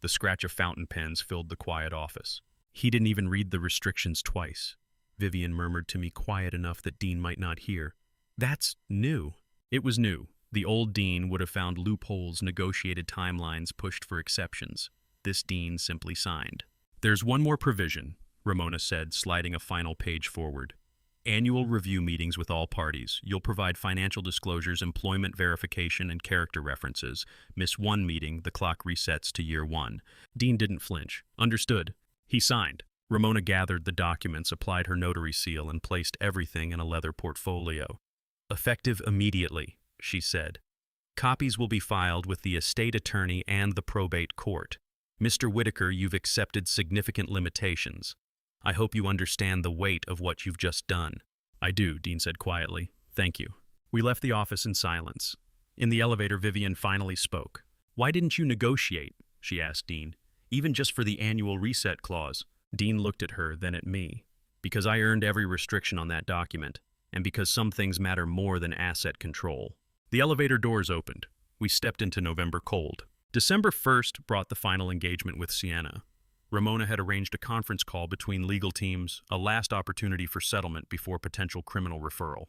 The scratch of fountain pens filled the quiet office. He didn't even read the restrictions twice. Vivienne murmured to me, quiet enough that Dean might not hear. That's new. It was new. The old dean would have found loopholes, negotiated timelines, pushed for exceptions. This dean simply signed. There's one more provision, Ramona said, sliding a final page forward. Annual review meetings with all parties. You'll provide financial disclosures, employment verification, and character references. Miss one meeting, the clock resets to year one. Dean didn't flinch. Understood. He signed. Ramona gathered the documents, applied her notary seal, and placed everything in a leather portfolio. Effective immediately, she said. Copies will be filed with the estate attorney and the probate court. Mr. Whitaker, you've accepted significant limitations. I hope you understand the weight of what you've just done. I do, Dean said quietly. Thank you. We left the office in silence. In the elevator, Vivian finally spoke. Why didn't you negotiate? She asked Dean. Even just for the annual reset clause. Dean looked at her, then at me. Because I earned every restriction on that document, and because some things matter more than asset control. The elevator doors opened. We stepped into November cold. December 1st brought the final engagement with Sienna. Ramona had arranged a conference call between legal teams, a last opportunity for settlement before potential criminal referral.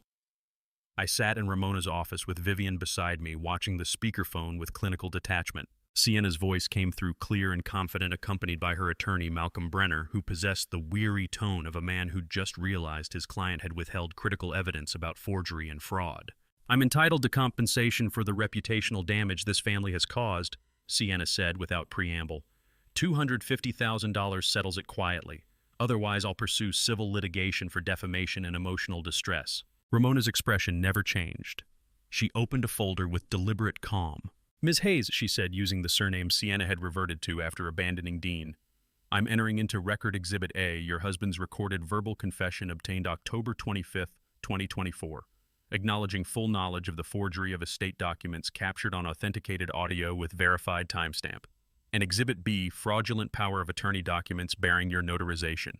I sat in Ramona's office with Vivian beside me, watching the speakerphone with clinical detachment. Sienna's voice came through clear and confident, accompanied by her attorney, Malcolm Brenner, who possessed the weary tone of a man who'd just realized his client had withheld critical evidence about forgery and fraud. I'm entitled to compensation for the reputational damage this family has caused, Sienna said without preamble. $250,000 settles it quietly. Otherwise, I'll pursue civil litigation for defamation and emotional distress. Ramona's expression never changed. She opened a folder with deliberate calm. Ms. Hayes, she said, using the surname Sienna had reverted to after abandoning Dean. I'm entering into Record Exhibit A, your husband's recorded verbal confession obtained October 25th, 2024, acknowledging full knowledge of the forgery of estate documents captured on authenticated audio with verified timestamp. And Exhibit B, fraudulent power of attorney documents bearing your notarization.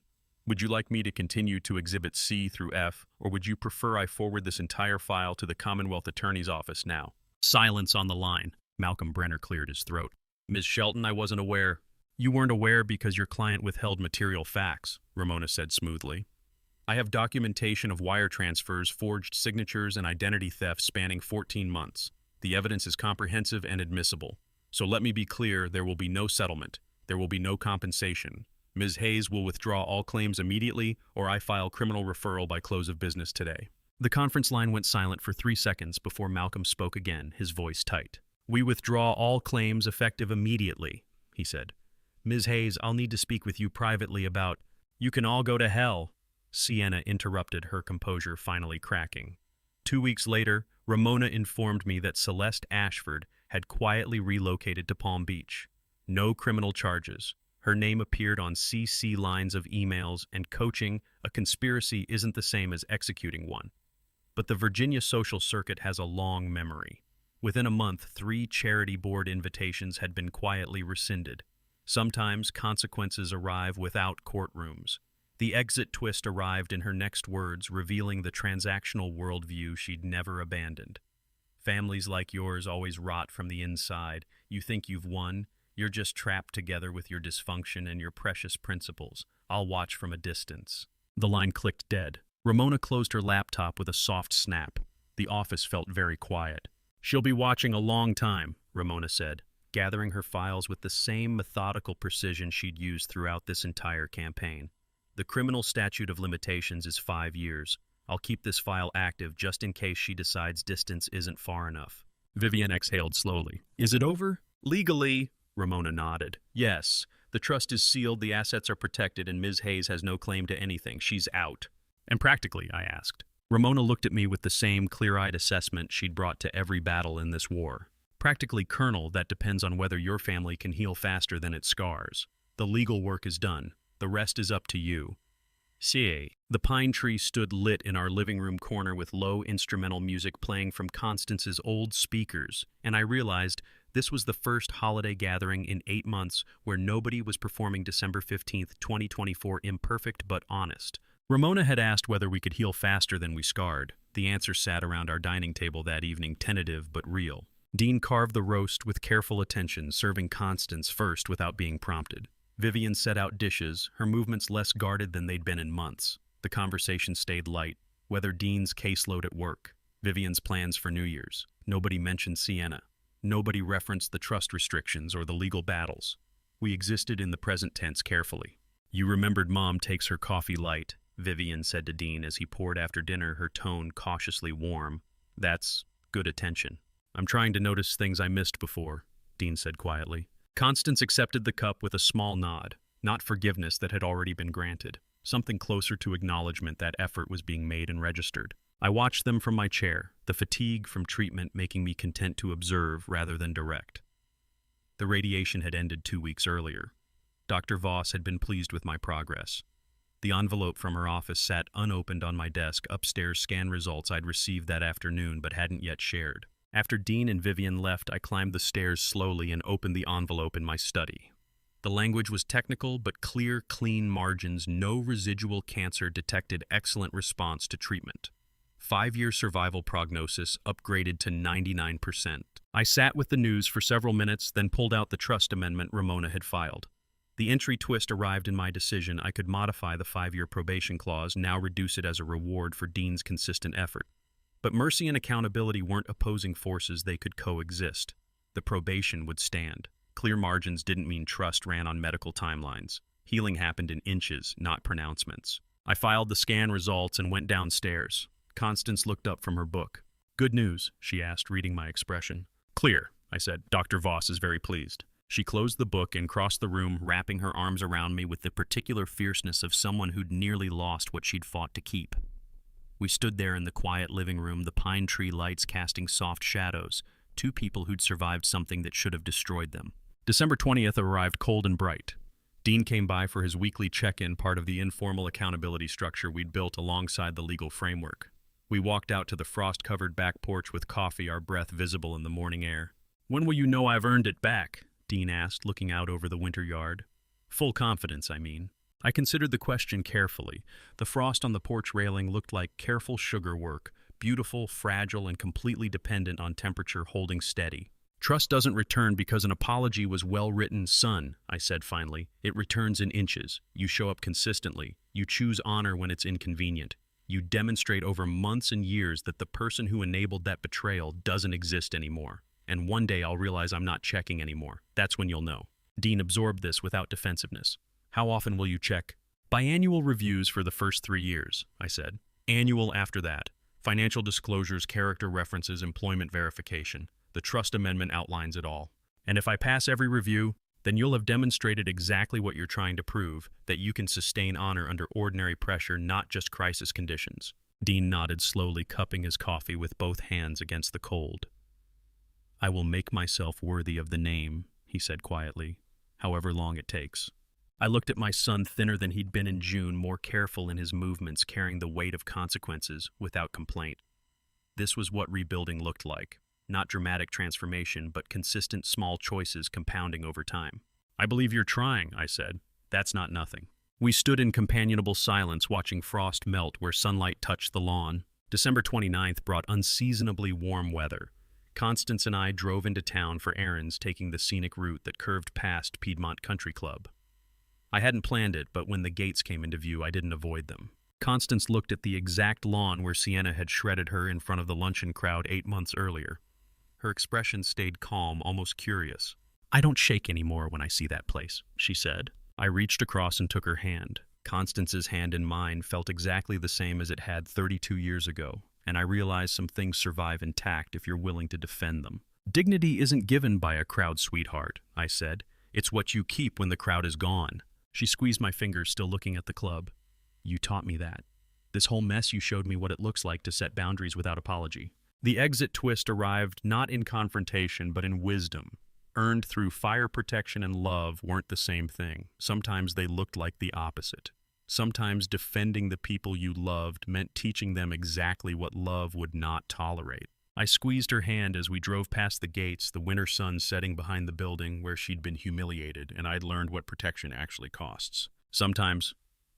Would you like me to continue to Exhibit C through F, or would you prefer I forward this entire file to the Commonwealth Attorney's Office now? Silence on the line. Malcolm Brenner cleared his throat. Ms. Shelton, I wasn't aware. You weren't aware because your client withheld material facts, Ramona said smoothly. I have documentation of wire transfers, forged signatures, and identity theft spanning 14 months. The evidence is comprehensive and admissible. So let me be clear, there will be no settlement. There will be no compensation. Ms. Hayes will withdraw all claims immediately, or I file criminal referral by close of business today. The conference line went silent for 3 seconds before Malcolm spoke again, his voice tight. We withdraw all claims effective immediately, he said. Ms. Hayes, I'll need to speak with you privately about— You can all go to hell, Sienna interrupted, her composure finally cracking. 2 weeks later, Ramona informed me that Celeste Ashford had quietly relocated to Palm Beach. No criminal charges. Her name appeared on CC lines of emails, and coaching a conspiracy isn't the same as executing one. But the Virginia social circuit has a long memory. Within a month, 3 charity board invitations had been quietly rescinded. Sometimes consequences arrive without courtrooms. The exit twist arrived in her next words, revealing the transactional worldview she'd never abandoned. Families like yours always rot from the inside. You think you've won. You're just trapped together with your dysfunction and your precious principles. I'll watch from a distance. The line clicked dead. Ramona closed her laptop with a soft snap. The office felt very quiet. She'll be watching a long time, Ramona said, gathering her files with the same methodical precision she'd used throughout this entire campaign. The criminal statute of limitations is 5 years. I'll keep this file active just in case she decides distance isn't far enough. Vivian exhaled slowly. Is it over? Legally, Ramona nodded. Yes. The trust is sealed, the assets are protected, and Ms. Hayes has no claim to anything. She's out. And practically, I asked. Ramona looked at me with the same clear-eyed assessment she'd brought to every battle in this war. Practically, Colonel, that depends on whether your family can heal faster than its scars. The legal work is done. The rest is up to you. See. The pine tree stood lit in our living room corner with low instrumental music playing from Constance's old speakers, and I realized this was the first holiday gathering in 8 months where nobody was performing December 15th, 2024 imperfect but honest. Ramona had asked whether we could heal faster than we scarred. The answer sat around our dining table that evening, tentative but real. Dean carved the roast with careful attention, serving Constance first without being prompted. Vivian set out dishes, her movements less guarded than they'd been in months. The conversation stayed light, whether Dean's caseload at work, Vivian's plans for New Year's. Nobody mentioned Sienna. Nobody referenced the trust restrictions or the legal battles. We existed in the present tense carefully. You remembered Mom takes her coffee light, Vivian said to Dean as he poured after dinner, her tone cautiously warm. That's good attention. I'm trying to notice things I missed before, Dean said quietly. Constance accepted the cup with a small nod, not forgiveness that had already been granted, something closer to acknowledgement that effort was being made and registered. I watched them from my chair, the fatigue from treatment making me content to observe rather than direct. The radiation had ended 2 weeks earlier. Dr. Voss had been pleased with my progress. The envelope from her office sat unopened on my desk, upstairs scan results I'd received that afternoon but hadn't yet shared. After Dean and Vivian left, I climbed the stairs slowly and opened the envelope in my study. The language was technical but clear, clean margins, no residual cancer detected, excellent response to treatment. 5-year survival prognosis upgraded to 99%. I sat with the news for several minutes, then pulled out the trust amendment Ramona had filed. The entry twist arrived in my decision. I could modify the 5-year probation clause, now reduce it as a reward for Dean's consistent effort. But mercy and accountability weren't opposing forces, they could coexist. The probation would stand. Clear margins didn't mean trust ran on medical timelines. Healing happened in inches, not pronouncements. I filed the scan results and went downstairs. Constance looked up from her book. Good news, she asked, reading my expression. Clear, I said. Dr. Voss is very pleased. She closed the book and crossed the room, wrapping her arms around me with the particular fierceness of someone who'd nearly lost what she'd fought to keep. We stood there in the quiet living room, the pine tree lights casting soft shadows, two people who'd survived something that should have destroyed them. December 20th arrived cold and bright. Dean came by for his weekly check-in, part of the informal accountability structure we'd built alongside the legal framework. We walked out to the frost-covered back porch with coffee, our breath visible in the morning air. When will you know I've earned it back? Dean asked, looking out over the winter yard. Full confidence, I mean. I considered the question carefully. The frost on the porch railing looked like careful sugar work, beautiful, fragile, and completely dependent on temperature holding steady. Trust doesn't return because an apology was well-written, son, I said finally. It returns in inches. You show up consistently. You choose honor when it's inconvenient. You demonstrate over months and years that the person who enabled that betrayal doesn't exist anymore. And one day I'll realize I'm not checking anymore. That's when you'll know. Dean absorbed this without defensiveness. How often will you check? Biannual reviews for the first 3 years, I said. Annual after that. Financial disclosures, character references, employment verification. The trust amendment outlines it all. And if I pass every review, then you'll have demonstrated exactly what you're trying to prove, that you can sustain honor under ordinary pressure, not just crisis conditions. Dean nodded slowly, cupping his coffee with both hands against the cold. I will make myself worthy of the name, he said quietly, however long it takes. I looked at my son, thinner than he'd been in June, more careful in his movements, carrying the weight of consequences without complaint. This was what rebuilding looked like. Not dramatic transformation, but consistent small choices compounding over time. I believe you're trying, I said. That's not nothing. We stood in companionable silence, watching frost melt where sunlight touched the lawn. December 29th brought unseasonably warm weather. Constance and I drove into town for errands, taking the scenic route that curved past Piedmont Country Club. I hadn't planned it, but when the gates came into view, I didn't avoid them. Constance looked at the exact lawn where Sienna had shredded her in front of the luncheon crowd 8 months earlier. Her expression stayed calm, almost curious. I don't shake anymore when I see that place, she said. I reached across and took her hand. Constance's hand in mine felt exactly the same as it had 32 years ago, and I realized some things survive intact if you're willing to defend them. Dignity isn't given by a crowd, sweetheart, I said. It's what you keep when the crowd is gone. She squeezed my fingers, still looking at the club. You taught me that. This whole mess, you showed me what it looks like to set boundaries without apology. The exit twist arrived not in confrontation, but in wisdom. Earned through fire protection and love weren't the same thing. Sometimes they looked like the opposite. Sometimes defending the people you loved meant teaching them exactly what love would not tolerate. I squeezed her hand as we drove past the gates, the winter sun setting behind the building where she'd been humiliated, and I'd learned what protection actually costs. Sometimes,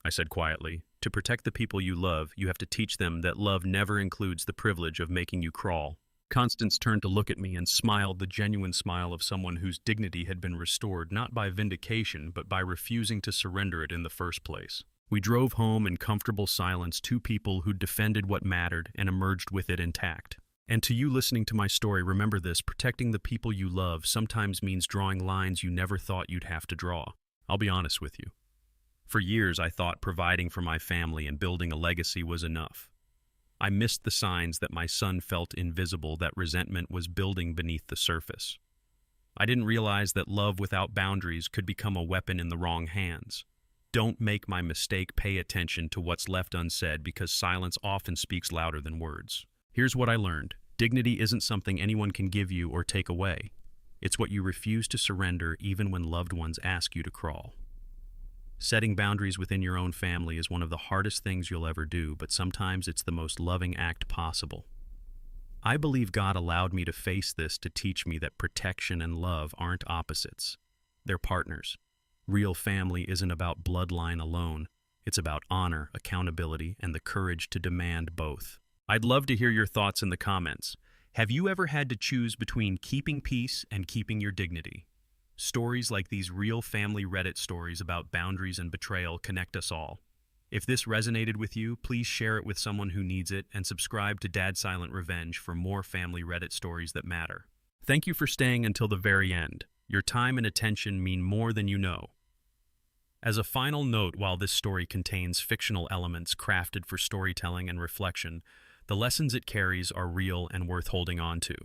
I said quietly, to protect the people you love, you have to teach them that love never includes the privilege of making you crawl. Constance turned to look at me and smiled, the genuine smile of someone whose dignity had been restored not by vindication, but by refusing to surrender it in the first place. We drove home in comfortable silence, two people who'd defended what mattered and emerged with it intact. And to you listening to my story, remember this: protecting the people you love sometimes means drawing lines you never thought you'd have to draw. I'll be honest with you. For years, I thought providing for my family and building a legacy was enough. I missed the signs that my son felt invisible, that resentment was building beneath the surface. I didn't realize that love without boundaries could become a weapon in the wrong hands. Don't make my mistake. Pay attention to what's left unsaid, because silence often speaks louder than words. Here's what I learned. Dignity isn't something anyone can give you or take away. It's what you refuse to surrender even when loved ones ask you to crawl. Setting boundaries within your own family is one of the hardest things you'll ever do, but sometimes it's the most loving act possible. I believe God allowed me to face this to teach me that protection and love aren't opposites. They're partners. Real family isn't about bloodline alone. It's about honor, accountability, and the courage to demand both. I'd love to hear your thoughts in the comments. Have you ever had to choose between keeping peace and keeping your dignity? Stories like these real family Reddit stories about boundaries and betrayal connect us all. If this resonated with you, please share it with someone who needs it, and subscribe to Dad Silent Revenge for more family Reddit stories that matter. Thank you for staying until the very end. Your time and attention mean more than you know. As a final note, while this story contains fictional elements crafted for storytelling and reflection, the lessons it carries are real and worth holding on to.